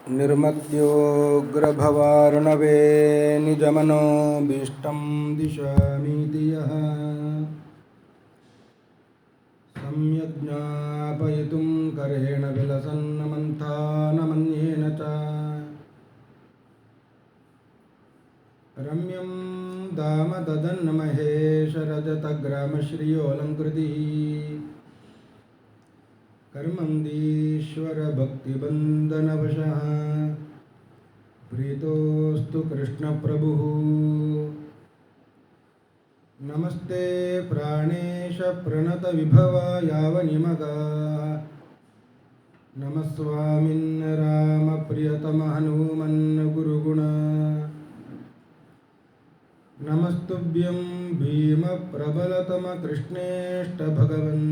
ನಿರ್ಮತ್ಯೋಗ್ರಭವಾರ್ಣವೇ ನಿಜಮನೋಭೀಷ್ಟಂ ದಿಶಾಮೀತಿ ಯಃ ಸಮ್ಯಕ್ ಜ್ಞಾಪಯಿತುಂ ಕರೇಣ ವಿಲಸನ್ನ ಮಂಥಾನಮನ್ಯೇನ ಚ ರಮ್ಯಂ ಧಾಮ ದದನ್ನ ಮಹೇಶ ರಜತಗ್ರಾಮಶ್ರಿಯೋಲಂಕೃತಿ ಕರ್ಮಂದೀಶ್ವರ ಭಕ್ತಿಬಂಧನವಶಃ ಪ್ರೀತೋಸ್ತು ಕೃಷ್ಣ ಪ್ರಭು ನಮಸ್ತೆ ಪ್ರಾಣೇಶ ಪ್ರಣತ ವಿಭವ ಯಾವ ನಿಮಗ ನಮಸ್ವಾಮಿನ್ ರಾಮ ಪ್ರಿಯತಮ ಹನುಮನ್ ಗುರುಗುಣ ನಮಸ್ತುಭ್ಯಂ ಭೀಮ ಪ್ರಬಲತಮ ಕೃಷ್ಣೇಷ್ಟ ಭಗವನ್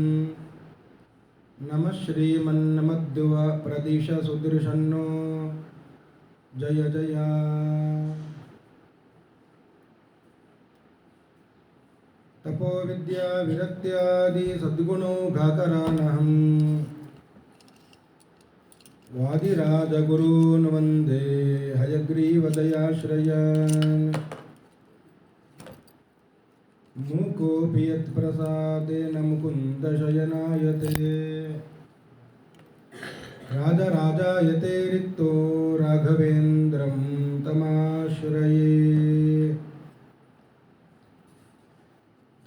ನಮಃ ಶ್ರೀಮನ್ಮಧ್ವ ಪ್ರದಿಶ ಸುದರ್ಶನ್ನೋ ಜಯ ಜಯ ತಪೋ ವಿದ್ಯಾ ವಿರಕ್ತ್ಯಾದಿ ಸದ್ಗುಣೋ ಘಾಕರಾನಹಂ ವಾದಿರಾಜ ಗುರೂನ್ ವಂದೇ ಹಯಗ್ರೀವದಯಾಶ್ರಯಾನ್ ಮೂಕೋಪಿ ಯತ್ಪ್ರಸಾದೇನ ಮುಕುಂದಶಯನಾಯತೆ ರಾಜರಾಜಾಯತೆ ರಿಕ್ತೋ ರಾಘವೇಂದ್ರಂ ತಮಾಶ್ರಯೇ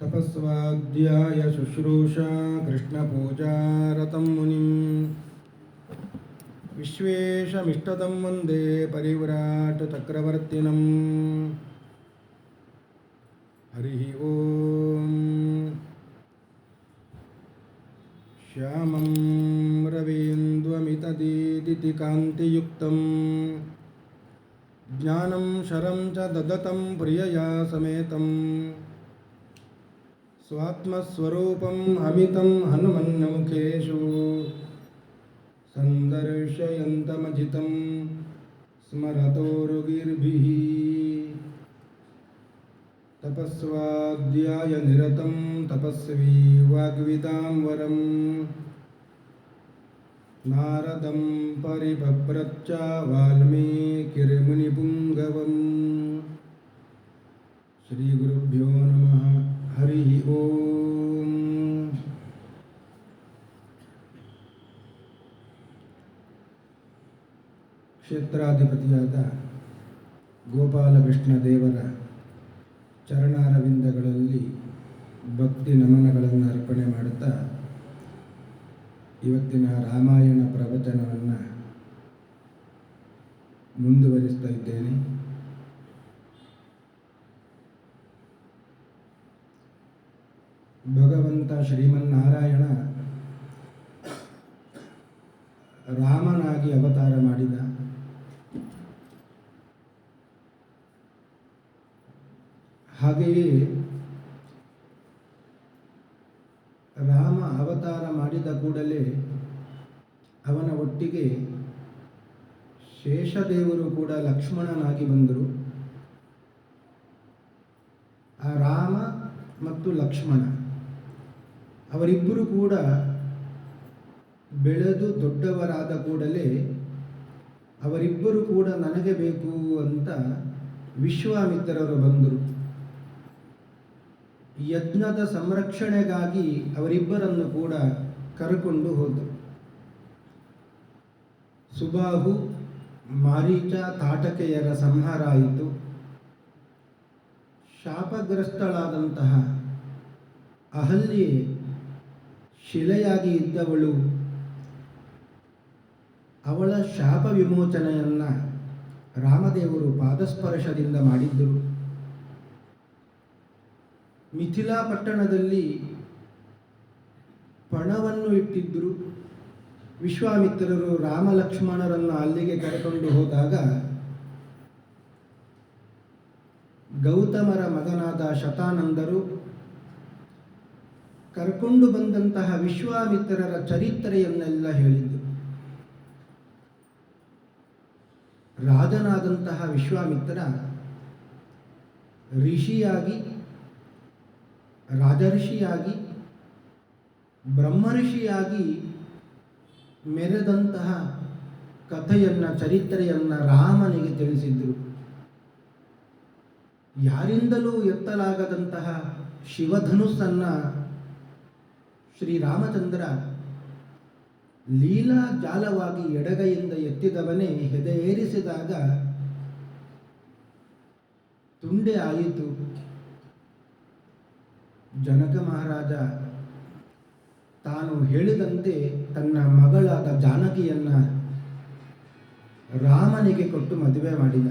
ತಪಸ್ವಾಧ್ಯಾಯ ಶುಶ್ರೂಷಾ ಕೃಷ್ಣಪೂಜಾರತಂ ಮುನಿಂ ವಿಶ್ವೇಶಮಿಷ್ಟದಂ ವಂದೇ ಪರಿವ್ರಾಟ್ ಚಕ್ರವರ್ತಿನಂ ಹರಿ ಓಂ ಶ್ಯಾಮಂ ರವೀಂದ್ವಮಿತದೀದಿತಿ ಕಾಂತಿಯುಕ್ತಂ ಜ್ಞಾನಂ ಶರಂ ಚ ದದತಂ ಪ್ರಿಯಯಾ ಸಮೇತಂ ಸ್ವಾತ್ಮಸ್ವರೂಪಂ ಅಮಿತಂ ಹನುಮನ್ಮುಖೇಶು ಸಂದರ್ಶಯಂತಮಜಿತಂ ಸ್ಮರತೋರುಗಿರ್ಭಿಃ ತಪಸ್ವಾಧ್ಯಾಯ ನಿರತಂ ತಪಸ್ವಿ ವಾಗ್ವಿದಾಂವರಂ ನಾರದಂ ಪರಿಭ್ರಚ್ಚ ವಾಲ್ಮೀಕಿರ್ಮುನಿಪುಂಗವಂ ಶ್ರೀ ಗುರುಭ್ಯೋ ನಮಃ ಹರಿ ಓಂ. ಕ್ಷೇತ್ರಾಧಿಪತಿಯಾದ ಗೋಪಾಲಕೃಷ್ಣ ದೇವರ ಚರಣಾರವಿಂದಗಳಲ್ಲಿ ಭಕ್ತಿ ನಮನಗಳನ್ನು ಅರ್ಪಣೆ ಮಾಡುತ್ತಾ ಇವತ್ತಿನ ರಾಮಾಯಣ ಪ್ರವಚನವನ್ನು ಮುಂದುವರಿಸ್ತಾ ಇದ್ದೇನೆ. ಭಗವಂತ ಶ್ರೀಮನ್ನಾರಾಯಣ ರಾಮನಾಗಿ ಅವತಾರ ಮಾಡಿದ. ಹಾಗೆಯೇ ರಾಮ ಅವತಾರ ಮಾಡಿದ ಕೂಡಲೇ ಅವನ ಒಟ್ಟಿಗೆ ಶೇಷದೇವರು ಕೂಡ ಲಕ್ಷ್ಮಣನಾಗಿ ಬಂದರು. ಆ ರಾಮ ಮತ್ತು ಲಕ್ಷ್ಮಣ ಅವರಿಬ್ಬರು ಕೂಡ ಬೆಳೆದು ದೊಡ್ಡವರಾದ ಕೂಡಲೇ ಅವರಿಬ್ಬರು ಕೂಡ ನನಗೆ ಬೇಕು ಅಂತ ವಿಶ್ವಾಮಿತ್ರರು ಬಂದರು. ಯಜ್ಞದ ಸಂರಕ್ಷಣೆಗಾಗಿ ಅವರಿಬ್ಬರನ್ನು ಕೂಡ ಕರೆಕೊಂಡು ಹೋದರು. ಸುಬಾಹು ಮಾರೀಚ ತಾಟಕೆಯರ ಸಂಹಾರ ಆಯಿತು. ಶಾಪಗ್ರಸ್ತಳಾದಂತಹ ಅಹಲ್ಯೆ ಶಿಲೆಯಾಗಿ ಇದ್ದವಳು, ಅವಳ ಶಾಪ ವಿಮೋಚನೆಯನ್ನು ರಾಮದೇವರು ಪಾದಸ್ಪರ್ಶದಿಂದ ಮಾಡಿದ್ದರು. ಮಿಥಿಲಾ ಪಟ್ಟಣದಲ್ಲಿ ಪಣವನ್ನು ಇಟ್ಟಿದ್ದರು. ವಿಶ್ವಾಮಿತ್ರರು ರಾಮ ಲಕ್ಷ್ಮಣರನ್ನು ಅಲ್ಲಿಗೆ ಕರೆಕೊಂಡು ಹೋದಾಗ ಗೌತಮರ ಮಗನಾದ ಶತಾನಂದರು ಕರ್ಕೊಂಡು ಬಂದಂತಹ ವಿಶ್ವಾಮಿತ್ರರ ಚರಿತ್ರೆಯನ್ನೆಲ್ಲ ಹೇಳಿದರು. ರಾಜನಾದಂತಹ ವಿಶ್ವಾಮಿತ್ರ ಋಷಿಯಾಗಿ, ರಾಜರ್ಷಿಯಾಗಿ, ಬ್ರಹ್ಮರ್ಷಿಯಾಗಿ ಮೆರೆದಂತಹ ಕಥೆ ಕಥೆಯನ್ನು ಚರಿತ್ರೆಯನ್ನು ರಾಮನಿಗೆ ತಿಳಿಸಿದ್ರು. ಯಾರಿಂದಲೂ ಎತ್ತಲಾಗದಂತಹ ಶಿವಧನುಸ್ಸನ್ನು ಶ್ರೀರಾಮಚಂದ್ರ ಲೀಲಾ ಜಾಲವಾಗಿ ಎಡಗೈಯಿಂದ ಎತ್ತಿದವನೇ ಹೆದೆಯೇರಿಸಿದಾಗ ತುಂಡೆ ಆಯಿತು. ಜನಕ ಮಹಾರಾಜ ತಾನು ಹೇಳಿದಂತೆ ತನ್ನ ಮಗಳಾದ ಜಾನಕಿಯನ್ನ ರಾಮನಿಗೆ ಕೊಟ್ಟು ಮದುವೆ ಮಾಡಿದ.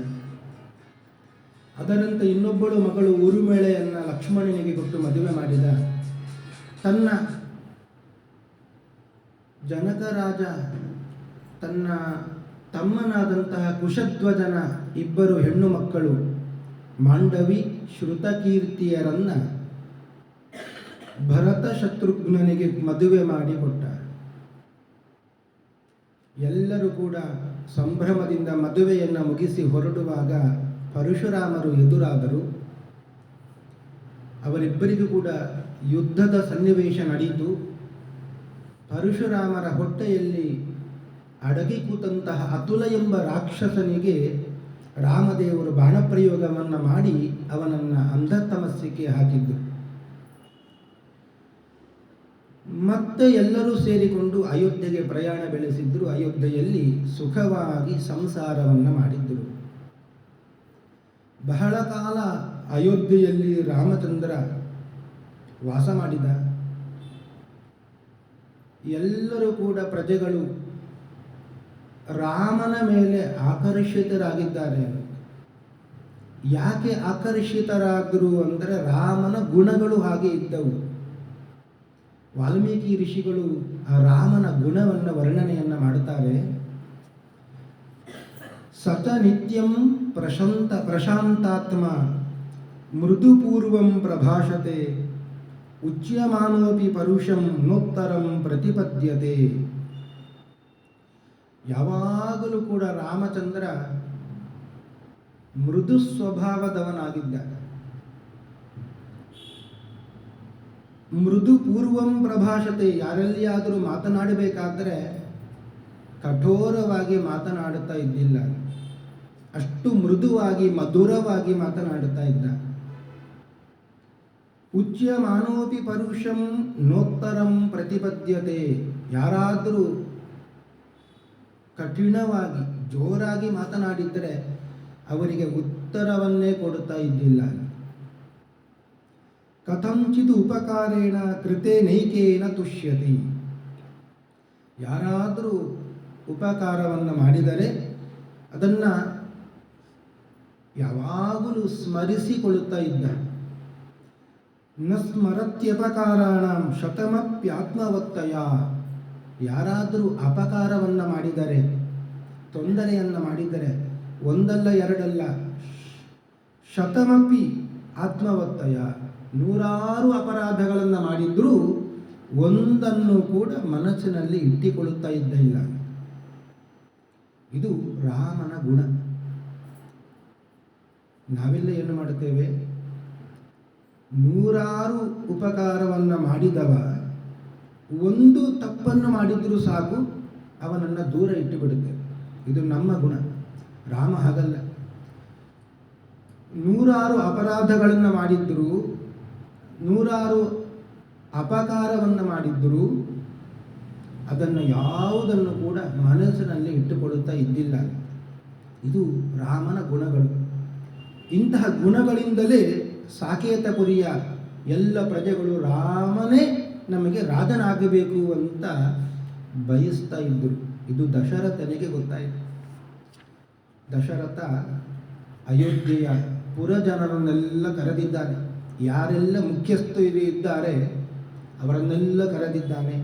ಅದರಂತೆ ಇನ್ನೊಬ್ಬಳು ಮಗಳು ಊರುಮೇಳೆಯನ್ನ ಲಕ್ಷ್ಮಣನಿಗೆ ಕೊಟ್ಟು ಮದುವೆ ಮಾಡಿದ. ತನ್ನ ಜನಕ ರಾಜ ತನ್ನ ತಮ್ಮನಾದಂತಹ ಕುಶಧ್ವಜನ ಇಬ್ಬರು ಹೆಣ್ಣು ಮಕ್ಕಳು ಮಾಂಡವಿ ಶ್ರುತಕೀರ್ತಿಯರನ್ನ ಭರತ ಶತ್ರುಘ್ನನಿಗೆ ಮದುವೆ ಮಾಡಿಕೊಟ್ಟ. ಎಲ್ಲರೂ ಕೂಡ ಸಂಭ್ರಮದಿಂದ ಮದುವೆಯನ್ನು ಮುಗಿಸಿ ಹೊರಡುವಾಗ ಪರಶುರಾಮರು ಎದುರಾದರು. ಅವರಿಬ್ಬರಿಗೂ ಕೂಡ ಯುದ್ಧದ ಸನ್ನಿವೇಶ ನಡೆಯಿತು. ಪರಶುರಾಮರ ಹೊಟ್ಟೆಯಲ್ಲಿ ಅಡಗಿ ಕೂತಂತಹ ಅತುಲ ಎಂಬ ರಾಕ್ಷಸನಿಗೆ ರಾಮದೇವರು ಬಾಣಪ್ರಯೋಗವನ್ನು ಮಾಡಿ ಅವನನ್ನು ಅಂಧತಮಸ್ಸಿಗೆ ಹಾಕಿದ್ದರು. ಮತ್ತೆ ಎಲ್ಲರೂ ಸೇರಿಕೊಂಡು ಅಯೋಧ್ಯೆಗೆ ಪ್ರಯಾಣ ಬೆಳೆಸಿದ್ರು. ಅಯೋಧ್ಯೆಯಲ್ಲಿ ಸುಖವಾಗಿ ಸಂಸಾರವನ್ನು ಮಾಡಿದ್ದರು. ಬಹಳ ಕಾಲ ಅಯೋಧ್ಯೆಯಲ್ಲಿ ರಾಮಚಂದ್ರ ವಾಸ ಮಾಡಿದ. ಎಲ್ಲರೂ ಕೂಡ ಪ್ರಜೆಗಳು ರಾಮನ ಮೇಲೆ ಆಕರ್ಷಿತರಾಗಿದ್ದಾರೆ. ಯಾಕೆ ಆಕರ್ಷಿತರಾದರು ಅಂದರೆ ರಾಮನ ಗುಣಗಳು ಹಾಗೆ ಇದ್ದವು. ವಾಲ್ಮೀಕಿ ಋಷಿಗಳು ಆ ರಾಮನ ಗುಣವನ್ನು ವರ್ಣನೆಯನ್ನು ಮಾಡುತ್ತಾರೆ. ಸತ ನಿತ್ಯಂ ಪ್ರಶಾಂತಾತ್ಮ ಮೃದುಪೂರ್ವಂ ಪ್ರಭಾಷತೆ ಉಚ್ಯಮಾನೋಪಿ ಪರುಷಂ ನೋತ್ತರಂ ಪ್ರತಿಪದ್ಯತೆ. ಯಾವಾಗಲೂ ಕೂಡ ರಾಮಚಂದ್ರ ಮೃದು ಸ್ವಭಾವದವನಾಗಿದ್ದ. ಮೃದು ಪೂರ್ವಂ ಪ್ರಭಾಷತೆ, ಯಾರಲ್ಲಿಯಾದರೂ ಮಾತನಾಡಬೇಕಾದರೆ ಕಠೋರವಾಗಿ ಮಾತನಾಡುತ್ತಾ ಇದ್ದಿಲ್ಲ. ಅಷ್ಟು ಮೃದುವಾಗಿ ಮಧುರವಾಗಿ ಮಾತನಾಡುತ್ತಾ ಇದ್ದ. ಉಚ್ಯಮಾನೋಪಿ ಪರುಷಂ ನೋತ್ತರಂ ಪ್ರತಿಪದ್ಯತೆ, ಯಾರಾದರೂ ಕಠಿಣವಾಗಿ ಜೋರಾಗಿ ಮಾತನಾಡಿದರೆ ಅವರಿಗೆ ಉತ್ತರವನ್ನೇ ಕೊಡುತ್ತಾ ಇದ್ದಿಲ್ಲ. ಕಥಂಚಿತ್ ಉಪಕಾರೇಣ ಕೃತೆ ನೈಕೇನ ತುಷ್ಯತಿ, ಯಾರಾದರೂ ಉಪಕಾರವನ್ನು ಮಾಡಿದರೆ ಅದನ್ನು ಯಾವಾಗಲೂ ಸ್ಮರಿಸಿಕೊಳ್ಳುತ್ತಾ ಇದ್ದ. ನ ಸ್ಮರತ್ಯಪಕಾರಾಣ ಶತಮಪ್ಯಾತ್ಮವತ್ತಯ, ಯಾರಾದರೂ ಅಪಕಾರವನ್ನು ಮಾಡಿದರೆ, ತೊಂದರೆಯನ್ನು ಮಾಡಿದರೆ ಒಂದಲ್ಲ ಎರಡಲ್ಲ ಶತಮಪಿ ಆತ್ಮವತ್ತಯ, 100 ಅಪರಾಧಗಳನ್ನು ಮಾಡಿದ್ರೂ ಒಂದನ್ನು ಕೂಡ ಮನಸ್ಸಿನಲ್ಲಿ ಇಟ್ಟುಕೊಳ್ಳುತ್ತಾ ಇದ್ದ ಇಲ್ಲ. ಇದು ರಾಮನ ಗುಣ. ನಾವೆಲ್ಲ ಏನು ಮಾಡುತ್ತೇವೆ? 100 ಉಪಕಾರವನ್ನು ಮಾಡಿದವ ಒಂದು ತಪ್ಪನ್ನು ಮಾಡಿದರೂ ಸಾಕು, ಅವನನ್ನು ದೂರ ಇಟ್ಟು ಬಿಡುತ್ತೆ. ಇದು ನಮ್ಮ ಗುಣ. ರಾಮ ಹಾಗಲ್ಲ. 100 ಅಪರಾಧಗಳನ್ನು ಮಾಡಿದ್ದರೂ, 100 ಅಪಕಾರವನ್ನು ಮಾಡಿದ್ದರೂ ಅದನ್ನು ಯಾವುದನ್ನು ಕೂಡ ಮನಸ್ಸಿನಲ್ಲಿ ಇಟ್ಟುಕೊಳ್ಳುತ್ತಾ ಇದ್ದಿಲ್ಲ. ಇದು ರಾಮನ ಗುಣಗಳು. ಇಂತಹ ಗುಣಗಳಿಂದಲೇ ಸಾಕೇತಪುರಿಯ ಎಲ್ಲ ಪ್ರಜೆಗಳು ರಾಮನೇ ನಮಗೆ ರಾಜನಾಗಬೇಕು ಅಂತ ಬಯಸ್ತಾ ಇದ್ದರು. ಇದು ದಶರಥನಿಗೆ ಗೊತ್ತಾಯಿತು. ದಶರಥ ಅಯೋಧ್ಯೆಯ ಪುರಜನರನ್ನೆಲ್ಲ ಕರೆದಿದ್ದಾನೆ. ಯಾರೆಲ್ಲ ಮುಖ್ಯಸ್ಥರು ಇದ್ದಾರೆ ಅವರನ್ನೆಲ್ಲ ಕರೆದಿದ್ದಾನೆ.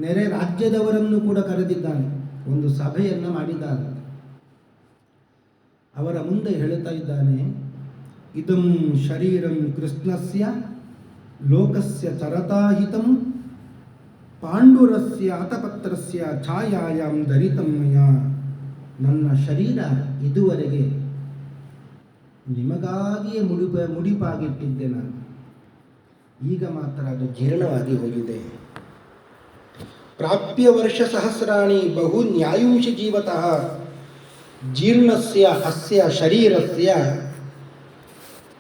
ನೆರೆ ರಾಜ್ಯದವರನ್ನು ಕೂಡ ಕರೆದಿದ್ದಾನೆ. ಒಂದು ಸಭೆಯನ್ನು ಮಾಡಿದ್ದಾನೆ. ಅವರ ಮುಂದೆ ಹೇಳ್ತಾ ಇದ್ದಾನೆ, ಇದಂ ಶರೀರಂ ಕೃಷ್ಣಸ್ಯ ಲೋಕಸ್ಯ ಚರತಾಹಿತಂ ಪಾಂಡುರಸ್ಯ ಆತಪತ್ರಸ್ಯ ಛಾಯಾಯಾಂ ಧರಿತಂ ಮಯ. ನನ್ನ ಶರೀರ ಇದುವರೆಗೆ ನಿಮಗಾಗಿಯೇ ಮುಡಿಪಾಗಿಟ್ಟಿದ್ದೆ ನಾನು. ಈಗ ಮಾತ್ರ ಅದು ಜೀರ್ಣವಾಗಿ ಹೋಗಿದೆ. ಪ್ರಾಪ್ಯ ವರ್ಷ ಸಹಸ್ರಾಣಿ ಬಹು ನ್ಯಾಯುಂಷಿ ಜೀವತಃ ಜೀರ್ಣಸ್ಯ ಅಸ್ಯ ಶರೀರಸ್ಯ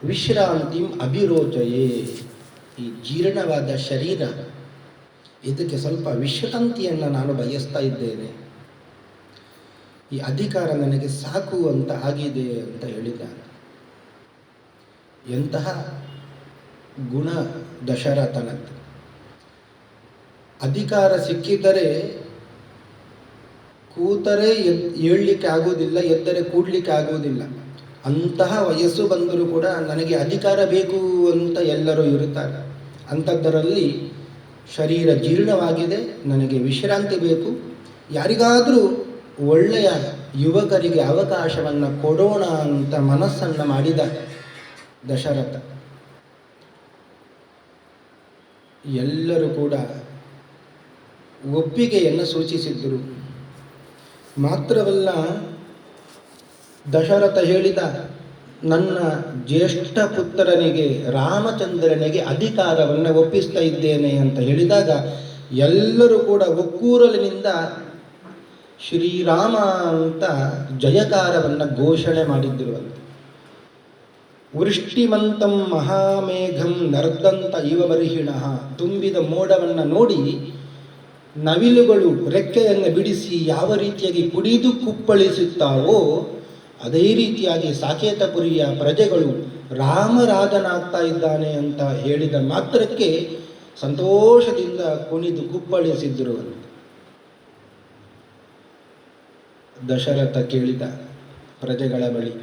ವಿಶ್ರಾಂತಿಂ ಅಭಿರೋಚಯೇ. ಈ ಜೀರ್ಣವಾದ ಶರೀರ ಇದಕ್ಕೆ ಸ್ವಲ್ಪ ವಿಶ್ರಾಂತಿಯನ್ನು ನಾನು ಬಯಸ್ತಾ ಇದ್ದೇನೆ. ಈ ಅಧಿಕಾರ ನನಗೆ ಸಾಕು ಅಂತ ಆಗಿದೆ ಅಂತ ಹೇಳಿದ್ದಾನೆ. ಎಂತಹ ಗುಣ ದಶರಥನದ್ದು. ಅಧಿಕಾರ ಸಿಕ್ಕಿದ್ದರೆ ಕೂತರೆ ಏಳಲಿಕ್ಕೆ ಆಗೋದಿಲ್ಲ, ಎದ್ದರೆ ಕೂಡಲಿಕ್ಕೆ ಆಗೋದಿಲ್ಲ. ಅಂತಹ ವಯಸ್ಸು ಬಂದರೂ ಕೂಡ ನನಗೆ ಅಧಿಕಾರ ಬೇಕು ಅಂತ ಎಲ್ಲರೂ ಇರುತ್ತಾರೆ. ಅಂಥದ್ದರಲ್ಲಿ ಶರೀರ ಜೀರ್ಣವಾಗಿದೆ, ನನಗೆ ವಿಶ್ರಾಂತಿ ಬೇಕು, ಯಾರಿಗಾದರೂ ಒಳ್ಳೆಯ ಯುವಕರಿಗೆ ಅವಕಾಶವನ್ನು ಕೊಡೋಣ ಅಂತ ಮನಸ್ಸನ್ನು ಮಾಡಿದ ದಶರಥ. ಎಲ್ಲರೂ ಕೂಡ ಒಪ್ಪಿಗೆಯನ್ನು ಸೂಚಿಸಿದ್ದರು. ಮಾತ್ರವಲ್ಲ, ದಶರಥ ಹೇಳಿದ, ನನ್ನ ಜ್ಯೇಷ್ಠ ಪುತ್ರನಿಗೆ ರಾಮಚಂದ್ರನಿಗೆ ಅಧಿಕಾರವನ್ನು ಒಪ್ಪಿಸ್ತಾ ಇದ್ದೇನೆ ಅಂತ ಹೇಳಿದಾಗ ಎಲ್ಲರೂ ಕೂಡ ಒಕ್ಕೂರಲಿನಿಂದ ಶ್ರೀರಾಮ ಅಂತ ಜಯಕಾರವನ್ನು ಘೋಷಣೆ ಮಾಡಿದ್ದರು. ಅಂತ ವೃಷ್ಟಿಮಂತಂ ಮಹಾಮೇಘಂ ನರ್ದಂತ ಇವ ಬರಿಹಿಣಃ. ತುಂಬಿದ ಮೋಡವನ್ನು ನೋಡಿ ನವಿಲುಗಳು ರೆಕ್ಕೆಯನ್ನು ಬಿಡಿಸಿ ಯಾವ ರೀತಿಯಾಗಿ ಕುಡಿದು ಕುಪ್ಪಳಿಸುತ್ತಾವೋ ಅದೇ ರೀತಿಯಾಗಿ ಸಾಕೇತಪುರಿಯ ಪ್ರಜೆಗಳು ರಾಮರಾಜನಾಗ್ತಾ ಇದ್ದಾನೆ ಅಂತ ಹೇಳಿದ ಮಾತ್ರಕ್ಕೆ ಸಂತೋಷದಿಂದ ಕುಣಿದು ಕುಪ್ಪಳಿಸಿದ್ರು. ದಶರಥ ಕೇಳಿದ ಪ್ರಜೆಗಳ ಬಳಿ,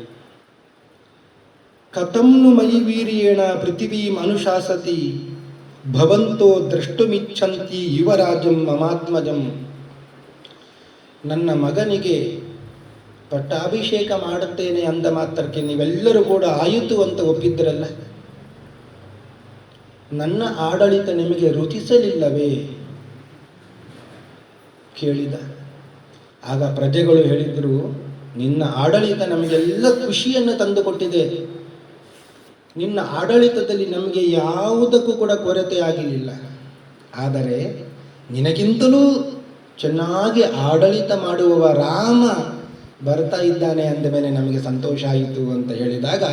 ಕಥಂನು ಮಯಿ ವೀರ್ಯೇಣ ಪೃಥಿವೀಂ ಅನುಶಾಸತಿ ಭವಂತೋ ದ್ರಷ್ಟುಮಿಚ್ಛಂತಿ ಯುವರಾಜಂ ಮಮಾತ್ಮಜಂ. ನನ್ನ ಮಗನಿಗೆ ಪಟ್ಟಾಭಿಷೇಕ ಮಾಡುತ್ತೇನೆ ಅಂದ ಮಾತ್ರಕ್ಕೆ ನೀವೆಲ್ಲರೂ ಕೂಡ ಆಯಿತು ಅಂತ ಒಪ್ಪಿದ್ರಲ್ಲ, ನನ್ನ ಆಡಳಿತ ನಿಮಗೆ ರುಚಿಸಲಿಲ್ಲವೇ ಕೇಳಿದ. ಆಗ ಪ್ರಜೆಗಳು ಹೇಳಿದರು, ನಿನ್ನ ಆಡಳಿತ ನಮಗೆಲ್ಲ ಖುಷಿಯನ್ನು ತಂದುಕೊಟ್ಟಿದೆ, ನಿನ್ನ ಆಡಳಿತದಲ್ಲಿ ನಮಗೆ ಯಾವುದಕ್ಕೂ ಕೂಡ ಕೊರತೆ ಆಗಲಿಲ್ಲ. ಆದರೆ ನಿನಗಿಂತಲೂ ಚೆನ್ನಾಗಿ ಆಡಳಿತ ಮಾಡುವವ ರಾಮ ಬರ್ತಾ ಇದ್ದಾನೆ ಅಂದ ಮೇಲೆ ನಮಗೆ ಸಂತೋಷ ಆಯಿತು ಅಂತ ಹೇಳಿದಾಗ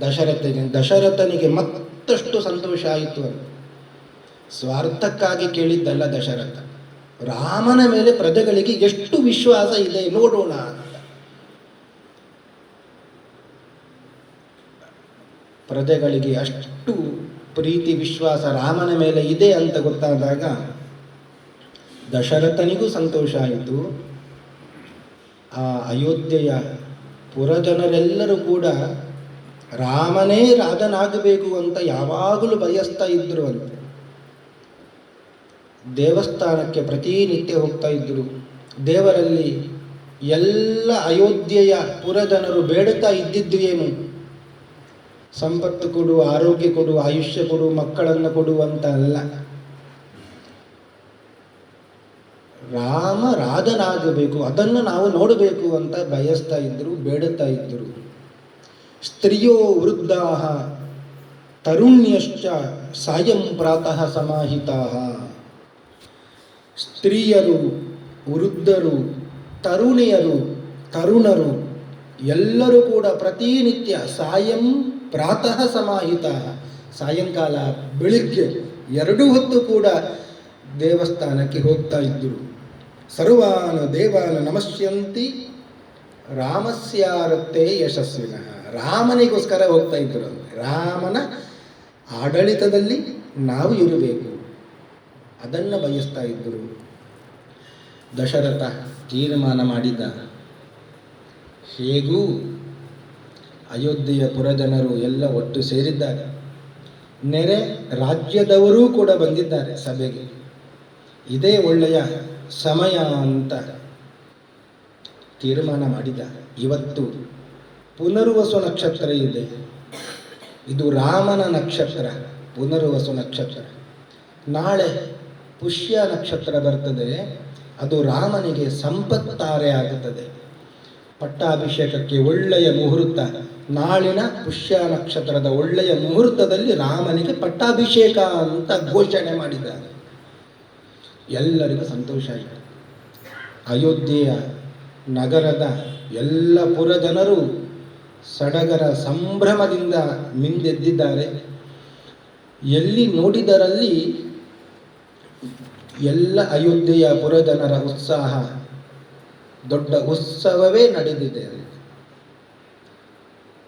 ದಶರಥನಿಗೆ ಮತ್ತಷ್ಟು ಸಂತೋಷ ಆಯಿತು. ಸ್ವಾರ್ಥಕ್ಕಾಗಿ ಕೇಳಿದ್ದಲ್ಲ ದಶರಥ, ರಾಮನ ಮೇಲೆ ಪ್ರಜೆಗಳಿಗೆ ಎಷ್ಟು ವಿಶ್ವಾಸ ಇದೆ ನೋಡೋಣ ಅಂತ. ಪ್ರಜೆಗಳಿಗೆ ಅಷ್ಟು ಪ್ರೀತಿ ವಿಶ್ವಾಸ ರಾಮನ ಮೇಲೆ ಇದೆ ಅಂತ ಗೊತ್ತಾದಾಗ ದಶರಥನಿಗೂ ಸಂತೋಷ ಆಯಿತು. ಆ ಅಯೋಧ್ಯೆಯ ಪುರಜನರೆಲ್ಲರೂ ಕೂಡ ರಾಮನೇ ರಾಜನಾಗಬೇಕು ಅಂತ ಯಾವಾಗಲೂ ಬಯಸ್ತಾ ಇದ್ದರು. ಅಂತ ದೇವಸ್ಥಾನಕ್ಕೆ ಪ್ರತಿನಿತ್ಯ ಹೋಗ್ತಾ ಇದ್ದರು. ದೇವರಲ್ಲಿ ಎಲ್ಲ ಅಯೋಧ್ಯೆಯ ಪುರಜನರು ಬೇಡುತ್ತಾ ಇದ್ದಿದ್ದು ಏನು? ಸಂಪತ್ತು ಕೊಡು, ಆರೋಗ್ಯ ಕೊಡು, ಆಯುಷ್ಯ ಕೊಡು, ಮಕ್ಕಳನ್ನು ಕೊಡು ಅಂತ ಅಲ್ಲ, ರಾಮ ರಾಜನಾಗಬೇಕು, ಅದನ್ನು ನಾವು ನೋಡಬೇಕು ಅಂತ ಬಯಸ್ತಾ ಇದ್ದರು, ಬೇಡುತ್ತಾ ಇದ್ದರು. ಸ್ತ್ರೀಯೋ ವೃದ್ಧಾ ತರುಣ್ಯಶ್ಚ ಸಾಯಂ ಪ್ರಾತಃ ಸಮಾಹಿತಾ. ಸ್ತ್ರೀಯರು, ವೃದ್ಧರು, ತರುಣಿಯರು, ತರುಣರು ಎಲ್ಲರೂ ಕೂಡ ಪ್ರತಿನಿತ್ಯ ಸಾಯಂ ಪ್ರಾತಃ ಸಮಾಹಿತ, ಸಾಯಂಕಾಲ ಬೆಳಿಗ್ಗೆ ಎರಡೂ ಹೊತ್ತು ಕೂಡ ದೇವಸ್ಥಾನಕ್ಕೆ ಹೋಗ್ತಾ ಇದ್ದರು. ಸರ್ವಾನ್ ದೇವಾನ್ ನಮಸ್ಯಂತಿ ರಾಮಸ್ಯಾರತೆ ಯಶಸ್ವಿನಃ. ರಾಮನಿಗೋಸ್ಕರ ಹೋಗ್ತಾ ಇದ್ದರು. ರಾಮನ ಆಡಳಿತದಲ್ಲಿ ನಾವು ಇರಬೇಕು, ಅದನ್ನು ಬಯಸ್ತಾ ಇದ್ದರು. ದಶರಥ ತೀರ್ಮಾನ ಮಾಡಿದ, ಹೇಗೂ ಅಯೋಧ್ಯೆಯ ಪುರಜನರು ಎಲ್ಲ ಒಟ್ಟು ಸೇರಿದ್ದಾರೆ, ನೆರೆ ರಾಜ್ಯದವರೂ ಕೂಡ ಬಂದಿದ್ದಾರೆ ಸಭೆಗೆ, ಇದೇ ಒಳ್ಳೆಯ ಸಮಯ ಅಂತ ತೀರ್ಮಾನ ಮಾಡಿದ. ಇವತ್ತು ಪುನರ್ವಸು ನಕ್ಷತ್ರ ಇದೆ, ಇದು ರಾಮನ ನಕ್ಷತ್ರ, ಪುನರ್ವಸು ನಕ್ಷತ್ರ. ನಾಳೆ ಪುಷ್ಯ ನಕ್ಷತ್ರ ಬರ್ತದೆ, ಅದು ರಾಮನಿಗೆ ಸಂಪತ್ತಾರೆ ಆಗುತ್ತದೆ. ಪಟ್ಟಾಭಿಷೇಕಕ್ಕೆ ಒಳ್ಳೆಯ ಮುಹೂರ್ತ ನಾಳಿನ ಪುಷ್ಯ ನಕ್ಷತ್ರದ ಒಳ್ಳೆಯ ಮುಹೂರ್ತದಲ್ಲಿ ರಾಮನಿಗೆ ಪಟ್ಟಾಭಿಷೇಕ ಅಂತ ಘೋಷಣೆ ಮಾಡಿದ್ದಾರೆ. ಎಲ್ಲರಿಗೂ ಸಂತೋಷ ಆಯಿತು. ಅಯೋಧ್ಯೆಯ ನಗರದ ಎಲ್ಲ ಪುರಜನರು ಸಡಗರ ಸಂಭ್ರಮದಿಂದ ಮಿಂದೆದ್ದಿದ್ದಾರೆ. ಎಲ್ಲಿ ನೋಡಿದರಲ್ಲಿ ಎಲ್ಲ ಅಯೋಧ್ಯೆಯ ಪುರಜನರ ಉತ್ಸಾಹ, ದೊಡ್ಡ ಉತ್ಸವವೇ ನಡೆದಿದೆ.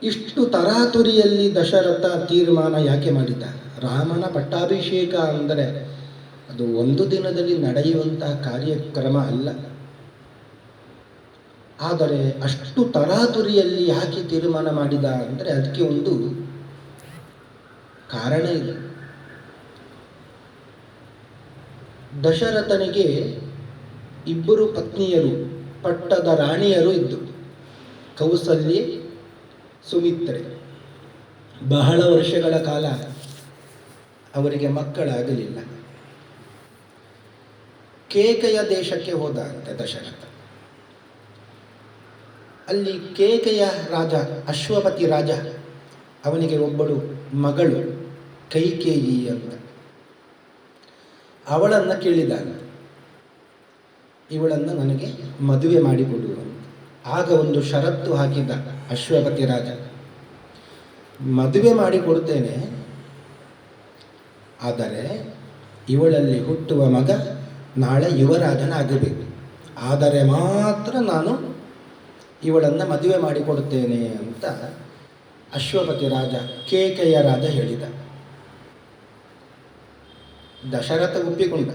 ಇಷ್ಟು ತರಾತುರಿಯಲ್ಲಿ ದಶರಥ ತೀರ್ಮಾನ ಯಾಕೆ ಮಾಡಿದ? ರಾಮನ ಪಟ್ಟಾಭಿಷೇಕ ಅಂದರೆ ಅದು ಒಂದು ದಿನದಲ್ಲಿ ನಡೆಯುವಂತಹ ಕಾರ್ಯಕ್ರಮ ಅಲ್ಲ. ಆದರೆ ಅಷ್ಟು ತರಾತುರಿಯಲ್ಲಿ ಯಾಕೆ ತೀರ್ಮಾನ ಮಾಡಿದ ಅಂದರೆ ಅದಕ್ಕೆ ಒಂದು ಕಾರಣ ಇದೆ. ದಶರಥನಿಗೆ ಇಬ್ಬರು ಪತ್ನಿಯರು, ಪಟ್ಟದ ರಾಣಿಯರು ಇದ್ದರು, ಕೌಸಲ್ಯೆ, ಸುಮಿತ್ರೆ. ಬಹಳ ವರ್ಷಗಳ ಕಾಲ ಅವರಿಗೆ ಮಕ್ಕಳಾಗಲಿಲ್ಲ. ಕೇಕೆಯ ದೇಶಕ್ಕೆ ಹೋದ ಅಂತೆ ದಶರಥ. ಅಲ್ಲಿ ಕೇಕೆಯ ರಾಜ, ಅಶ್ವಪತಿ ರಾಜ, ಅವನಿಗೆ ಒಬ್ಬಳು ಮಗಳು ಕೈಕೇಯಿ ಅಂತ. ಅವಳನ್ನು ಕೇಳಿದಾಗ ಇವಳನ್ನು ನನಗೆ ಮದುವೆ ಮಾಡಿಕೊಡು ಅಂತ. ಆಗ ಒಂದು ಷರತ್ತು ಹಾಕಿದ ಅಶ್ವಪತಿ ರಾಜ, ಮದುವೆ ಮಾಡಿಕೊಡ್ತೇನೆ, ಆದರೆ ಇವಳಲ್ಲಿ ಹುಟ್ಟುವ ಮಗ ನಾಳೆ ಯುವರಾಜನಾಗಬೇಕು, ಆದರೆ ಮಾತ್ರ ನಾನು ಇವಳನ್ನು ಮದುವೆ ಮಾಡಿಕೊಡ್ತೇನೆ ಅಂತ ಅಶ್ವಪತಿ ರಾಜ, ಕೇಕೆಯ ರಾಜ ಹೇಳಿದ. ದಶರಥ ಒಪ್ಪಿಕೊಂಡ.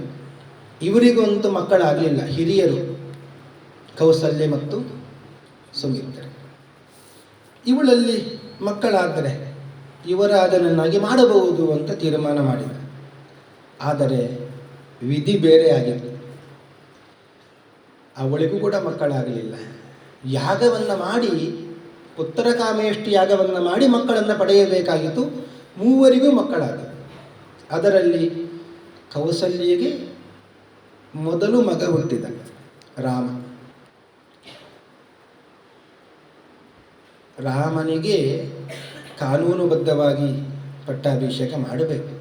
ಇವರಿಗಂತೂ ಮಕ್ಕಳಾಗಲಿಲ್ಲ, ಹಿರಿಯರು ಕೌಸಲ್ಯ ಮತ್ತು ಸುಮಿತ್ರೆ. ಇವಳಲ್ಲಿ ಮಕ್ಕಳಾದರೆ ಯುವರಾಜನನ್ನಾಗಿ ಮಾಡಬಹುದು ಅಂತ ತೀರ್ಮಾನ ಮಾಡಿದ. ಆದರೆ ವಿಧಿ ಬೇರೆ ಆಗಿತ್ತು. ಅವಳಿಗೂ ಕೂಡ ಮಕ್ಕಳಾಗಲಿಲ್ಲ. ಯಾಗವನ್ನು ಮಾಡಿ, ಉತ್ತರಕಾಮೇಷ್ಟಿ ಯಾಗವನ್ನು ಮಾಡಿ ಮಕ್ಕಳನ್ನು ಪಡೆಯಬೇಕಾಗಿತ್ತು. ಮೂವರಿಗೂ ಮಕ್ಕಳಾದರು. ಅದರಲ್ಲಿ ಕೌಸಲ್ಯಗೆ ಮೊದಲು ಮಗ ಹುಟ್ಟಿದ, ರಾಮ. ರಾಮನಿಗೆ ಕಾನೂನುಬದ್ಧವಾಗಿ ಪಟ್ಟಾಭಿಷೇಕ ಮಾಡಬೇಕು.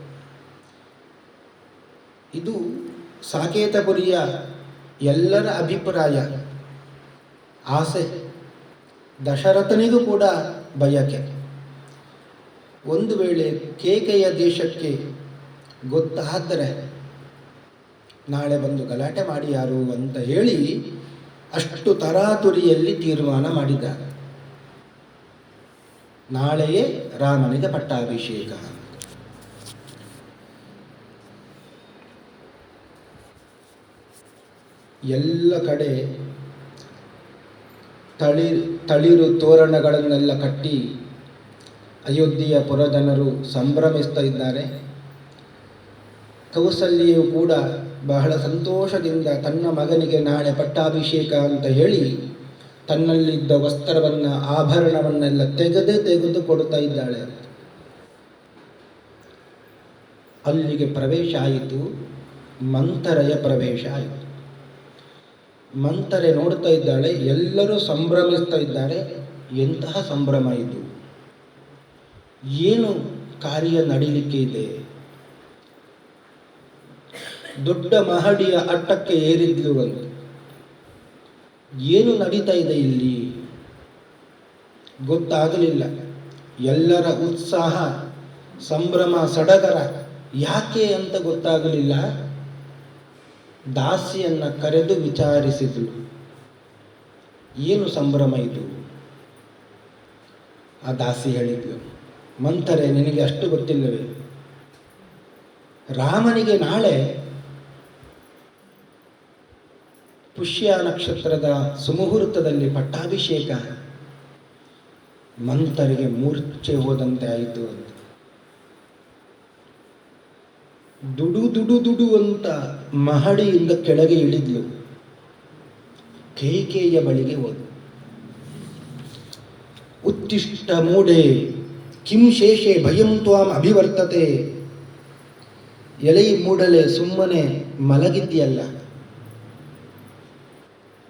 ಇದು ಸಾಕೇತಪುರಿಯ ಎಲ್ಲರ ಅಭಿಪ್ರಾಯ, ಆಸೆ. ದಶರಥನಿಗೂ ಕೂಡ ಬಯಕೆ. ಒಂದು ವೇಳೆ ಕೇಕೆಯ ದೇಶಕ್ಕೆ ಗೊತ್ತಾದರೆ ನಾಳೆ ಬಂದು ಗಲಾಟೆ ಮಾಡಿ ಯಾರು ಅಂತ ಹೇಳಿ ಅಷ್ಟು ತರಾತುರಿಯಲ್ಲಿ ತೀರ್ಮಾನ ಮಾಡಿದ. ನಾಳೆಯೇ ರಾಮನಿಗೆ ಪಟ್ಟಾಭಿಷೇಕ. ಎಲ್ಲ ಕಡೆ ತಳಿರು ತೋರಣಗಳನ್ನೆಲ್ಲ ಕಟ್ಟಿ ಅಯೋಧ್ಯೆಯ ಪುರಜನರು ಸಂಭ್ರಮಿಸ್ತಾ ಇದ್ದಾರೆ. ಕೌಸಲ್ಯೆಯು ಕೂಡ ಬಹಳ ಸಂತೋಷದಿಂದ ತನ್ನ ಮಗನಿಗೆ ನಾಳೆ ಪಟ್ಟಾಭಿಷೇಕ ಅಂತ ಹೇಳಿ ತನ್ನಲ್ಲಿದ್ದ ವಸ್ತ್ರವನ್ನು, ಆಭರಣವನ್ನೆಲ್ಲ ತೆಗೆದು ಕೊಡ್ತಾ ಇದ್ದಾಳೆ. ಅಲ್ಲಿಗೆ ಪ್ರವೇಶ ಆಯಿತು, ಮಂಥರೆಯ ಪ್ರವೇಶ ಆಯಿತು. ಮಂಥರೆ ನೋಡ್ತಾ ಇದ್ದಾಳೆ, ಎಲ್ಲರೂ ಸಂಭ್ರಮಿಸ್ತಾ ಇದ್ದಾರೆ. ಎಂತಹ ಸಂಭ್ರಮ ಇದು! ಏನು ಕಾರ್ಯ ನಡೀಲಿಕ್ಕೆ ಇದೆ? ದೊಡ್ಡ ಮಹಡಿಯ ಅಟ್ಟಕ್ಕೆ ಏರಿದ್ಲು ಅಂತ. ಏನು ನಡೀತಾ ಇದೆ ಇಲ್ಲಿ ಗೊತ್ತಾಗಲಿಲ್ಲ. ಎಲ್ಲರ ಉತ್ಸಾಹ, ಸಂಭ್ರಮ, ಸಡಗರ ಯಾಕೆ ಅಂತ ಗೊತ್ತಾಗಲಿಲ್ಲ. ದಾಸಿಯನ್ನು ಕರೆದು ವಿಚಾರಿಸಿದಳು, ಏನು ಸಂಭ್ರಮ ಇದು? ಆ ದಾಸಿ ಹೇಳಿದ್ಲು, ಮಂಥರೆ, ನಿನಗೆ ಅಷ್ಟು ಗೊತ್ತಿಲ್ಲವೇ? ರಾಮನಿಗೆ ನಾಳೆ ಪುಷ್ಯ ನಕ್ಷತ್ರದ ಸುಮುಹೂರ್ತದಲ್ಲಿ ಪಟ್ಟಾಭಿಷೇಕ. ಮಂಥರಿಗೆ ಮೂರ್ಛೆ ಹೋದಂತೆ ಆಯಿತು ಅಂತ. ದುಡು ಅಂತ ಮಹಡಿಯಿಂದ ಕೆಳಗೆ ಇಳಿದ್ಲು. ಕೈಕೇಯಿಯ ಬಳಿಗೆ ಹೋದ. ಉತ್ತಿಷ್ಠ ಮೂಢೆ ಕಿಂ ಶೇಷೆ ಭಯಂ ತ್ವಾಂ ಅಭಿವರ್ತತೆ. ಎಲೈ ಮೂಡಲೆ, ಸುಮ್ಮನೆ ಮಲಗಿದ್ಯಲ್ಲ,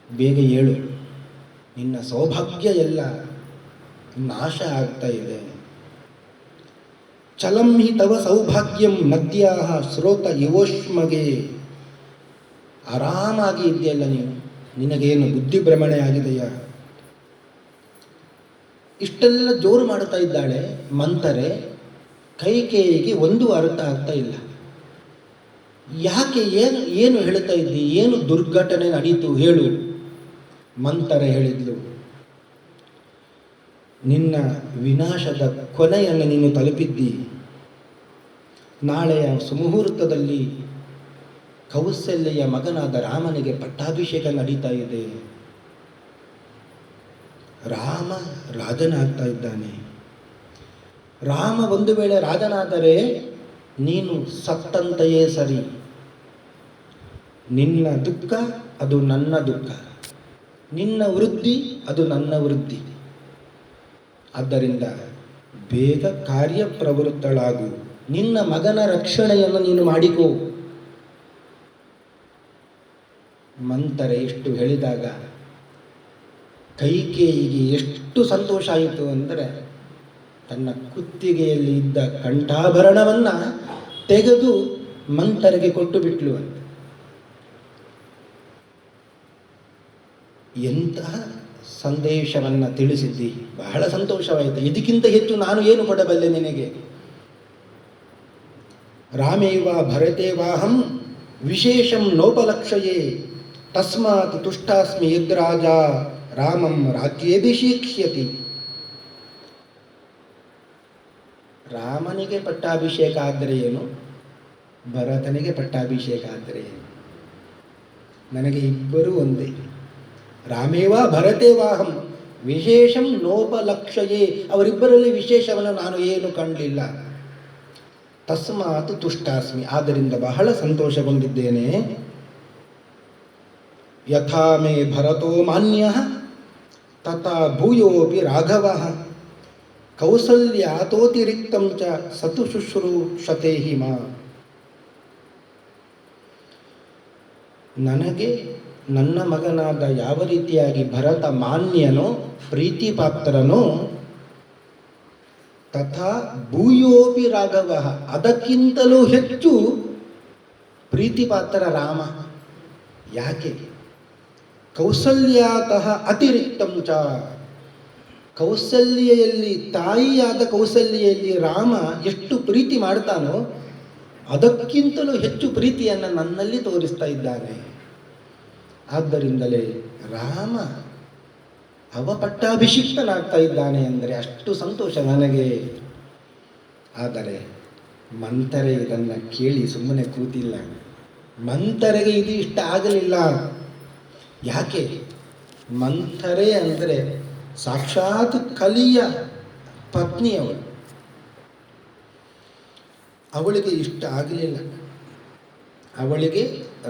ಬೇಗ ಏಳು, ನಿನ್ನ ಸೌಭಾಗ್ಯ ಎಲ್ಲ ನಾಶ ಆಗ್ತಾ ಇದೆ. ಚಲಂ ಹಿ ತವ ಸೌಭಾಗ್ಯಂ ನದ್ಯಾಹ ಸ್ರೋತ ಇವೋಷ್ಮಗೆ. ಆರಾಮಾಗಿ ಇದೆಯಲ್ಲ ನೀನು, ನಿನಗೇನು ಬುದ್ಧಿಭ್ರಮಣೆ ಆಗಿದೆಯಾ? ಇಷ್ಟೆಲ್ಲ ಜೋರು ಮಾಡ್ತಾ ಇದ್ದಾಳೆ ಮಂಥರೆ. ಕೈಕೇಯಿಗೆ ಒಂದು ಅರ್ಥ ಆಗ್ತಾ ಇಲ್ಲ. ಯಾಕೆ, ಏನು ಹೇಳ್ತಾ ಇದ್ದಿ? ಏನು ದುರ್ಘಟನೆ ನಡೀತು ಹೇಳು. ಮಂಥರೆ ಹೇಳಿದ್ಲು, ನಿನ್ನ ವಿನಾಶದ ಕೊನೆಯನ್ನು ನೀನು ತಲುಪಿದ್ದಿ. ನಾಳೆಯ ಸುಮುಹೂರ್ತದಲ್ಲಿ ಕೌಸಲ್ಯೆಯ ಮಗನಾದ ರಾಮನಿಗೆ ಪಟ್ಟಾಭಿಷೇಕ ನಡೀತಾ ಇದೆ. ರಾಮ ರಾಜನಾಗ್ತಾ ಇದ್ದಾನೆ. ರಾಮ ಒಂದು ವೇಳೆ ರಾಜನಾದರೆ ನೀನು ಸತ್ತಂತೆಯೇ ಸರಿ. ನಿನ್ನ ದುಃಖ ಅದು ನನ್ನ ದುಃಖ, ನಿನ್ನ ವೃದ್ಧಿ ಅದು ನನ್ನ ವೃದ್ಧಿ. ಆದ್ದರಿಂದ ಬೇಗ ಕಾರ್ಯಪ್ರವೃತ್ತಳಾಗು, ನಿನ್ನ ಮಗನ ರಕ್ಷಣೆಯನ್ನು ನೀನು ಮಾಡಿಕೋ. ಮಂಥರೆ ಎಷ್ಟು ಹೇಳಿದಾಗ ಕೈಕೇಯಿಗೆ ಎಷ್ಟು ಸಂತೋಷ ಆಯಿತು ಅಂದರೆ, ತನ್ನ ಕುತ್ತಿಗೆಯಲ್ಲಿ ಇದ್ದ ಕಂಠಾಭರಣವನ್ನು ತೆಗೆದು ಮಂಥರೆಗೆ ಕೊಟ್ಟು ಬಿಟ್ಲು ಅಂತ. ಎಂತಹ ಸಂದೇಶವನ್ನು ತಿಳಿಸಿದ್ದಿ, ಬಹಳ ಸಂತೋಷವಾಯಿತು. ಇದಕ್ಕಿಂತ ಹೆಚ್ಚು ನಾನು ಏನು ಕೊಡಬಲ್ಲೆ ನಿನಗೆ? ರಾಮೇವ ಭರತೇವಾಹಂ ವಿಶೇಷಂ ನೋಪಲಕ್ಷಯೇ ತಸ್ಮಾತ್ ತುಷ್ಟಾಸ್ಮಿ ಯದ್ರಾಜ ರಾಮಂ ರಾಜ್ಯೇಭಿಷೇಕ್ಷ್ಯತಿ. ರಾಮನಿಗೆ ಪಟ್ಟಾಭಿಷೇಕ ಆದರೆ ಏನು, ಭರತನಿಗೆ ಪಟ್ಟಾಭಿಷೇಕ ಆದರೆ ಏನು? ನನಗೆ ಇಬ್ಬರೂ ಒಂದೇ. ರಾಮೇವ ಭರತೇವಾಹಂ ವಿಶೇಷಂ ನೋಪಲಕ್ಷಯೇ, ಅವರಿಬ್ಬರಲ್ಲಿ ವಿಶೇಷವನ್ನು ನಾನು ಏನು ಕಂಡಿಲ್ಲ. ತಸ್ಮಾತ್ ತುಷ್ಟಾಸ್ಮಿ, ಆದ್ದರಿಂದ ಬಹಳ ಸಂತೋಷಗೊಂಡಿದ್ದೇನೆ. ಯಥಾ ಮೇ ಭರತೋ ಮಾನ್ಯಃ ತಥಾ ಭೂಯೋಪಿ ರಾಘವಃ ಕೌಸಲ್ಯಾತೋತಿರಿಕ್ತಂ ಚ ಸತು ಶುಶ್ರೂಷತೆ ಹಿಮ. ನನಗೆ ನನ್ನ ಮಗನಾದ ಯಾವ ರೀತಿಯಾಗಿ ಭರತ ಮಾನ್ಯನೋ ಪ್ರೀತಿಪಾತ್ರನೋ, ತಥಾ ಭೂಯೋಪಿ ರಾಘವ, ಅದಕ್ಕಿಂತಲೂ ಹೆಚ್ಚು ಪ್ರೀತಿಪಾತ್ರ ರಾಮ. ಯಾಕೆ? ಕೌಸಲ್ಯಾತಃ ಅತಿರಿಕ್ತಂ ಚ, ಕೌಸಲ್ಯಲ್ಲಿ, ತಾಯಿಯಾದ ಕೌಸಲ್ಯಲ್ಲಿ ರಾಮ ಎಷ್ಟು ಪ್ರೀತಿ ಮಾಡ್ತಾನೋ ಅದಕ್ಕಿಂತಲೂ ಹೆಚ್ಚು ಪ್ರೀತಿಯನ್ನು ನನ್ನಲ್ಲಿ ತೋರಿಸ್ತಾ ಇದ್ದಾನೆ. ಆದ್ದರಿಂದಲೇ ರಾಮ ಪಟ್ಟಾಭಿಷಿಕ್ತನಾಗ್ತಾ ಇದ್ದಾನೆ ಅಂದರೆ ಅಷ್ಟು ಸಂತೋಷ ನನಗೆ. ಆದರೆ ಮಂಥರೆ ಇದನ್ನು ಕೇಳಿ ಸುಮ್ಮನೆ ಕೂತಿಲ್ಲ. ಮಂಥರೆಗೆ ಇದು ಇಷ್ಟ ಆಗಲಿಲ್ಲ. ಯಾಕೆ? ಮಂಥರೆ ಅಂದರೆ ಸಾಕ್ಷಾತ್ ಕಲಿಯ ಪತ್ನಿಯವಳು. ಅವಳಿಗೆ ಇಷ್ಟ ಆಗಲಿಲ್ಲ. ಅವಳಿಗೆ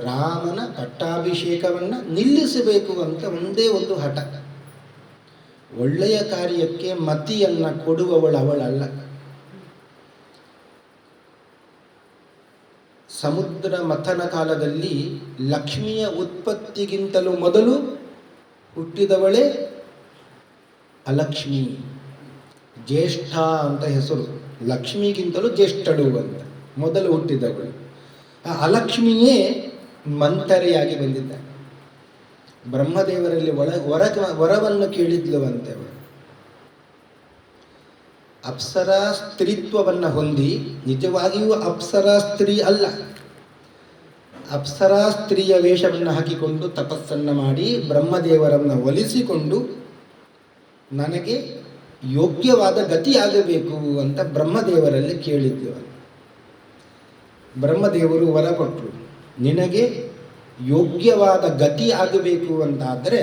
ರಾಮನ ಪಟ್ಟಾಭಿಷೇಕವನ್ನು ನಿಲ್ಲಿಸಬೇಕು ಅಂತ ಒಂದೇ ಒಂದು ಹಠ. ಒಳ್ಳೆಯ ಕಾರ್ಯಕ್ಕೆ ಮತಿಯನ್ನು ಕೊಡುವವಳು ಅವಳಲ್ಲ. ಸಮುದ್ರ ಮಥನ ಕಾಲದಲ್ಲಿ ಲಕ್ಷ್ಮಿಯ ಉತ್ಪತ್ತಿಗಿಂತಲೂ ಮೊದಲು ಹುಟ್ಟಿದವಳೇ ಅಲಕ್ಷ್ಮಿ. ಜ್ಯೇಷ್ಠ ಅಂತ ಹೆಸರು, ಲಕ್ಷ್ಮಿಗಿಂತಲೂ ಜ್ಯೇಷ್ಠಳು ಅಂತ ಮೊದಲು ಹುಟ್ಟಿದವಳು. ಆ ಅಲಕ್ಷ್ಮಿಯೇ ಮಂಥರೆಯಾಗಿ ಬಂದಿದ್ದಾಳೆ. ಬ್ರಹ್ಮದೇವರಲ್ಲಿ ವರವನ್ನು ಕೇಳಿದ್ಲು ಅಂತೆ. ಅವಳು ಅಪ್ಸರಾ ಸ್ತ್ರೀತ್ವವನ್ನು ಹೊಂದಿ ನಿಜವಾಗಿಯೂ ಅಪ್ಸರಾ ಸ್ತ್ರೀ ಅಲ್ಲ. ಅಪ್ಸರಾ ಸ್ತ್ರೀಯ ವೇಷವನ್ನು ಹಾಕಿಕೊಂಡು ತಪಸ್ಸನ್ನು ಮಾಡಿ ಬ್ರಹ್ಮದೇವರನ್ನು ಒಲಿಸಿಕೊಂಡು ನನಗೆ ಯೋಗ್ಯವಾದ ಗತಿಯಾಗಬೇಕು ಅಂತ ಬ್ರಹ್ಮದೇವರಲ್ಲಿ ಕೇಳಿದ್ಲು. ಬ್ರಹ್ಮದೇವರು ವರ ಕೊಟ್ಟರು, ನಿನಗೆ ಯೋಗ್ಯವಾದ ಗತಿ ಆಗಬೇಕು ಅಂತಾದರೆ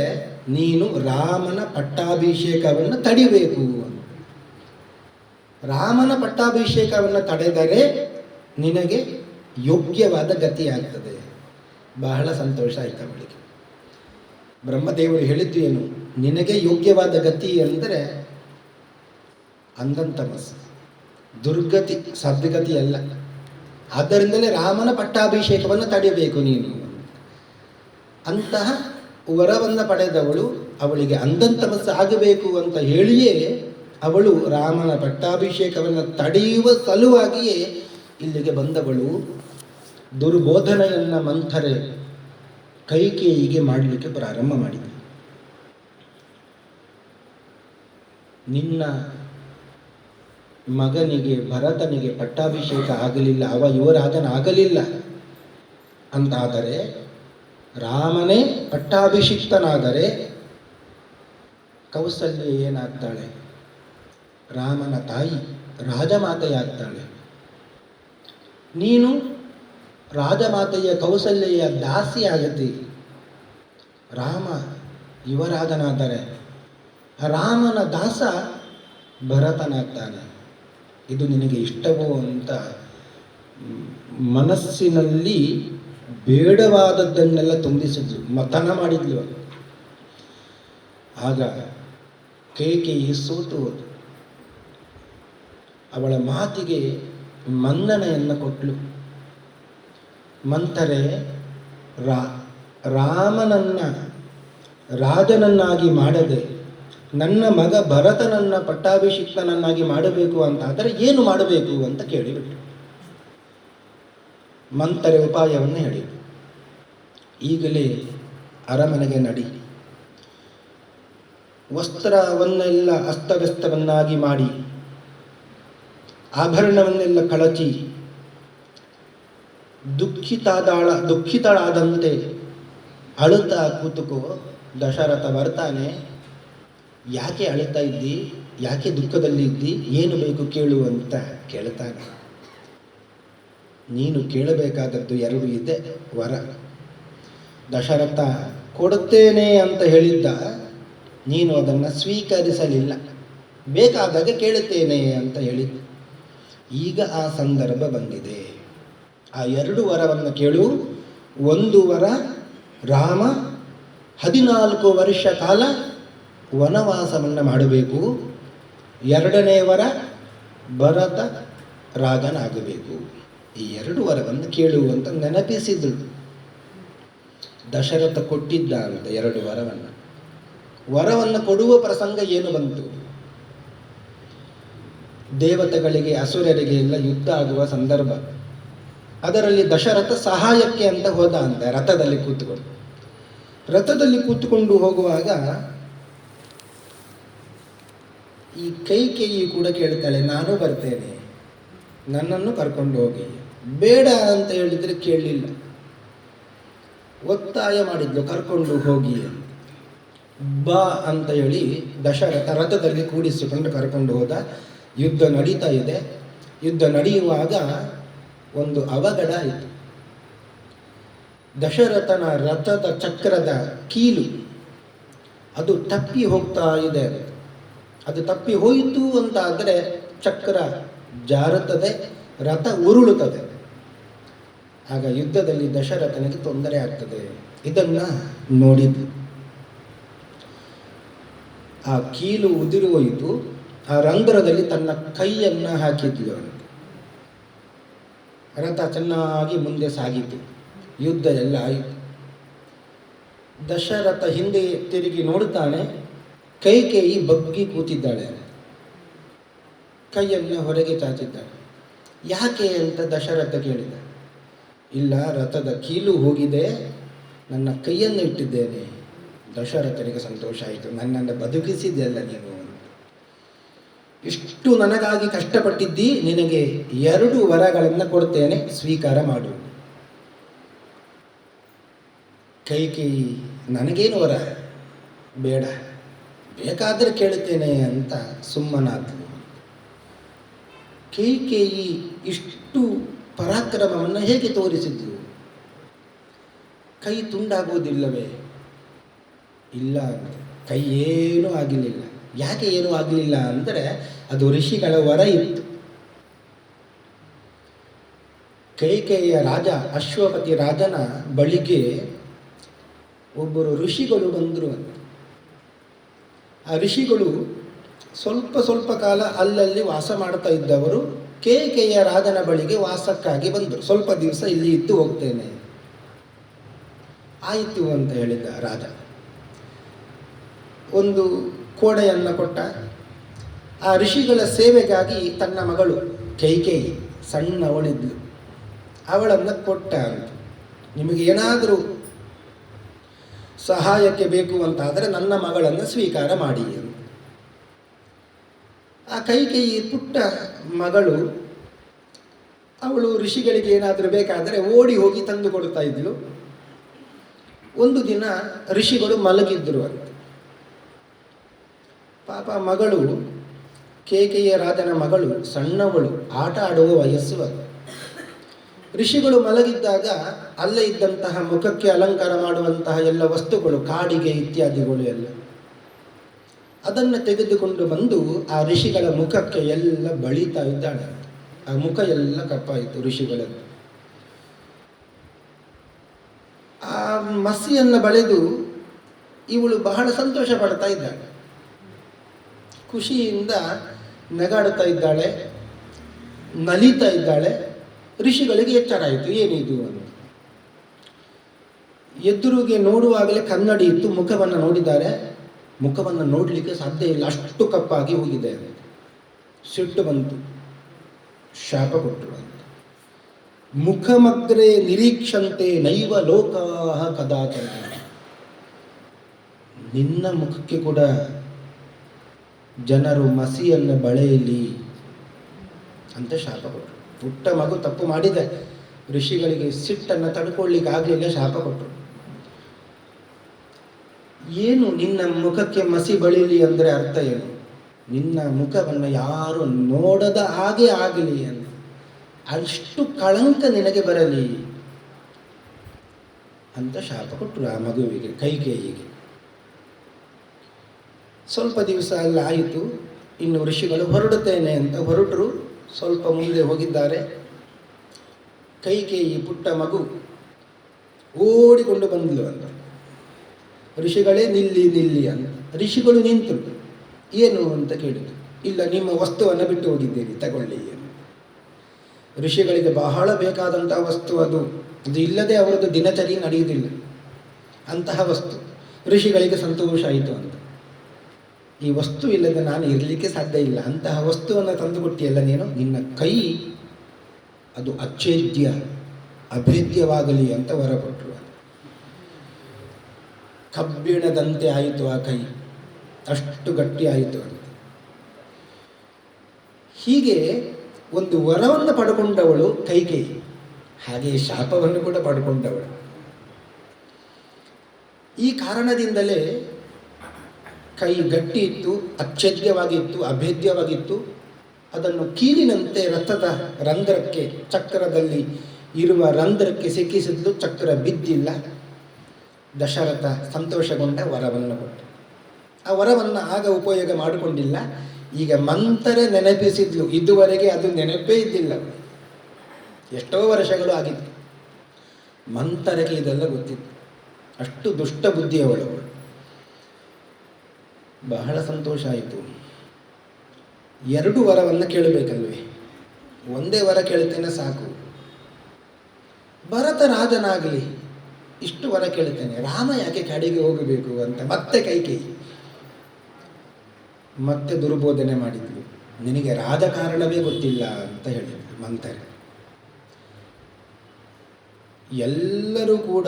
ನೀನು ರಾಮನ ಪಟ್ಟಾಭಿಷೇಕವನ್ನು ತಡಿಬೇಕು. ರಾಮನ ಪಟ್ಟಾಭಿಷೇಕವನ್ನು ತಡೆದರೆ ನಿನಗೆ ಯೋಗ್ಯವಾದ ಗತಿ ಆಗ್ತದೆ. ಬಹಳ ಸಂತೋಷ ಆಯ್ತು ಅವಳಿಗೆ. ಬ್ರಹ್ಮದೇವರು ಹೇಳಿದ್ದು ಏನು? ನಿನಗೆ ಯೋಗ್ಯವಾದ ಗತಿ ಅಂದರೆ ಅಂಧಂತಮಸ್ಸು, ದುರ್ಗತಿ, ಸದ್ಗತಿ ಅಲ್ಲ. ಆದ್ದರಿಂದಲೇ ರಾಮನ ಪಟ್ಟಾಭಿಷೇಕವನ್ನು ತಡೆಯಬೇಕು ನೀನು. ಅಂತಹ ವರವನ್ನು ಪಡೆದವಳು ಅವಳಿಗೆ ಅಂಧಂತಮಸ್ಸು ಆಗಬೇಕು ಅಂತ ಹೇಳಿಯೇ ಅವಳು ರಾಮನ ಪಟ್ಟಾಭಿಷೇಕವನ್ನು ತಡೆಯುವ ಸಲುವಾಗಿಯೇ ಇಲ್ಲಿಗೆ ಬಂದವಳು. ದುರ್ಬೋಧನೆಯನ್ನು ಮಂಥರೆ ಕೈಕೇಯಿಗೆ ಮಾಡಲಿಕ್ಕೆ ಪ್ರಾರಂಭ ಮಾಡಿದ. ನಿನ್ನ ಮಗನಿಗೆ ಭರತನಿಗೆ ಪಟ್ಟಾಭಿಷೇಕ ಆಗಲಿಲ್ಲ, ಅವ ಯುವರಾಜನಾಗಲಿಲ್ಲ ಅಂತಾದರೆ, ರಾಮನೇ ಪಟ್ಟಾಭಿಷಿಕ್ತನಾದರೆ ಕೌಸಲ್ಯ ಏನಾಗ್ತಾಳೆ? ರಾಮನ ತಾಯಿ ರಾಜಮಾತೆಯಾಗ್ತಾಳೆ. ನೀನು ರಾಜಮಾತೆಯ ಕೌಸಲ್ಯ ದಾಸಿ ಆಗತಿ. ರಾಮ ಯುವರಾಜನಾದರೆ ರಾಮನ ದಾಸ ಭರತನಾಗ್ತಾನೆ. ಇದು ನಿನಗೆ ಇಷ್ಟವೋ ಅಂತ ಮನಸ್ಸಿನಲ್ಲಿ ಬೇಡವಾದದ್ದನ್ನೆಲ್ಲ ತುಂಬಿಸಿದ್ಲು, ಮತನ ಮಾಡಿದ್ಲು. ಆಗ ಕೈಕೇಯಿ ಸೋತು ಹೋದು. ಅವಳ ಮಾತಿಗೆ ಮನ್ನಣೆಯನ್ನು ಕೊಟ್ಟಳು. ಮಂಥರೆ ರಾಮನನ್ನ ರಾಜನನ್ನಾಗಿ ಮಾಡದೆ ನನ್ನ ಮಗ ಭರತನನ್ನ ಪಟ್ಟಾಭಿಷಿಕ್ತನನ್ನಾಗಿ ಮಾಡಬೇಕು ಅಂತಾದರೆ ಏನು ಮಾಡಬೇಕು ಅಂತ ಕೇಳಿಬಿಟ್ಟು ಮಂಥರೆ ಉಪಾಯವನ್ನು ಹೇಳಿದರು. ಈಗಲೇ ಅರಮನೆಗೆ ನಡಿ, ವಸ್ತ್ರವನ್ನೆಲ್ಲ ಅಸ್ತವ್ಯಸ್ತವನ್ನಾಗಿ ಮಾಡಿ, ಆಭರಣವನ್ನೆಲ್ಲ ಕಳಚಿ, ದುಃಖಿತಳಾದಂತೆ ಅಳುತ್ತಾ ಕೂತುಕೋ. ದಶರಥ ಬರ್ತಾನೆ. ಯಾಕೆ ಅಳುತ್ತಾ ಇದ್ದಿ, ಯಾಕೆ ದುಃಖದಲ್ಲಿ ಇದ್ದಿ, ಏನು ಬೇಕು ಕೇಳು ಅಂತ ಕೇಳ್ತಾನೆ. ನೀನು ಕೇಳಬೇಕಾದದ್ದು 2 ಇದೆ ವರ. ದಶರಥ ಕೊಡುತ್ತೇನೆ ಅಂತ ಹೇಳಿದ್ದ, ನೀನು ಅದನ್ನು ಸ್ವೀಕರಿಸಲಿಲ್ಲ. ಬೇಕಾದಾಗ ಕೇಳುತ್ತೇನೆ ಅಂತ ಹೇಳಿದ್ದ. ಈಗ ಆ ಸಂದರ್ಭ ಬಂದಿದೆ. ಆ 2 ವರವನ್ನು ಕೇಳು. 1 ವರ, ರಾಮ 14 ವರ್ಷ ಕಾಲ ವನವಾಸವನ್ನು ಮಾಡಬೇಕು. 2ನೇ ವರ, ಭರತ ರಾಜನಾಗಬೇಕು. ಈ 2 ವರವನ್ನು ಕೇಳು ಅಂತ ನೆನಪಿಸಿದಳು. ದಶರಥ ಕೊಟ್ಟಿದ್ದ ಅಂತ 2 ವರವನ್ನು ಕೊಡುವ ಪ್ರಸಂಗ ಏನು ಬಂತು? ದೇವತೆಗಳಿಗೆ ಅಸುರರಿಗೆ ಎಲ್ಲ ಯುದ್ಧ ಆಗುವ ಸಂದರ್ಭ. ಅದರಲ್ಲಿ ದಶರಥ ಸಹಾಯಕ್ಕೆ ಅಂತ ಹೋದ ಅಂತ ರಥದಲ್ಲಿ ಕೂತುಕೊಂಡು ಹೋಗುವಾಗ ಈ ಕೈಕೇಯಿ ಕೂಡ ಕೇಳ್ತಾಳೆ, ನಾನು ಬರ್ತೇನೆ, ನನ್ನನ್ನು ಕರ್ಕೊಂಡು ಹೋಗಿ. ಬೇಡ ಅಂತ ಹೇಳಿದರೆ ಕೇಳಲಿಲ್ಲ, ಒತ್ತಾಯ ಮಾಡಿದ್ಲು, ಕರ್ಕೊಂಡು ಹೋಗಿ ಬಾ ಅಂತ ಹೇಳಿ ದಶರಥ ರಥದಲ್ಲಿ ಕೂಡಿಸಿಕೊಂಡು ಕರ್ಕೊಂಡು ಹೋದ. ಯುದ್ಧ ನಡೀತಾ ಇದೆ. ಯುದ್ಧ ನಡೆಯುವಾಗ ಒಂದು ಅವಘಡ ಆಯಿತು. ದಶರಥನ ರಥದ ಚಕ್ರದ ಕೀಲು ಅದು ತಪ್ಪಿ ಹೋಗ್ತಾ ಇದೆ. ಅದು ತಪ್ಪಿ ಹೋಯಿತು ಅಂತ ಆದರೆ ಚಕ್ರ ಜಾರುತ್ತದೆ, ರಥ ಉರುಳುತ್ತದೆ. ಆಗ ಯುದ್ಧದಲ್ಲಿ ದಶರಥನಿಗೆ ತೊಂದರೆ ಆಗ್ತದೆ. ಇದನ್ನ ನೋಡಿದ್ದು ಆ ಕೀಲು ಉದುರಿ ಹೋಯಿತು. ಆ ರಂಧ್ರದಲ್ಲಿ ತನ್ನ ಕೈಯನ್ನು ಹಾಕಿದ್ಲು. ರಥ ಚೆನ್ನಾಗಿ ಮುಂದೆ ಸಾಗಿತು. ಯುದ್ಧ ಎಲ್ಲ ಆಯಿತು. ದಶರಥ ಹಿಂದೆ ತಿರುಗಿ ನೋಡುತ್ತಾನೆ. ಕೈಕೇಯಿ ಬಗ್ಗಿ ಕೂತಿದ್ದಾಳೆ, ಕೈಯನ್ನು ಹೊರಗೆ ಚಾಚಿದ್ದಾಳೆ. ಯಾಕೆ ಅಂತ ದಶರಥ ಕೇಳಿದ. ಇಲ್ಲ, ರಥದ ಕೀಲು ಹೋಗಿದೆ, ನನ್ನ ಕೈಯನ್ನು ಇಟ್ಟಿದ್ದೇನೆ. ದಶರಥನಿಗೆ ಸಂತೋಷ ಆಯಿತು. ನನ್ನನ್ನು ಬದುಕಿಸಿದೆಯಲ್ಲ ನೀನು, ಇಷ್ಟು ನನಗಾಗಿ ಕಷ್ಟಪಟ್ಟಿದ್ದಿ, ನಿನಗೆ 2 ವರಗಳನ್ನು ಕೊಡ್ತೇನೆ, ಸ್ವೀಕಾರ ಮಾಡು. ಕೈಕೇಯಿ, ನನಗೇನು ವರ ಬೇಡ, ಬೇಕಾದರೆ ಕೇಳುತ್ತೇನೆ ಅಂತ ಸುಮ್ಮನಾದ್ಲು. ಕೈಕೇಯಿ ಇಷ್ಟು ಪರಾಕ್ರಮವನ್ನು ಹೇಗೆ ತೋರಿಸಿದ್ಲು? ಕೈ ತುಂಡಾಗುವುದಿಲ್ಲವೇ? ಇಲ್ಲ, ಕೈ ಏನೂ ಆಗಲಿಲ್ಲ. ಯಾಕೆ ಏನೂ ಆಗಲಿಲ್ಲ ಅಂದರೆ ಅದು ಋಷಿಗಳ ವರ ಇತ್ತು. ಕೈಕೇಯಿಯ ರಾಜ ಅಶ್ವಪತಿ ರಾಜನ ಬಳಿಗೆ ಒಬ್ಬರು ಋಷಿಗಳು ಬಂದರು. ಆ ಋಷಿಗಳು ಸ್ವಲ್ಪ ಕಾಲ ಅಲ್ಲಲ್ಲಿ ವಾಸ ಮಾಡ್ತಾ ಇದ್ದವರು ಕೈಕೇಯಿಯ ರಾಜನ ಬಳಿಗೆ ವಾಸಕ್ಕಾಗಿ ಬಂದರು. ಸ್ವಲ್ಪ ದಿವಸ ಇಲ್ಲಿ ಇದ್ದು ಹೋಗ್ತೇನೆ. ಆಯಿತು ಅಂತ ಹೇಳಿದ ರಾಜ. ಒಂದು ಕೋಡೆಯನ್ನು ಕೊಟ್ಟ. ಆ ಋಷಿಗಳ ಸೇವೆಗಾಗಿ ತನ್ನ ಮಗಳು ಕೈಕೇಯಿ ಸಣ್ಣವಳಿದ್ಲು, ಅವಳನ್ನು ಕೊಟ್ಟ ಅಂತ. ನಿಮಗೆ ಏನಾದರೂ ಸಹಾಯಕ್ಕೆ ಬೇಕು ಅಂತಾದರೆ ನನ್ನ ಮಗಳನ್ನು ಸ್ವೀಕಾರ ಮಾಡಿ ಅಂತ. ಆ ಕೈಕೇಯಿ ಪುಟ್ಟ ಮಗಳು, ಅವಳು ಋಷಿಗಳಿಗೆ ಏನಾದರೂ ಬೇಕಾದರೆ ಓಡಿ ಹೋಗಿ ತಂದು ಕೊಡ್ತಾ ಇದ್ಲು. ಒಂದು ದಿನ ಋಷಿಗಳು ಮಲಗಿದ್ರು ಅಂತ. ಪಾಪ ಮಗಳು, ಕೇಕೆಯ ರಾಜನ ಮಗಳು, ಸಣ್ಣವಳು, ಆಟ ಆಡುವ ವಯಸ್ಸು ಅದು. ಋಷಿಗಳು ಮಲಗಿದ್ದಾಗ ಅಲ್ಲೇ ಇದ್ದಂತಹ ಮುಖಕ್ಕೆ ಅಲಂಕಾರ ಮಾಡುವಂತಹ ಎಲ್ಲ ವಸ್ತುಗಳು, ಕಾಡಿಗೆ ಇತ್ಯಾದಿಗಳು ಎಲ್ಲ, ಅದನ್ನು ತೆಗೆದುಕೊಂಡು ಬಂದು ಆ ಋಷಿಗಳ ಮುಖಕ್ಕೆ ಎಲ್ಲ ಬಳಿತಾ ಇದ್ದಾಳೆ. ಆ ಮುಖ ಎಲ್ಲ ಕಪ್ಪಾಯಿತು ಋಷಿಗಳದ್ದು. ಆ ಮಸಿಯನ್ನು ಬಳೆದು ಇವಳು ಬಹಳ ಸಂತೋಷ ಪಡ್ತಾ ಇದ್ದಾಳೆ, ಖುಷಿಯಿಂದ ನಗಾಡುತ್ತಾ ಇದ್ದಾಳೆ, ನಲಿತಾ ಇದ್ದಾಳೆ. ಋಷಿಗಳಿಗೆ ಎಚ್ಚರ ಆಯಿತು, ಏನಿದು ಅಂತ. ಎದುರಿಗೆ ನೋಡುವಾಗಲೇ ಕನ್ನಡಿ ಇತ್ತು, ಮುಖವನ್ನು ನೋಡಿದ್ದಾರೆ. ಮುಖವನ್ನು ನೋಡಲಿಕ್ಕೆ ಸಾಧ್ಯ ಇಲ್ಲ, ಅಷ್ಟು ಕಪ್ಪಾಗಿ ಹೋಗಿದೆ ಅಂತ. ಸಿಟ್ಟು ಬಂತು, ಶಾಪ ಕೊಟ್ಟರು ಅಂತ. ಮುಖಮಗ್ರೆ ನಿರೀಕ್ಷಂತೆ ನೈವ ಲೋಕಾಹ ಕದಾಚನ. ನಿನ್ನ ಮುಖಕ್ಕೆ ಕೂಡ ಜನರು ಮಸಿಯನ್ನು ಬಳೆಯಲಿ ಅಂತ ಶಾಪ ಕೊಟ್ಟರು. ಪುಟ್ಟ ಮಗು ತಪ್ಪು ಮಾಡಿದೆ, ಋಷಿಗಳಿಗೆ ಸಿಟ್ಟನ್ನು ತಡ್ಕೊಳ್ಳಿಕ್ಕೆ ಆಗಲಿಲ್ಲ, ಶಾಪ ಕೊಟ್ಟರು. ಏನು ನಿನ್ನ ಮುಖಕ್ಕೆ ಮಸಿ ಬಳಿಲಿ ಅಂದರೆ ಅರ್ಥ ಏನು? ನಿನ್ನ ಮುಖವನ್ನು ಯಾರು ನೋಡದ ಹಾಗೆ ಆಗಲಿ ಅಂತ, ಅಷ್ಟು ಕಳಂಕ ನಿನಗೆ ಬರಲಿ ಅಂತ ಶಾಪ ಕೊಟ್ಟರು ಆ ಮಗುವಿಗೆ, ಕೈಕೇಯಿಗೆ. ಸ್ವಲ್ಪ ದಿವಸ ಅಲ್ಲಿ ಆಯಿತು. ಇನ್ನು ಋಷಿಗಳು ಹೊರಡುತ್ತೇನೆ ಅಂತ ಹೊರಟರು. ಸ್ವಲ್ಪ ಮುಂದೆ ಹೋಗಿದ್ದಾರೆ. ಕೈಕೇಯಿ ಪುಟ್ಟ ಮಗು ಓಡಿಕೊಂಡು ಬಂದಳು ಅಂತ. ಋಷಿಗಳೇ ನಿಲ್ಲಿ ನಿಲ್ಲಿ ಅಂತ. ಋಷಿಗಳು ನಿಂತರು. ಏನು ಅಂತ ಕೇಳಿದರು. ಇಲ್ಲ, ನಿಮ್ಮ ವಸ್ತುವನ್ನು ಬಿಟ್ಟು ಹೋಗಿದ್ದೀರಿ, ತಗೊಳ್ಳಿ ಅಂತ. ಋಷಿಗಳಿಗೆ ಬಹಳ ಬೇಕಾದಂತಹ ವಸ್ತು ಅದು. ಅದು ಇಲ್ಲದೆ ಅವರದ್ದು ದಿನಚರಿ ನಡೆಯುವುದಿಲ್ಲ, ಅಂತಹ ವಸ್ತು. ಋಷಿಗಳಿಗೆ ಸಂತೋಷ ಆಯಿತು ಅಂತ. ಈ ವಸ್ತು ಇಲ್ಲದೆ ನಾನು ಇರಲಿಕ್ಕೆ ಸಾಧ್ಯ ಇಲ್ಲ, ಅಂತಹ ವಸ್ತುವನ್ನು ತಂದುಕೊಟ್ಟಿಯಲ್ಲ ನೀನು, ನಿನ್ನ ಕೈ ಅದು ಅಚ್ಛೇದ್ಯ, ಅಭೇದ್ಯವಾಗಲಿ ಅಂತ ವರ ಕೊಟ್ಟರು. ಕಬ್ಬಿಣದಂತೆ ಆಯಿತು ಆ ಕೈ, ಅಷ್ಟು ಗಟ್ಟಿ ಆಯಿತು ಅಂತ. ಹೀಗೆ ಒಂದು ವರವನ್ನು ಪಡ್ಕೊಂಡವಳು ಕೈಕೇಯಿ, ಹಾಗೆ ಶಾಪವನ್ನು ಕೂಡ ಪಡ್ಕೊಂಡವಳು. ಈ ಕಾರಣದಿಂದಲೇ ಕೈ ಗಟ್ಟಿ ಇತ್ತು, ಅಚ್ಛೇದ್ಯವಾಗಿತ್ತು, ಅಭೇದ್ಯವಾಗಿತ್ತು. ಅದನ್ನು ಕೀಲಿನಂತೆ ರಥದ ರಂಧ್ರಕ್ಕೆ, ಚಕ್ರದಲ್ಲಿ ಇರುವ ರಂಧ್ರಕ್ಕೆ ಸಿಕ್ಕಿಸಿದ್ಲು. ಚಕ್ರ ಬಿದ್ದಿಲ್ಲ. ದಶರಥ ಸಂತೋಷಗೊಂಡ, ವರವನ್ನು ಕೊಟ್ಟ. ಆ ವರವನ್ನು ಆಗ ಉಪಯೋಗ ಮಾಡಿಕೊಂಡಿಲ್ಲ. ಈಗ ಮಂತರ ನೆನಪಿಸಿದ್ಲು. ಇದುವರೆಗೆ ಅದು ನೆನಪೇ ಇದ್ದಿಲ್ಲ. ಎಷ್ಟೋ ವರ್ಷಗಳು ಆಗಿತ್ತು. ಮಂತರಕ್ಕೆ ಇದೆಲ್ಲ ಗೊತ್ತಿತ್ತು. ಅಷ್ಟು ದುಷ್ಟ ಬುದ್ಧಿಯವಳು. ಬಹಳ ಸಂತೋಷ ಆಯಿತು. 2 ವರವನ್ನು ಕೇಳಬೇಕಲ್ವೇ? ಒಂದೇ ವರ ಕೇಳ್ತೇನೆ ಸಾಕು. ಭರತ ರಾಜನಾಗಲಿ, ಇಷ್ಟು ವರ ಕೇಳ್ತೇನೆ, ರಾಮ ಯಾಕೆ ಕಾಡಿಗೆ ಹೋಗಬೇಕು ಅಂತ ಮತ್ತೆ ಕೈಕೇಯಿ ಮತ್ತೆ ದುರ್ಬೋಧನೆ ಮಾಡಿದ್ಲು. ನಿನಗೆ ರಾಜಕಾರಣವೇ ಗೊತ್ತಿಲ್ಲ ಅಂತ ಹೇಳಿದ್ಲು ಮಂಥರೆ. ಎಲ್ಲರೂ ಕೂಡ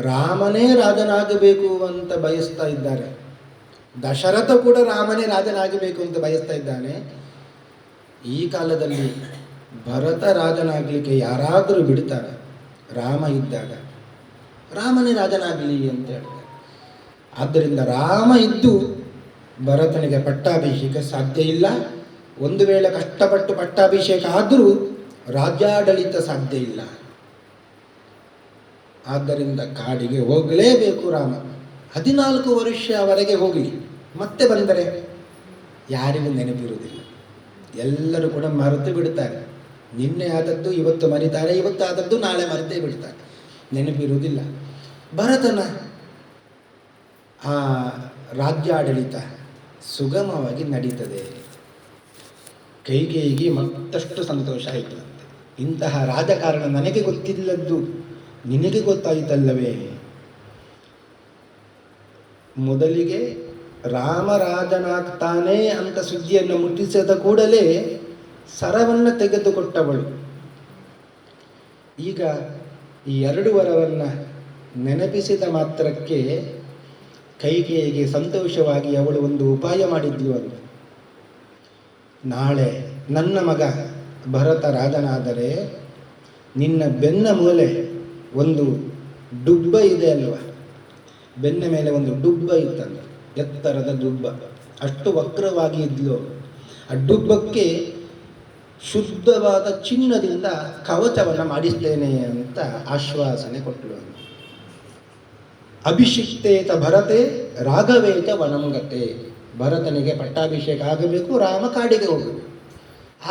ರಾಮನೇ ರಾಜನಾಗಬೇಕು ಅಂತ ಬಯಸ್ತಾ ಇದ್ದಾರೆ. ದಶರಥ ಕೂಡ ರಾಮನೇ ರಾಜನಾಗಬೇಕು ಅಂತ ಬಯಸ್ತಾ ಇದ್ದಾನೆ. ಈ ಕಾಲದಲ್ಲಿ ಭರತ ರಾಜನಾಗಲಿಕ್ಕೆ ಯಾರಾದರೂ ಬಿಡ್ತಾರೆ? ರಾಮ ಇದ್ದಾಗ ರಾಮನೇ ರಾಜನಾಗಲಿ ಅಂತ ಹೇಳ್ತಾರೆ. ಆದ್ದರಿಂದ ರಾಮ ಇದ್ದು ಭರತನಿಗೆ ಪಟ್ಟಾಭಿಷೇಕ ಸಾಧ್ಯ ಇಲ್ಲ. ಒಂದು ವೇಳೆ ಕಷ್ಟಪಟ್ಟು ಪಟ್ಟಾಭಿಷೇಕ ಆದರೂ ರಾಜ್ಯಾಡಳಿತ ಸಾಧ್ಯ ಇಲ್ಲ. ಆದ್ದರಿಂದ ಕಾಡಿಗೆ ಹೋಗಲೇಬೇಕು ರಾಮ. 14 ವರ್ಷವರೆಗೆ ಹೋಗಲಿ, ಮತ್ತೆ ಬಂದರೆ ಯಾರಿಗೂ ನೆನಪಿರುವುದಿಲ್ಲ. ಎಲ್ಲರೂ ಕೂಡ ಮರೆತು ಬಿಡ್ತಾರೆ. ನಿನ್ನೆ ಆದದ್ದು ಇವತ್ತು ಮರಿತಾರೆ, ಇವತ್ತು ಆದದ್ದು ನಾಳೆ ಮರೆತೇ ಬಿಡ್ತಾರೆ, ನೆನಪಿರುವುದಿಲ್ಲ. ಭರತನ ಆ ರಾಜ್ಯಾಡಳಿತ ಸುಗಮವಾಗಿ ನಡೀತದೆ. ಕೈಕೇಯಿಗೆ ಮತ್ತಷ್ಟು ಸಂತೋಷ ಆಯಿತು. ಇಂತಹ ರಾಜಕಾರಣ ನನಗೆ ಗೊತ್ತಿಲ್ಲದ್ದು ನಿನಗೆ ಗೊತ್ತಾಯಿತಲ್ಲವೇ? ಮೊದಲಿಗೆ ರಾಮರಾಜನಾಗ್ತಾನೆ ಅಂತ ಸುದ್ದಿಯನ್ನು ಮುಟ್ಟಿಸಿದ ಕೂಡಲೇ ಸರವನ್ನು ತೆಗೆದುಕೊಟ್ಟವಳು. ಈಗ ಈ 2 ವರವನ್ನು ನೆನಪಿಸಿದ ಮಾತ್ರಕ್ಕೆ ಕೈಕೇಯಿಗೆ ಸಂತೋಷವಾಗಿ ಅವಳು ಒಂದು ಉಪಾಯ ಮಾಡಿದ್ಲು ಅಂತ. ನಾಳೆ ನನ್ನ ಮಗ ಭರತ ರಾಜನಾದರೆ ನಿನ್ನ ಬೆನ್ನ ಮೂಲೆ ಒಂದು ಡುಬ್ಬ ಇದೆ ಅಲ್ವಾ, ಬೆನ್ನ ಮೇಲೆ ಒಂದು ಡುಬ್ಬ ಇತ್ತಲ್ಲ, ಎತ್ತರದ ಡುಬ್ಬ, ಅಷ್ಟು ವಕ್ರವಾಗಿ ಇದ್ಲು. ಆ ಡುಬ್ಬಕ್ಕೆ ಶುದ್ಧವಾದ ಚಿನ್ನದಿಂದ ಕವಚವನ್ನು ಮಾಡಿಸ್ತೇನೆ ಅಂತ ಆಶ್ವಾಸನೆ ಕೊಟ್ಟಳು. ಅಭಿಷಿಕ್ತೇತ ಭರತೆ ರಾಘವೇತ ವನಂಗತೆ, ಭರತನಿಗೆ ಪಟ್ಟಾಭಿಷೇಕ ಆಗಬೇಕು, ರಾಮ ಕಾಡಿಗೆ ಹೋಗಬೇಕು,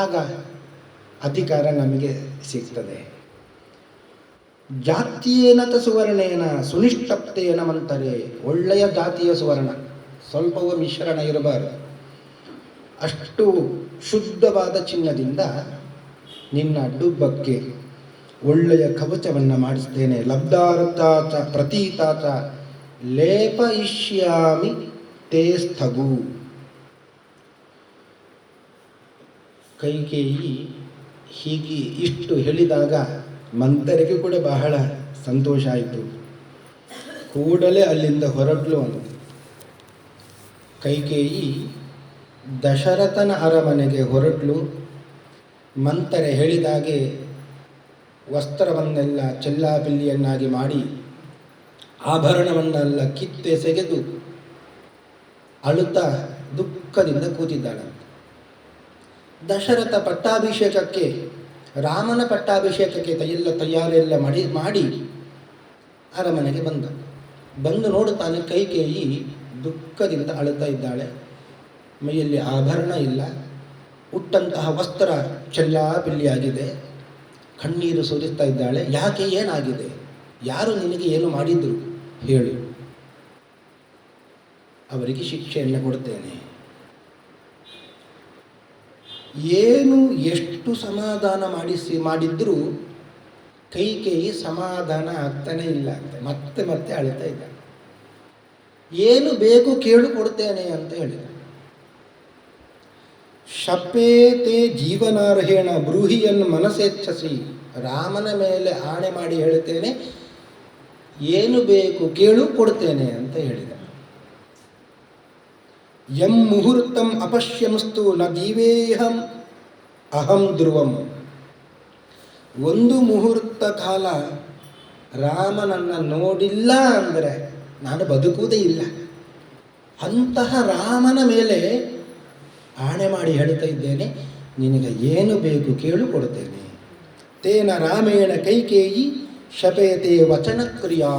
ಆಗ ಅಧಿಕಾರ ನಮಗೆ ಸಿಗ್ತದೆ. ಜಾತಿಯೇನತ ಸುವರ್ಣೇನ ಸುನಿಷ್ಟಪ್ತೇನ ಮಂತರೆ, ಒಳ್ಳೆಯ ಜಾತಿಯ ಸುವರ್ಣ, ಸ್ವಲ್ಪವೂ ಮಿಶ್ರಣ ಇರಬಾರದು, ಅಷ್ಟು ಶುದ್ಧವಾದ ಚಿನ್ನದಿಂದ ನಿನ್ನ ಡುಬ್ಬಕ್ಕೆ ಒಳ್ಳೆಯ ಕವಚವನ್ನು ಮಾಡಿಸ್ತೇನೆ. ಲಬ್ಧಾರ್ಥಾಚ ಪ್ರತೀತಾಚ ಲೇಪಯಿಷ್ಯಾಮಿ ತೇ ಸ್ಥಗು. ಕೈಕೇಯಿ ಹೀಗೆ ಇಷ್ಟು ಹೇಳಿದಾಗ ಮಂಥರೆಗೆ ಕೂಡ ಬಹಳ ಸಂತೋಷ ಆಯಿತು. ಕೂಡಲೇ ಅಲ್ಲಿಂದ ಹೊರಟ್ಲು ಅಂತ. ಕೈಕೇಯಿ ದಶರಥನ ಅರಮನೆಗೆ ಹೊರಟ್ಲು. ಮಂಥರೆ ಹೇಳಿದಾಗೆ ವಸ್ತ್ರವನ್ನೆಲ್ಲ ಚೆಲ್ಲಾಪಿಲ್ಲಿಯನ್ನಾಗಿ ಮಾಡಿ ಆಭರಣವನ್ನೆಲ್ಲ ಕಿತ್ತೆಸೆಗೆದು ಅಳುತ್ತಾ ದುಃಖದಿಂದ ಕೂತಿದ್ದಾಳಂತೆ. ದಶರಥ ಪಟ್ಟಾಭಿಷೇಕಕ್ಕೆ, ರಾಮನ ಪಟ್ಟಾಭಿಷೇಕಕ್ಕೆ ಎಲ್ಲ ತಯಾರೆಲ್ಲ ಮಾಡಿ ಅರಮನೆಗೆ ಬಂದು ನೋಡುತ್ತಾನೆ, ಕೈಕೇಯಿ ದುಃಖದಿಂದ ಅಳುತ್ತಾ ಇದ್ದಾಳೆ. ಮೈಯಲ್ಲಿ ಆಭರಣ ಇಲ್ಲ, ಉಟ್ಟಂತಹ ವಸ್ತ್ರ ಚೆಲ್ಲಾಪಿಲ್ಲಿಯಾಗಿದೆ, ಕಣ್ಣೀರು ಸುರಿಸ್ತಾ ಇದ್ದಾಳೆ. ಯಾಕೆ, ಏನಾಗಿದೆ, ಯಾರು ನಿನಗೆ ಏನು ಮಾಡಿದ್ರು ಹೇಳು, ಅವರಿಗೆ ಶಿಕ್ಷೆಯನ್ನು ಕೊಡ್ತೇನೆ. ಏನು ಎಷ್ಟು ಸಮಾಧಾನ ಮಾಡಿದ್ರೂ ಕೈಕೇಯಿ ಸಮಾಧಾನ ಆಗ್ತಾನೆ ಇಲ್ಲ ಅಂತ ಮತ್ತೆ ಅಳ್ತಾ ಇದ್ದ. ಏನು ಬೇಕು ಕೇಳು ಕೊಡ್ತೇನೆ ಅಂತ ಹೇಳಿದ. ಶಪೇತೆ ಜೀವನಾರ್ಹೇಣ ಬ್ರೂಹಿಯನ್ನು ಮನಸ್ಸೆಚ್ಛಸಿ, ರಾಮನ ಮೇಲೆ ಆಣೆ ಮಾಡಿ ಹೇಳ್ತೇನೆ, ಏನು ಬೇಕು ಕೇಳು ಕೊಡ್ತೇನೆ ಅಂತ ಹೇಳಿದ. ಯಂ ಮುಹೂರ್ತಂ ಅಪಶ್ಯಮಸ್ತು ನ ದೀವೇಹಂ ಅಹಂ ಧ್ರುವಂ. ಒಂದು ಮುಹೂರ್ತ ಕಾಲ ರಾಮನನ್ನು ನೋಡಿಲ್ಲ ಅಂದರೆ ನಾನು ಬದುಕುವುದೇ ಇಲ್ಲ. ಅಂತಹ ರಾಮನ ಮೇಲೆ ಆಣೆ ಮಾಡಿ ಹೇಳ್ತಾ ಇದ್ದೇನೆ, ನಿನಗೆ ಏನು ಬೇಕು ಕೇಳು ಕೊಡ್ತೇನೆ. ತೇನ ರಾಮೇಣ ಕೈಕೇಯಿ ಶಪೇತೆ ವಚನ ಕ್ರಿಯಾ.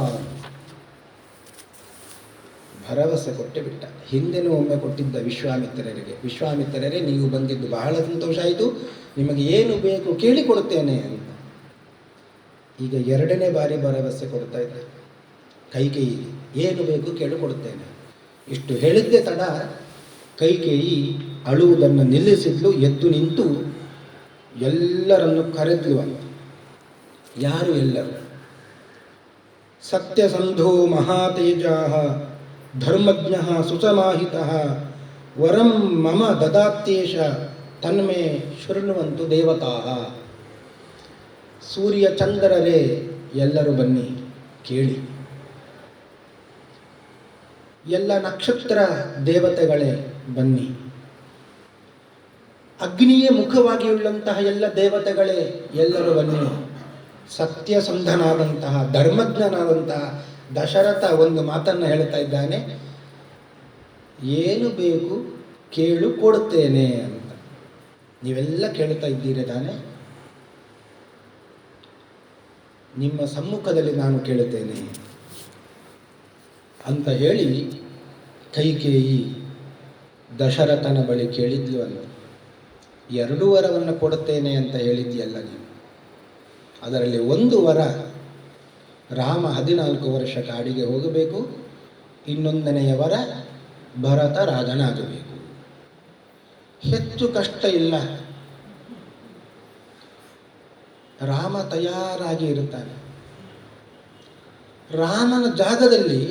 ಭರವಸೆ ಕೊಟ್ಟೆ ಬಿಟ್ಟ. ಹಿಂದೆನೂ ಒಮ್ಮೆ ಕೊಟ್ಟಿದ್ದ ವಿಶ್ವಾಮಿತ್ರರಿಗೆ, ವಿಶ್ವಾಮಿತ್ರರೇ ನೀವು ಬಂದಿದ್ದು ಬಹಳ ಸಂತೋಷ ಆಯಿತು, ನಿಮಗೆ ಏನು ಬೇಕು ಕೇಳಿ ಕೊಡ್ತೇನೆ ಅಂತ. ಈಗ ಎರಡನೇ ಬಾರಿ ಭರವಸೆ ಕೊಡ್ತಾ ಇದ್ದ ಕೈಕೇಯಿಗೆ, ಏನು ಬೇಕು ಕೇಳಿ ಕೊಡ್ತೇನೆ. ಇಷ್ಟು ಹೇಳಿದ್ದೆ ತಡ ಕೈಕೇಯಿ ಅಳುವುದನ್ನು ನಿಲ್ಲಿಸಿದ್ಲು. ಎದ್ದು ನಿಂತು ಎಲ್ಲರನ್ನು ಕರೆದ್ಲು ಅಂತ. ಯಾರು ಎಲ್ಲರು? ಸತ್ಯಸಂಧೋ ಮಹಾತೇಜಾಃ ಧರ್ಮಜ್ಞ ಸುಸಮಾಹಿತಃ ವರಂ ಮಮ ದದಾತ್ಯೇಷ ತನ್ಮೇ ಶೃಣ್ವಂತು ದೇವತಾಃ. ಸೂರ್ಯ ಚಂದ್ರರೇ ಎಲ್ಲರೂ ಬನ್ನಿ ಕೇಳಿ, ಎಲ್ಲ ನಕ್ಷತ್ರ ದೇವತೆಗಳೇ ಬನ್ನಿ, ಅಗ್ನಿಯೇ ಮುಖವಾಗಿ ಉಳ್ಳಂತಹ ಎಲ್ಲ ದೇವತೆಗಳೇ ಎಲ್ಲರೂ ಬನ್ನಿ. ಸತ್ಯಸಂಧನಾದಂತಹ ಧರ್ಮಜ್ಞನಾದಂತಹ ದಶರಥ ಒಂದು ಮಾತನ್ನು ಹೇಳ್ತಾ ಇದ್ದಾನೆ, ಏನು ಬೇಕು ಕೇಳು ಕೊಡುತ್ತೇನೆ ಅಂತ. ನೀವೆಲ್ಲ ಕೇಳ್ತಾ ಇದ್ದೀರಿ ತಾನೆ, ನಿಮ್ಮ ಸಮ್ಮುಖದಲ್ಲಿ ನಾನು ಕೇಳುತ್ತೇನೆ ಅಂತ ಹೇಳಿ ಕೈಕೇಯಿ ದಶರಥನ ಬಳಿ ಕೇಳಿದ್ಲು ಅಲ್ಲ. 2 ವರವನ್ನು ಕೊಡುತ್ತೇನೆ ಅಂತ ಹೇಳಿದ್ಯಲ್ಲ ನೀನು, ಅದರಲ್ಲಿ 1 ವರ ರಾಮ 14 ವರ್ಷ ಕಾಡಿಗೆ ಹೋಗಬೇಕು, ಇನ್ನೊಂದನೆಯ ವರ ಭರತ ರಾಜನಾಗಬೇಕು. ಹೆಚ್ಚು ಕಷ್ಟ ಇಲ್ಲ, ರಾಮ ತಯಾರಾಗಿ ಇರುತ್ತಾನೆ. ರಾಮನ ಜಾಗದಲ್ಲಿ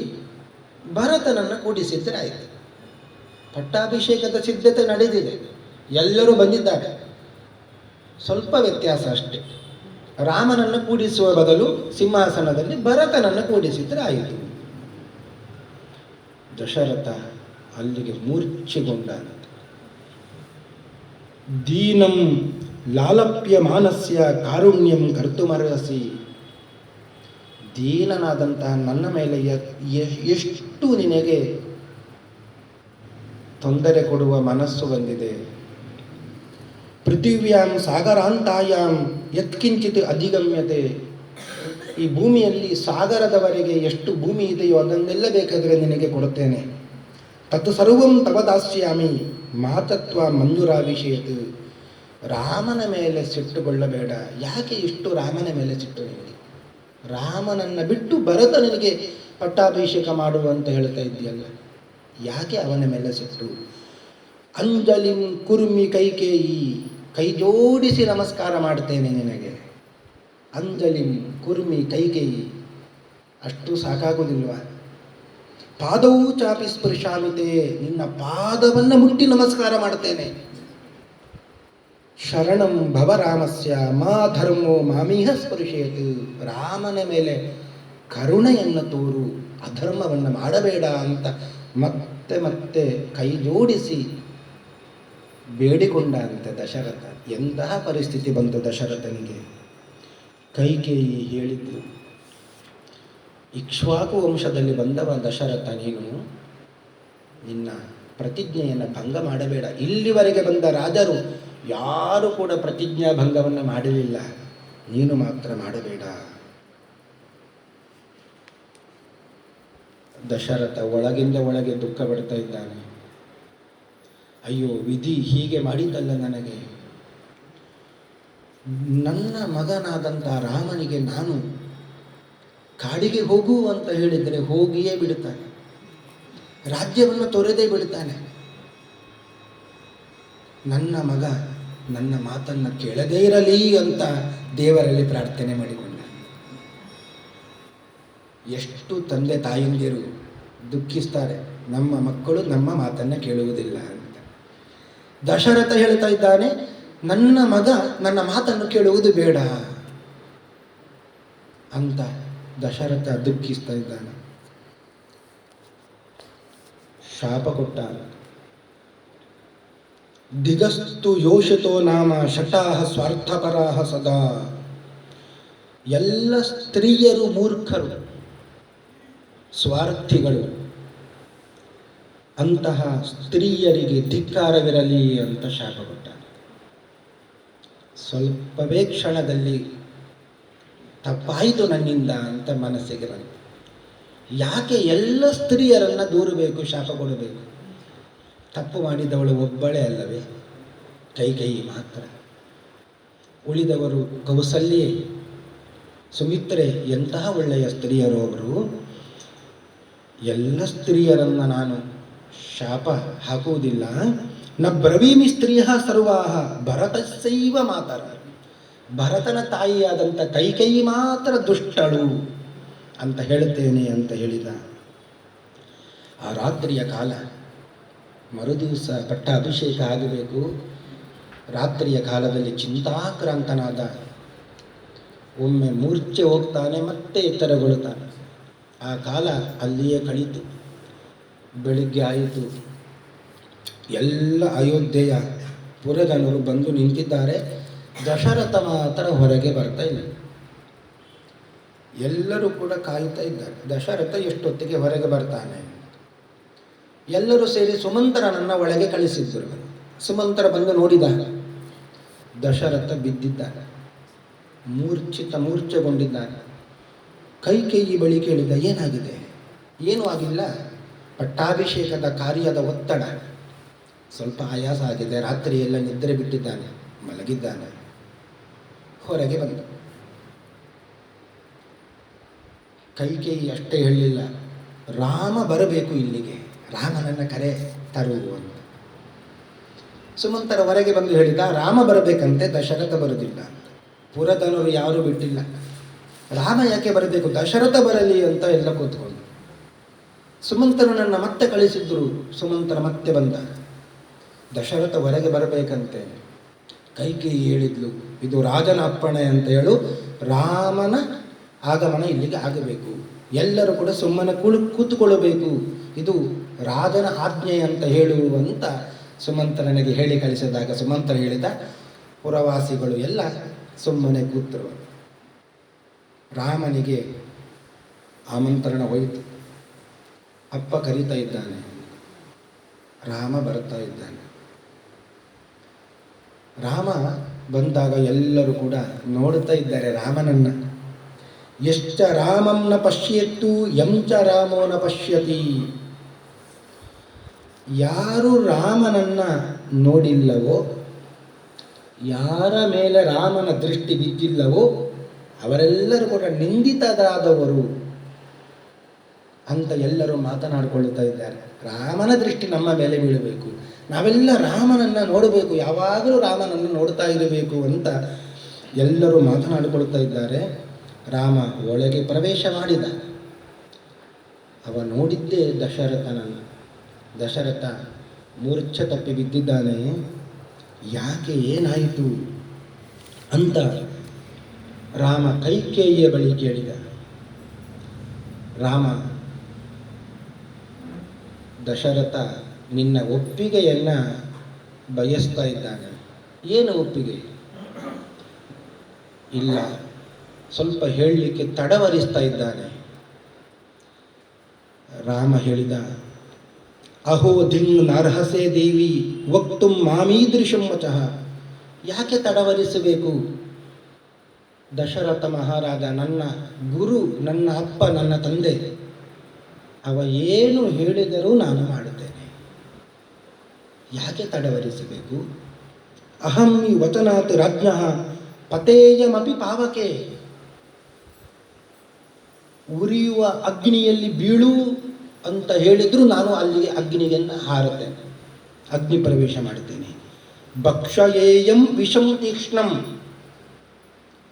ಭರತನನ್ನು ಕೂಡಿಸಿದ್ರೆ ಆಯಿತು. ಪಟ್ಟಾಭಿಷೇಕದ ಸಿದ್ಧತೆ ನಡೆದಿದೆ, ಎಲ್ಲರೂ ಬಂದಿದ್ದಾರೆ, ಸ್ವಲ್ಪ ವ್ಯತ್ಯಾಸ ಅಷ್ಟೇ. ರಾಮನನ್ನು ಕೂಡಿಸುವ ಬದಲು ಸಿಂಹಾಸನದಲ್ಲಿ ಭರತನನ್ನು ಕೂಡಿಸಿದ್ರೆ ಆಯಿತು. ದಶರಥ ಅಲ್ಲಿಗೆ ಮೂರ್ಛೆಗೊಂಡಾನಂತೆ. ದೀನಂ ಲಾಲಪ್ಯ ಮಾನಸ್ಯ ಕಾರುಣ್ಯಂ ಕರ್ತುಮರ್ಹಸಿ. ದೀನನಾದಂತಹ ನನ್ನ ಮೇಲೆ ಎಷ್ಟು ನಿನಗೆ ತೊಂದರೆ ಕೊಡುವ ಮನಸ್ಸು ಬಂದಿದೆ. ಪೃಥಿವ್ಯಾಂ ಸಾಗರಾಂತಾಯಾಂ ಯತ್ಕಿಂಚಿತ್ ಅಧಿಗಮ್ಯತೆ. ಈ ಭೂಮಿಯಲ್ಲಿ ಸಾಗರದವರೆಗೆ ಎಷ್ಟು ಭೂಮಿ ಇದೆಯೋ ಅದನ್ನೆಲ್ಲ ಬೇಕಾದರೆ ನಿನಗೆ ಕೊಡುತ್ತೇನೆ. ತತ್ ಸರ್ವಂ ತವ ದಾಸ್ಯಾಮಿ ಮಾತತ್ವ ಮಂಜುರಾವಿಷೇತ್. ರಾಮನ ಮೇಲೆ ಸಿಟ್ಟುಗೊಳ್ಳಬೇಡ. ಯಾಕೆ ಇಷ್ಟು ರಾಮನ ಮೇಲೆ ಸಿಟ್ಟು ನಿನಗೆ? ರಾಮನನ್ನು ಬಿಟ್ಟು ಭರತನಿಗೆ ಪಟ್ಟಾಭಿಷೇಕ ಮಾಡು ಅಂತ ಹೇಳ್ತಾ ಇದ್ದೀಯಲ್ಲ, ಯಾಕೆ ಅವನ ಮೇಲೆ ಸಿಟ್ಟು? ಅಂಜಲಿಂ ಕುರ್ಮಿ ಕೈಕೇಯಿ. ಕೈ ಜೋಡಿಸಿ ನಮಸ್ಕಾರ ಮಾಡ್ತೇನೆ ನಿನಗೆ. ಅಂಜಲಿಂ ಕುರ್ಮಿ ಕೈಕೇಯಿ. ಅಷ್ಟು ಸಾಕಾಗುವುದಿಲ್ವಾ? ಪಾದವೂ ಚಾಪಿ ಸ್ಪರ್ಶಾಮಿತೆ. ನಿನ್ನ ಪಾದವನ್ನು ಮುಟ್ಟಿ ನಮಸ್ಕಾರ ಮಾಡ್ತೇನೆ. ಶರಣಂ ಭವ ರಾಮಸ್ಯ ಮಾ ಧರ್ಮೋ ಮಾಮಿಹ ಸ್ಪರ್ಶೇತ್. ರಾಮನ ಮೇಲೆ ಕರುಣೆಯನ್ನು ತೋರು, ಅಧರ್ಮವನ್ನು ಮಾಡಬೇಡ ಅಂತ ಮತ್ತೆ ಮತ್ತೆ ಕೈ ಜೋಡಿಸಿ ಬೇಡಿಕೊಂಡಂತೆ ದಶರಥ. ಎಂತಹ ಪರಿಸ್ಥಿತಿ ಬಂತು ದಶರಥನಿಗೆ. ಕೈಕೇಯಿ ಹೇಳಿದ್ದು, ಇಕ್ಷ್ವಾಕು ವಂಶದಲ್ಲಿ ಬಂದವ ದಶರಥ, ನೀನು ನಿನ್ನ ಪ್ರತಿಜ್ಞೆಯನ್ನು ಭಂಗ ಮಾಡಬೇಡ. ಇಲ್ಲಿವರೆಗೆ ಬಂದ ರಾಜರು ಯಾರು ಕೂಡ ಪ್ರತಿಜ್ಞಾ ಭಂಗವನ್ನು ಮಾಡಲಿಲ್ಲ, ನೀನು ಮಾತ್ರ ಮಾಡಬೇಡ. ದಶರಥ ಒಳಗಿಂದ ಒಳಗೆ ದುಃಖ ಪಡ್ತಾ ಇದ್ದಾನೆ. ಅಯ್ಯೋ ವಿಧಿ ಹೀಗೆ ಮಾಡಿದ್ದಲ್ಲ ನನಗೆ. ನನ್ನ ಮಗನಾದಂಥ ರಾಮನಿಗೆ ನಾನು ಕಾಡಿಗೆ ಹೋಗು ಅಂತ ಹೇಳಿದರೆ ಹೋಗಿಯೇ ಬಿಡುತ್ತಾನೆ, ರಾಜ್ಯವನ್ನು ತೊರೆದೇ ಬಿಡುತ್ತಾನೆ. ನನ್ನ ಮಗ ನನ್ನ ಮಾತನ್ನು ಕೇಳದೇ ಇರಲಿ ಅಂತ ದೇವರಲ್ಲಿ ಪ್ರಾರ್ಥನೆ ಮಾಡಿಕೊಂಡ. ಎಷ್ಟು ತಂದೆ ತಾಯಂದಿರು ದುಃಖಿಸ್ತಾರೆ, ನಮ್ಮ ಮಕ್ಕಳು ನಮ್ಮ ಮಾತನ್ನು ಕೇಳುವುದಿಲ್ಲ ಅಂತ. ದಶರಥ ಹೇಳ್ತಾ ಇದ್ದಾನೆ, ನನ್ನ ಮಗ ನನ್ನ ಮಾತನ್ನು ಕೇಳುವುದು ಬೇಡ ಅಂತ ದಶರಥ ದುಃಖಿಸ್ತಾ ಇದ್ದಾನೆ. ಶಾಪ ಕೊಟ್ಟ. ದಿಗಸ್ತು ಯೋಷಿತೋ ನಾಮ ಶಟಾಹ ಸ್ವಾರ್ಥಪರಾಹ ಸದಾ. ಎಲ್ಲ ಸ್ತ್ರೀಯರು ಮೂರ್ಖರು, ಸ್ವಾರ್ಥಿಗಳು. ಅಂತಹ ಸ್ತ್ರೀಯರಿಗೆ ಧಿಕ್ಕಾರವಿರಲಿ ಅಂತ ಶಾಪ ಕೊಟ್ಟ. ಸ್ವಲ್ಪವೇ ಕ್ಷಣದಲ್ಲಿ ತಪ್ಪಾಯಿತು ನನ್ನಿಂದ ಅಂತ ಮನಸ್ಸಿಗೆ ಬಂತು. ಯಾಕೆ ಎಲ್ಲ ಸ್ತ್ರೀಯರನ್ನು ದೂರಬೇಕು, ಶಾಪ ಕೊಡಬೇಕು? ತಪ್ಪು ಮಾಡಿದವಳು ಒಬ್ಬಳೇ ಅಲ್ಲವೇ? ಕೈಕೇಯಿ ಮಾತ್ರ. ಉಳಿದವರು ಕೌಸಲ್ಯೆ, ಸುಮಿತ್ರೆ ಎಂತಹ ಒಳ್ಳೆಯ ಸ್ತ್ರೀಯರು ಅವರು. ಎಲ್ಲ ಸ್ತ್ರೀಯರನ್ನು ನಾನು ಶಾಪ ಹಾಕುವುದಿಲ್ಲ. ನ ಬ್ರವೀಮಿ ಸ್ತ್ರೀಯ ಸರ್ವಾಹ ಭರತಸ್ಸೈವ ಮಾತರ. ಭರತನ ತಾಯಿಯಾದಂಥ ಕೈಕೇಯಿ ಮಾತ್ರ ದುಷ್ಟಳು ಅಂತ ಹೇಳುತ್ತೇನೆ ಅಂತ ಹೇಳಿದ. ಆ ರಾತ್ರಿಯ ಕಾಲ, ಮರುದಿವಸ ಪಟ್ಟಾಭಿಷೇಕ ಆಗಬೇಕು. ರಾತ್ರಿಯ ಕಾಲದಲ್ಲಿ ಚಿಂತಾಕ್ರಾಂತನಾದ. ಒಮ್ಮೆ ಮೂರ್ಛೆ ಹೋಗ್ತಾನೆ, ಮತ್ತೆ ಎಚ್ಚರಗೊಳ್ಳುತ್ತಾನೆ. ಆ ಕಾಲ ಅಲ್ಲಿಯೇ ಕಳೀತು. ಬೆಳಿಗ್ಗೆ ಆಯಿತು. ಎಲ್ಲ ಅಯೋಧ್ಯೆಯ ಪುರಜನರು ಬಂದು ನಿಂತಿದ್ದಾರೆ. ದಶರಥ ಮಾತ್ರ ಹೊರಗೆ ಬರ್ತಾ ಇಲ್ಲ. ಎಲ್ಲರೂ ಕೂಡ ಕಾಯ್ತಾ ಇದ್ದಾರೆ, ದಶರಥ ಎಷ್ಟೊತ್ತಿಗೆ ಹೊರಗೆ ಬರ್ತಾನೆ. ಎಲ್ಲರೂ ಸೇರಿ ಸುಮಂತ್ರನನ್ನು ಒಳಗೆ ಕಳಿಸಿದ್ದರು. ಸುಮಂತ್ರ ಬಂದು ನೋಡಿದ, ದಶರಥ ಬಿದ್ದಿದ್ದಾನೆ, ಮೂರ್ಛೆಗೊಂಡಿದ್ದಾನೆ. ಕೈಕೇಯಿ ಬಳಿ ಕೇಳಿದ, ಏನಾಗಿದೆ? ಏನೂ ಆಗಿಲ್ಲ, ಪಟ್ಟಾಭಿಷೇಕದ ಕಾರ್ಯದ ಒತ್ತಡ, ಸ್ವಲ್ಪ ಆಯಾಸ ಆಗಿದೆ, ರಾತ್ರಿ ಎಲ್ಲ ನಿದ್ರೆ ಬಿಟ್ಟಿದ್ದಾನೆ, ಮಲಗಿದ್ದಾನೆ. ಹೊರಗೆ ಬಂದ. ಕೈಕೇಯಿ ಅಷ್ಟೇ ಹೇಳಲಿಲ್ಲ, ರಾಮ ಬರಬೇಕು ಇಲ್ಲಿಗೆ, ರಾಮನನ್ನು ಕರೆ ತರು ಅಂತ. ಸುಮಂತರ ಹೊರಗೆ ಬಂದು ಹೇಳಿದ, ರಾಮ ಬರಬೇಕಂತೆ, ದಶರಥ ಬರುವುದಿಲ್ಲ ಅಂತ. ಪುರದನರು ಯಾರೂ ಬಿಟ್ಟಿಲ್ಲ. ರಾಮ ಯಾಕೆ ಬರಬೇಕು, ದಶರಥ ಬರಲಿ ಅಂತ ಎಲ್ಲ ಕೂತ್ಕೊಂಡು. ಸುಮಂತರನನ್ನು ಮತ್ತೆ ಕಳಿಸಿದ್ರು. ಸುಮಂತರ ಮತ್ತೆ ಬಂದ. ದಶರಥ ಹೊರಗೆ ಬರಬೇಕಂತೆ. ಕೈಕೇಯಿ ಹೇಳಿದ್ಲು, ಇದು ರಾಜನ ಅಪ್ಪಣೆ ಅಂತ ಹೇಳು, ರಾಮನ ಆಗಮನ ಇಲ್ಲಿಗೆ ಆಗಬೇಕು, ಎಲ್ಲರೂ ಕೂಡ ಸುಮ್ಮನೆ ಕೂತುಕೊಳ್ಳಬೇಕು, ಇದು ರಾಜನ ಆಜ್ಞೆ ಅಂತ ಹೇಳುವಂತ ಸುಮಂತ್ರನಿಗೆ ಹೇಳಿ ಕಳಿಸಿದಾಗ ಸುಮಂತ್ರ ಹೇಳಿದ. ಪುರವಾಸಿಗಳು ಎಲ್ಲ ಸುಮ್ಮನೆ ಕೂತರು. ರಾಮನಿಗೆ ಆಮಂತ್ರಣ ಹೋಯಿತು. ಅಪ್ಪ ಕರೀತಾ ಇದ್ದಾನೆ, ರಾಮ ಬರ್ತಾ ಇದ್ದಾನೆ. ರಾಮ ಬಂದಾಗ ಎಲ್ಲರೂ ಕೂಡ ನೋಡ್ತಾ ಇದ್ದಾರೆ ರಾಮನನ್ನ. ಯಶ್ಚ ರಾಮಂ ನ ಪಶ್ಯತ್ತು ಯಂಚ ರಾಮೋ ನ ಪಶ್ಯತಿ. ಯಾರು ರಾಮನನ್ನ ನೋಡಿಲ್ಲವೋ, ಯಾರ ಮೇಲೆ ರಾಮನ ದೃಷ್ಟಿ ಬಿದ್ದಿಲ್ಲವೋ ಅವರೆಲ್ಲರೂ ಕೂಡ ನಿಂದಿತರಾದವರು ಅಂತ ಎಲ್ಲರೂ ಮಾತನಾಡಿಕೊಳ್ಳುತ್ತಾ ಇದ್ದಾರೆ. ರಾಮನ ದೃಷ್ಟಿ ನಮ್ಮ ಮೇಲೆ ಬೀಳಬೇಕು, ನಾವೆಲ್ಲ ರಾಮನನ್ನು ನೋಡಬೇಕು, ಯಾವಾಗಲೂ ರಾಮನನ್ನು ನೋಡ್ತಾ ಇರಬೇಕು ಅಂತ ಎಲ್ಲರೂ ಮಾತನಾಡಿಕೊಳ್ಳುತ್ತಾ ಇದ್ದಾರೆ. ರಾಮ ಒಳಗೆ ಪ್ರವೇಶ ಮಾಡಿದ. ಅವ ನೋಡಿದ್ದೇ ದಶರಥನನ್ನು. ದಶರಥ ಮೂರ್ಛೆ ತಪ್ಪಿ ಬಿದ್ದಿದ್ದಾನೆ. ಯಾಕೆ, ಏನಾಯಿತು ಅಂತ ರಾಮ ಕೈಕೇಯಿಯ ಬಳಿ ಕೇಳಿದ. ರಾಮ, ದಶರಥ ನಿನ್ನ ಒಪ್ಪಿಗೆಯನ್ನು ಬಯಸ್ತಾ ಇದ್ದಾನೆ. ಏನು ಒಪ್ಪಿಗೆ? ಇಲ್ಲ, ಸ್ವಲ್ಪ ಹೇಳಲಿಕ್ಕೆ ತಡವರಿಸ್ತಾ ಇದ್ದಾನೆ. ರಾಮ ಹೇಳಿದ, ಅಹೋ ಧಿಂಗ್ ನರ್ಹಸೆ ದೇವಿ ವಕ್ತುಂ ಮಾಮೀದೃಶಂ ವಚಃ. ಯಾಕೆ ತಡವರಿಸಬೇಕು? ದಶರಥ ಮಹಾರಾಜ ನನ್ನ ಗುರು, ನನ್ನ ಅಪ್ಪ, ನನ್ನ ತಂದೆ. ಅವ ಏನು ಹೇಳಿದರೂ ನಾನು ಮಾಡುತ್ತೇನೆ, ಯಾಕೆ ತಡವರಿಸಬೇಕು? ಅಹಂ ಈ ವಚನಾತ್ ರಾಜ್ಞಃ ಪತೇಯಮಪಿ ಪಾವಕೆ. ಉರಿಯುವ ಅಗ್ನಿಯಲ್ಲಿ ಬೀಳು ಅಂತ ಹೇಳಿದ್ರು ನಾನು ಅಲ್ಲಿಗೆ ಅಗ್ನಿಯನ್ನು ಹಾರುತ್ತೇನೆ, ಅಗ್ನಿ ಪ್ರವೇಶ ಮಾಡುತ್ತೇನೆ. ಭಕ್ಷಯೇಯಂ ವಿಷಂ ತೀಕ್ಷ್ಣಂ.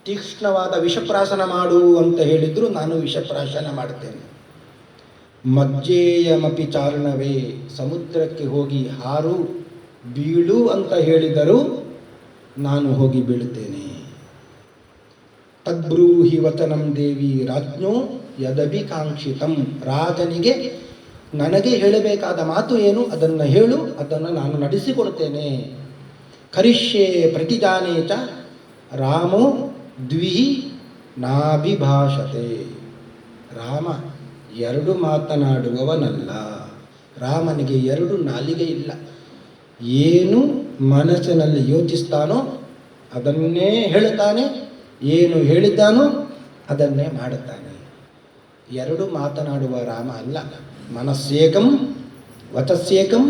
ತೀಕ್ಷ್ಣವಾದ ವಿಷಪ್ರಾಶನ ಮಾಡು ಅಂತ ಹೇಳಿದ್ರು ನಾನು ವಿಷಪ್ರಾಶನ ಮಾಡುತ್ತೇನೆ. ಮಜ್ಜೇಯಮಪಿ ಚಾರಣವೇ. ಸಮುದ್ರಕ್ಕೆ ಹೋಗಿ ಹಾರು, ಬೀಳು ಅಂತ ಹೇಳಿದರೂ ನಾನು ಹೋಗಿ ಬೀಳುತ್ತೇನೆ. ತದ್ಬ್ರೂಹಿ ವಚನಂ ದೇವಿ ರಾಜ್ಞೋ ಯದಭಿಕಾಂಕ್ಷಿತಂ. ರಾಜನಿಗೆ ನನಗೆ ಹೇಳಬೇಕಾದ ಮಾತು ಏನು ಅದನ್ನು ಹೇಳು, ಅದನ್ನು ನಾನು ನಡೆಸಿಕೊಡ್ತೇನೆ. ಕರಿಷ್ಯೆ ಪ್ರತಿಜಾನೇ ಚ ರಾಮೋ ದ್ವಿಹಿ ನಾಭಿಭಾಷತೆ. ರಾಮ ಎರಡು ಮಾತನಾಡುವವನಲ್ಲ. ರಾಮನಿಗೆ ಎರಡು ನಾಲಿಗೆ ಇಲ್ಲ. ಏನು ಮನಸ್ಸಿನಲ್ಲಿ ಯೋಚಿಸ್ತಾನೋ ಅದನ್ನೇ ಹೇಳುತ್ತಾನೆ, ಏನು ಹೇಳಿದ್ದಾನೋ ಅದನ್ನೇ ಮಾಡುತ್ತಾನೆ. ಎರಡು ಮಾತನಾಡುವ ರಾಮ ಅಲ್ಲ. ಮನಸ್ಸೇಕಂ ವಚಸ್ಸೇಕಂ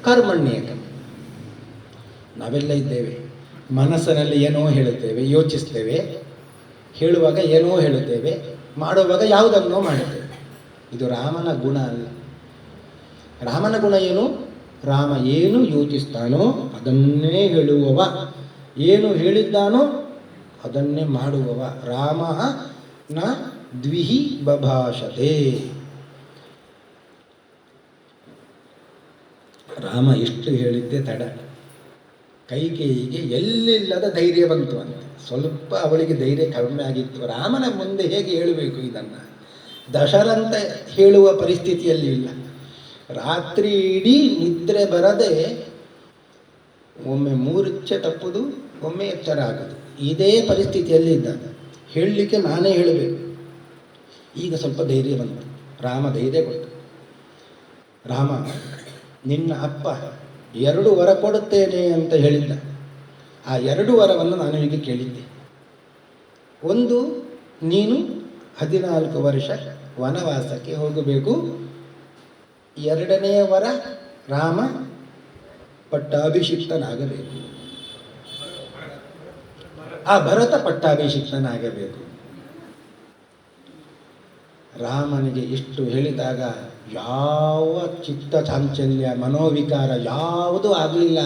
ಕರ್ಮಣ್ಯೇಕಂ. ನಾವೆಲ್ಲ ಇದ್ದೇವೆ, ಮನಸ್ಸಿನಲ್ಲಿ ಏನೋ ಹೇಳುತ್ತೇವೆ, ಯೋಚಿಸ್ತೇವೆ, ಹೇಳುವಾಗ ಏನೋ ಹೇಳುತ್ತೇವೆ, ಮಾಡುವಾಗ ಯಾವುದನ್ನೋ ಮಾಡುತ್ತೇವೆ. ಇದು ರಾಮನ ಗುಣ ಅಲ್ಲ. ರಾಮನ ಗುಣ ಏನು? ರಾಮ ಏನು ಯೋಚಿಸ್ತಾನೋ ಅದನ್ನೇ ಹೇಳುವವ, ಏನು ಹೇಳಿದ್ದಾನೋ ಅದನ್ನೇ ಮಾಡುವವ. ರಾಮ ನ ದ್ವಿಹಿ ಬಭಾಷತೆ. ರಾಮ ಎಷ್ಟು ಹೇಳಿದ್ದೆ ತಡ. ಕೈಕೇಯಿಗೆ ಎಲ್ಲಿಲ್ಲದ ಧೈರ್ಯ ಬಂತು ಅಂತ. ಸ್ವಲ್ಪ ಅವಳಿಗೆ ಧೈರ್ಯ ಕಡಿಮೆ ಆಗಿತ್ತು. ರಾಮನ ಮುಂದೆ ಹೇಗೆ ಹೇಳಬೇಕು ಇದನ್ನು? ದಶರಂತ ಹೇಳುವ ಪರಿಸ್ಥಿತಿಯಲ್ಲಿ ಇಲ್ಲ. ರಾತ್ರಿ ಇಡೀ ನಿದ್ರೆ ಬರದೆ ಒಮ್ಮೆ ಮೂರ್ಛೆ ತಪ್ಪುದು, ಒಮ್ಮೆ ಎಚ್ಚರ ಆಗೋದು, ಇದೇ ಪರಿಸ್ಥಿತಿಯಲ್ಲಿ ಇದ್ದಾನೆ. ಹೇಳಲಿಕ್ಕೆ ನಾನೇ ಹೇಳಬೇಕು. ಈಗ ಸ್ವಲ್ಪ ಧೈರ್ಯ ಬಂತು. ರಾಮ ಧೈರ್ಯ ಕೊಟ್ಟು, ರಾಮ ನಿನ್ನ ಅಪ್ಪ 2 ವರ ಕೊಡುತ್ತೇನೆ ಅಂತ ಹೇಳಿದ್ದ. ಆ 2 ವರವನ್ನು ನಾನು ಈಗ ಕೇಳಿದ್ದೆ. ಒಂದು, ನೀನು 14 ವರ್ಷ ವನವಾಸಕ್ಕೆ ಹೋಗಬೇಕು. 2ನೇ ವರ, ರಾಮ ಪಟ್ಟಾಭಿಷಿಕ್ತನಾಗಬೇಕು. ಆ ಭರತ ಪಟ್ಟಾಭಿಷಿಕ್ತನಾಗಬೇಕು. ರಾಮನಿಗೆ ಇಷ್ಟು ಹೇಳಿದಾಗ ಯಾವ ಚಿತ್ತ ಚಾಂಚಲ್ಯ, ಮನೋವಿಕಾರ ಯಾವುದೂ ಆಗಲಿಲ್ಲ.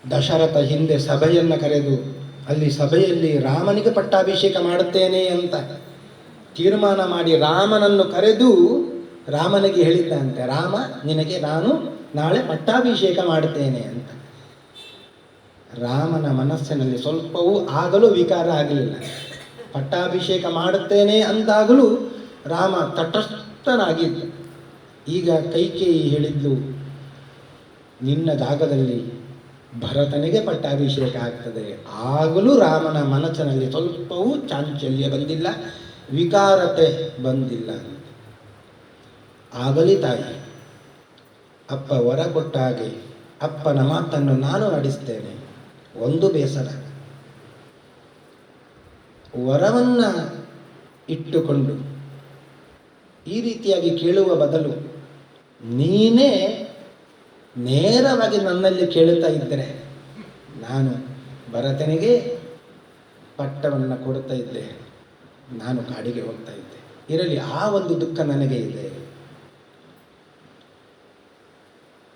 ದಶರಥ ಹಿಂದೆ ಸಭೆಯನ್ನು ಕರೆದು ಅಲ್ಲಿ ಸಭೆಯಲ್ಲಿ ರಾಮನಿಗೆ ಪಟ್ಟಾಭಿಷೇಕ ಮಾಡುತ್ತೇನೆ ಅಂತ ತೀರ್ಮಾನ ಮಾಡಿ ರಾಮನನ್ನು ಕರೆದು ರಾಮನಿಗೆ ಹೇಳಿದ್ದಂತೆ, ರಾಮ ನಿನಗೆ ನಾನು ನಾಳೆ ಪಟ್ಟಾಭಿಷೇಕ ಮಾಡುತ್ತೇನೆ ಅಂತ. ರಾಮನ ಮನಸ್ಸಿನಲ್ಲಿ ಸ್ವಲ್ಪವೂ ಆಗಲೂ ವಿಕಾರ ಆಗಲಿಲ್ಲ. ಪಟ್ಟಾಭಿಷೇಕ ಮಾಡುತ್ತೇನೆ ಅಂದಾಗಲೂ ರಾಮ ತಟಸ್ಥನಾಗಿದ್ದ. ಈಗ ಕೈಕೇಯಿ ಹೇಳಿದ್ಲು, ನಿನ್ನ ಜಾಗದಲ್ಲಿ ಭರತನಿಗೆ ಪಟ್ಟಾಭಿಷೇಕ ಆಗ್ತದೆ. ಆಗಲೂ ರಾಮನ ಮನಸ್ಸಿನಲ್ಲಿ ಸ್ವಲ್ಪವೂ ಚಾಂಚಲ್ಯ ಬಂದಿಲ್ಲ, ವಿಕಾರತೆ ಬಂದಿಲ್ಲ. ಆಗಲಿ ತಾಯಿ, ಅಪ್ಪ ವರ ಕೊಟ್ಟ ಹಾಗೆ ಅಪ್ಪನ ಮಾತನ್ನು ನಾನು ನಡೆಸ್ತೇನೆ. ಒಂದು ಬೇಸರ, ವರವನ್ನ ಇಟ್ಟುಕೊಂಡು ಈ ರೀತಿಯಾಗಿ ಕೇಳುವ ಬದಲು ನೀನೇ ನೇರವಾಗಿ ನನ್ನಲ್ಲಿ ಕೇಳುತ್ತಾ ಇದ್ದರೆ ನಾನು ಭರತನಿಗೆ ಪಟ್ಟವನ್ನು ಕೊಡುತ್ತಾ ಇದ್ದೆ, ನಾನು ಕಾಡಿಗೆ ಹೋಗ್ತಾ ಇದ್ದೆ. ಇರಲಿ, ಆ ಒಂದು ದುಃಖ ನನಗೆ ಇದೆ.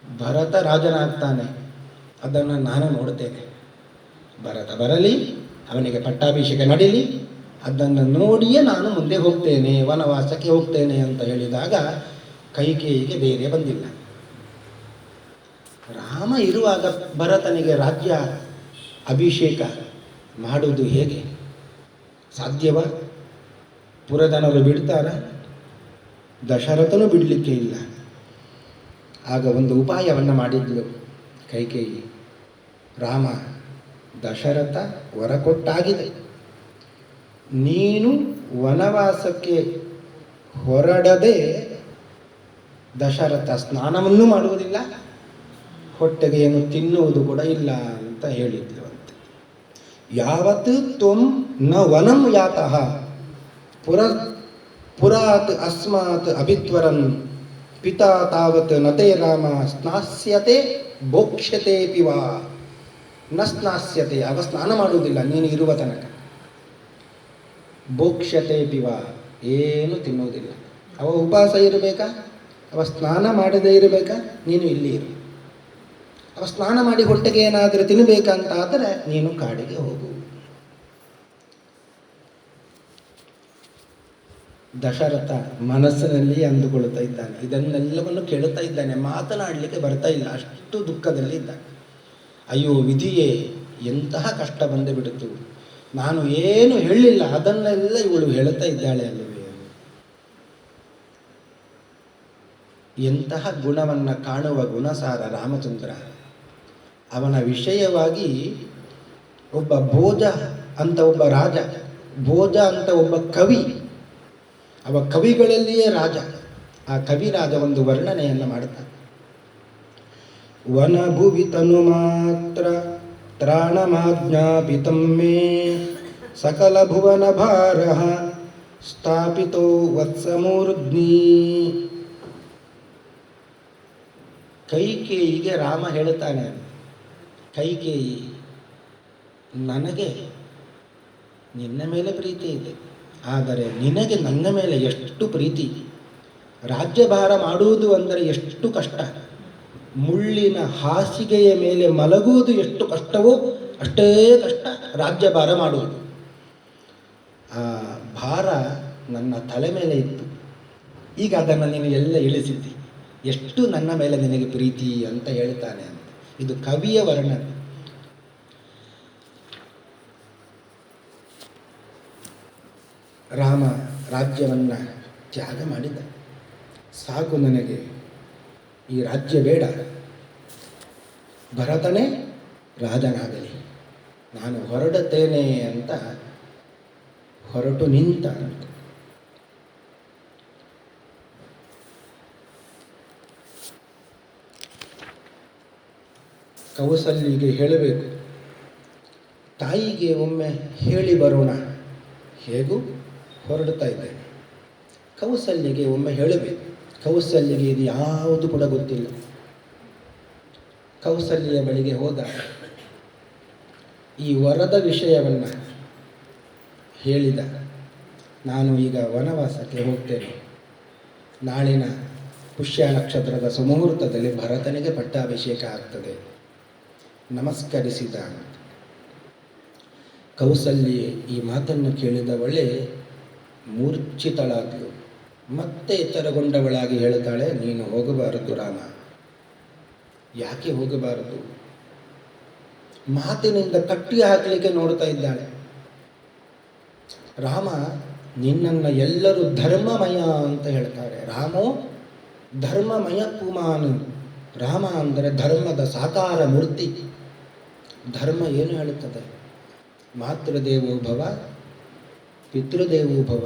ಭರತ ರಾಜನಾಗ್ತಾನೆ, ಅದನ್ನು ನಾನು ನೋಡುತ್ತೇನೆ. ಭರತ ಬರಲಿ, ಅವನಿಗೆ ಪಟ್ಟಾಭಿಷೇಕ ನಡೀಲಿ, ಅದನ್ನು ನೋಡಿಯೇ ನಾನು ಮುಂದೆ ಹೋಗ್ತೇನೆ, ವನವಾಸಕ್ಕೆ ಹೋಗ್ತೇನೆ ಅಂತ ಹೇಳಿದಾಗ ಕೈಕೇಯಿಗೆ ಬೇರೆ ಬಂದಿಲ್ಲ. ರಾಮ ಇರುವಾಗ ಭರತನಿಗೆ ರಾಜ್ಯ ಅಭಿಷೇಕ ಮಾಡುವುದು ಹೇಗೆ ಸಾಧ್ಯವ? ಪುರದನರು ಬಿಡ್ತಾರ? ದಶರಥನು ಬಿಡಲಿಕ್ಕೆ ಇಲ್ಲ. ಆಗ ಒಂದು ಉಪಾಯವನ್ನು ಮಾಡಿದ್ಲು ಕೈಕೇಯಿ. ರಾಮ, ದಶರಥ ವರ ಕೊಟ್ಟಾಗಿದೆ, ನೀನು ವನವಾಸಕ್ಕೆ ಹೊರಡದೆ ದಶರಥ ಸ್ನಾನವನ್ನೂ ಮಾಡುವುದಿಲ್ಲ, ಹೊಟ್ಟೆಗೆ ಏನು ತಿನ್ನುವುದು ಕೂಡ ಇಲ್ಲ ಅಂತ ಹೇಳಿದ್ಲು ಅಂತೆ. ಯಾವತ್ ತ್ವಂ ನ ವನಂ ಯಾತಃ ಪುರಾತ್ ಅಸ್ಮಾತ್ ಅಭಿತ್ವರನ್ ಪಿತಾ ತಾವತ್ ನತೆ ರಾಮ ಸ್ನಾಸ್ಯತೆ ಭೋಕ್ಷ್ಯತೆ ಪಿವಾ ನ ಸ್ನಾಸ್ಯತೆ. ಅವ ಸ್ನಾನ ಮಾಡುವುದಿಲ್ಲ ನೀನು ಇರುವ ತನಕ. ಭೋಕ್ಷ್ಯತೆ ಪಿವಾ, ಏನು ತಿನ್ನುವುದಿಲ್ಲ. ಅವ ಉಪವಾಸ ಇರಬೇಕಾ? ಅವ ಸ್ನಾನ ಮಾಡದೇ ಇರಬೇಕಾ? ನೀನು ಇಲ್ಲಿ ಇರು. ಅವ ಸ್ನಾನ ಮಾಡಿ ಹೊಟ್ಟೆಗೆ ಏನಾದರೂ ತಿನ್ನಬೇಕಂತ ಆದರೆ ನೀನು ಕಾಡಿಗೆ ಹೋಗು. ದಶರಥ ಮನಸ್ಸಿನಲ್ಲಿ ಅಂದುಕೊಳ್ತಾ ಇದ್ದಾನೆ, ಇದನ್ನೆಲ್ಲವನ್ನು ಕೇಳುತ್ತಾ ಇದ್ದಾನೆ, ಮಾತನಾಡಲಿಕ್ಕೆ ಬರ್ತಾ ಇಲ್ಲ, ಅಷ್ಟು ದುಃಖದಲ್ಲಿ ಇದ್ದಾನೆ. ಅಯ್ಯೋ ವಿಧಿಯೇ, ಎಂತಹ ಕಷ್ಟ ಬಂದು ಬಿಡುತ್ತು, ನಾನು ಏನು ಹೇಳಿಲ್ಲ ಅದನ್ನೆಲ್ಲ ಇವಳು ಹೇಳುತ್ತಾ ಇದ್ದಾಳೆ ಅಲ್ಲವೇ. ಎಂತಹ ಗುಣವನ್ನು ಕಾಣುವ ಗುಣಸಾರ ರಾಮಚಂದ್ರ. ಅವನ ವಿಷಯವಾಗಿ ಒಬ್ಬ ಭೋಜ ಅಂತ ಒಬ್ಬ ರಾಜ, ಭೋಜ ಅಂತ ಒಬ್ಬ ಕವಿ, ಅವ ಕವಿಗಳಲ್ಲಿಯೇ ರಾಜ. ಆ ಕವಿರಾಜ ಒಂದು ವರ್ಣನೆಯನ್ನು ಮಾಡುತ್ತಾನೆ. ವನಭುವಿ ತನು ಮಾತ್ರ ತ್ರಾಣಮಾಜ್ಞಾಪಿತಂ ಮೇ ಸಕಲ ಭುವನ ಭಾರಃ ಸ್ಥಾಪಿತೋ ವತ್ಸಮೂರ್ಧ್ನಿ. ಕೈಕೇಯಿಗೆ ರಾಮ ಹೇಳುತ್ತಾನೆ, ಕೈಕೇಯಿ, ನನಗೆ ನಿನ್ನ ಮೇಲೆ ಪ್ರೀತಿ ಇದೆ, ಆದರೆ ನಿನಗೆ ನನ್ನ ಮೇಲೆ ಎಷ್ಟು ಪ್ರೀತಿ. ರಾಜ್ಯಭಾರ ಮಾಡುವುದು ಅಂದರೆ ಎಷ್ಟು ಕಷ್ಟ. ಮುಳ್ಳಿನ ಹಾಸಿಗೆಯ ಮೇಲೆ ಮಲಗುವುದು ಎಷ್ಟು ಕಷ್ಟವೋ ಅಷ್ಟೇ ಕಷ್ಟ ರಾಜ್ಯಭಾರ ಮಾಡುವುದು. ಆ ಭಾರ ನನ್ನ ತಲೆ ಮೇಲೆ ಇತ್ತು, ಈಗ ಅದನ್ನು ನೀನು ಎಲ್ಲ ಇಳಿಸಿದ್ದಿ, ಎಷ್ಟು ನನ್ನ ಮೇಲೆ ನಿನಗೆ ಪ್ರೀತಿ ಅಂತ ಹೇಳ್ತಾನೆ ಅಂತ. ಇದು ಕವಿಯ ವರ್ಣನೆ. ರಾಮ ರಾಜ್ಯವನ್ನು ತ್ಯಾಗ ಮಾಡಿದ. ಸಾಕು, ನನಗೆ ಈ ರಾಜ್ಯ ಬೇಡ, ಭರತನೇ ರಾಜನಾಗಲಿ, ನಾನು ಹೊರಡುತ್ತೇನೆ ಅಂತ ಹೊರಟು ನಿಂತ. ಕೌಸಲ್ಯಿಗೆ ಹೇಳಬೇಕು, ತಾಯಿಗೆ ಒಮ್ಮೆ ಹೇಳಿ ಬರೋಣ, ಹೇಗೂ ಹೊರಡ್ತಾ ಇದ್ದೇನೆ. ಕೌಸಲ್ಯಿಗೆ ಒಮ್ಮೆ ಹೇಳಬೇಕು. ಕೌಸಲ್ಯಿಗೆ ಇದು ಯಾವುದು ಕೂಡ ಗೊತ್ತಿಲ್ಲ. ಕೌಸಲ್ಯ ಬಳಿಗೆ ಹೋದ, ಈ ವರದ ವಿಷಯವನ್ನು ಹೇಳಿದ. ನಾನು ಈಗ ವನವಾಸಕ್ಕೆ ಹೋಗ್ತೇನೆ, ನಾಳಿನ ಪುಷ್ಯ ನಕ್ಷತ್ರದ ಸುಮುಹೂರ್ತದಲ್ಲಿ ಭರತನಿಗೆ ಪಟ್ಟಾಭಿಷೇಕ ಆಗ್ತದೆ, ನಮಸ್ಕರಿಸಿದ. ಕೌಸಲ್ಯೆ ಈ ಮಾತನ್ನು ಕೇಳಿದವಳೆ ಮೂರ್ಛಿತಳಾದಳು. ಮತ್ತೆ ಎಚ್ಚರಗೊಂಡವಳಾಗಿ ಹೇಳ್ತಾಳೆ, ನೀನು ಹೋಗಬಾರದು ರಾಮ. ಯಾಕೆ ಹೋಗಬಾರದು? ಮಾತಿನಿಂದ ಕಟ್ಟಿ ಹಾಕಲಿಕ್ಕೆ ನೋಡ್ತಾ ಇದ್ದಾಳೆ. ರಾಮ, ನಿನ್ನನ್ನು ಎಲ್ಲರೂ ಧರ್ಮಮಯ ಅಂತ ಹೇಳ್ತಾರೆ. ರಾಮೋ ಧರ್ಮಮಯ ಪುಮಾನು. ರಾಮ ಅಂದರೆ ಧರ್ಮದ ಸಾಕಾರ ಮೂರ್ತಿ. ಧರ್ಮ ಏನು ಹೇಳುತ್ತದೆ? ಮಾತೃದೇವೋ ಭವ, ಪಿತೃದೇವೋ ಭವ,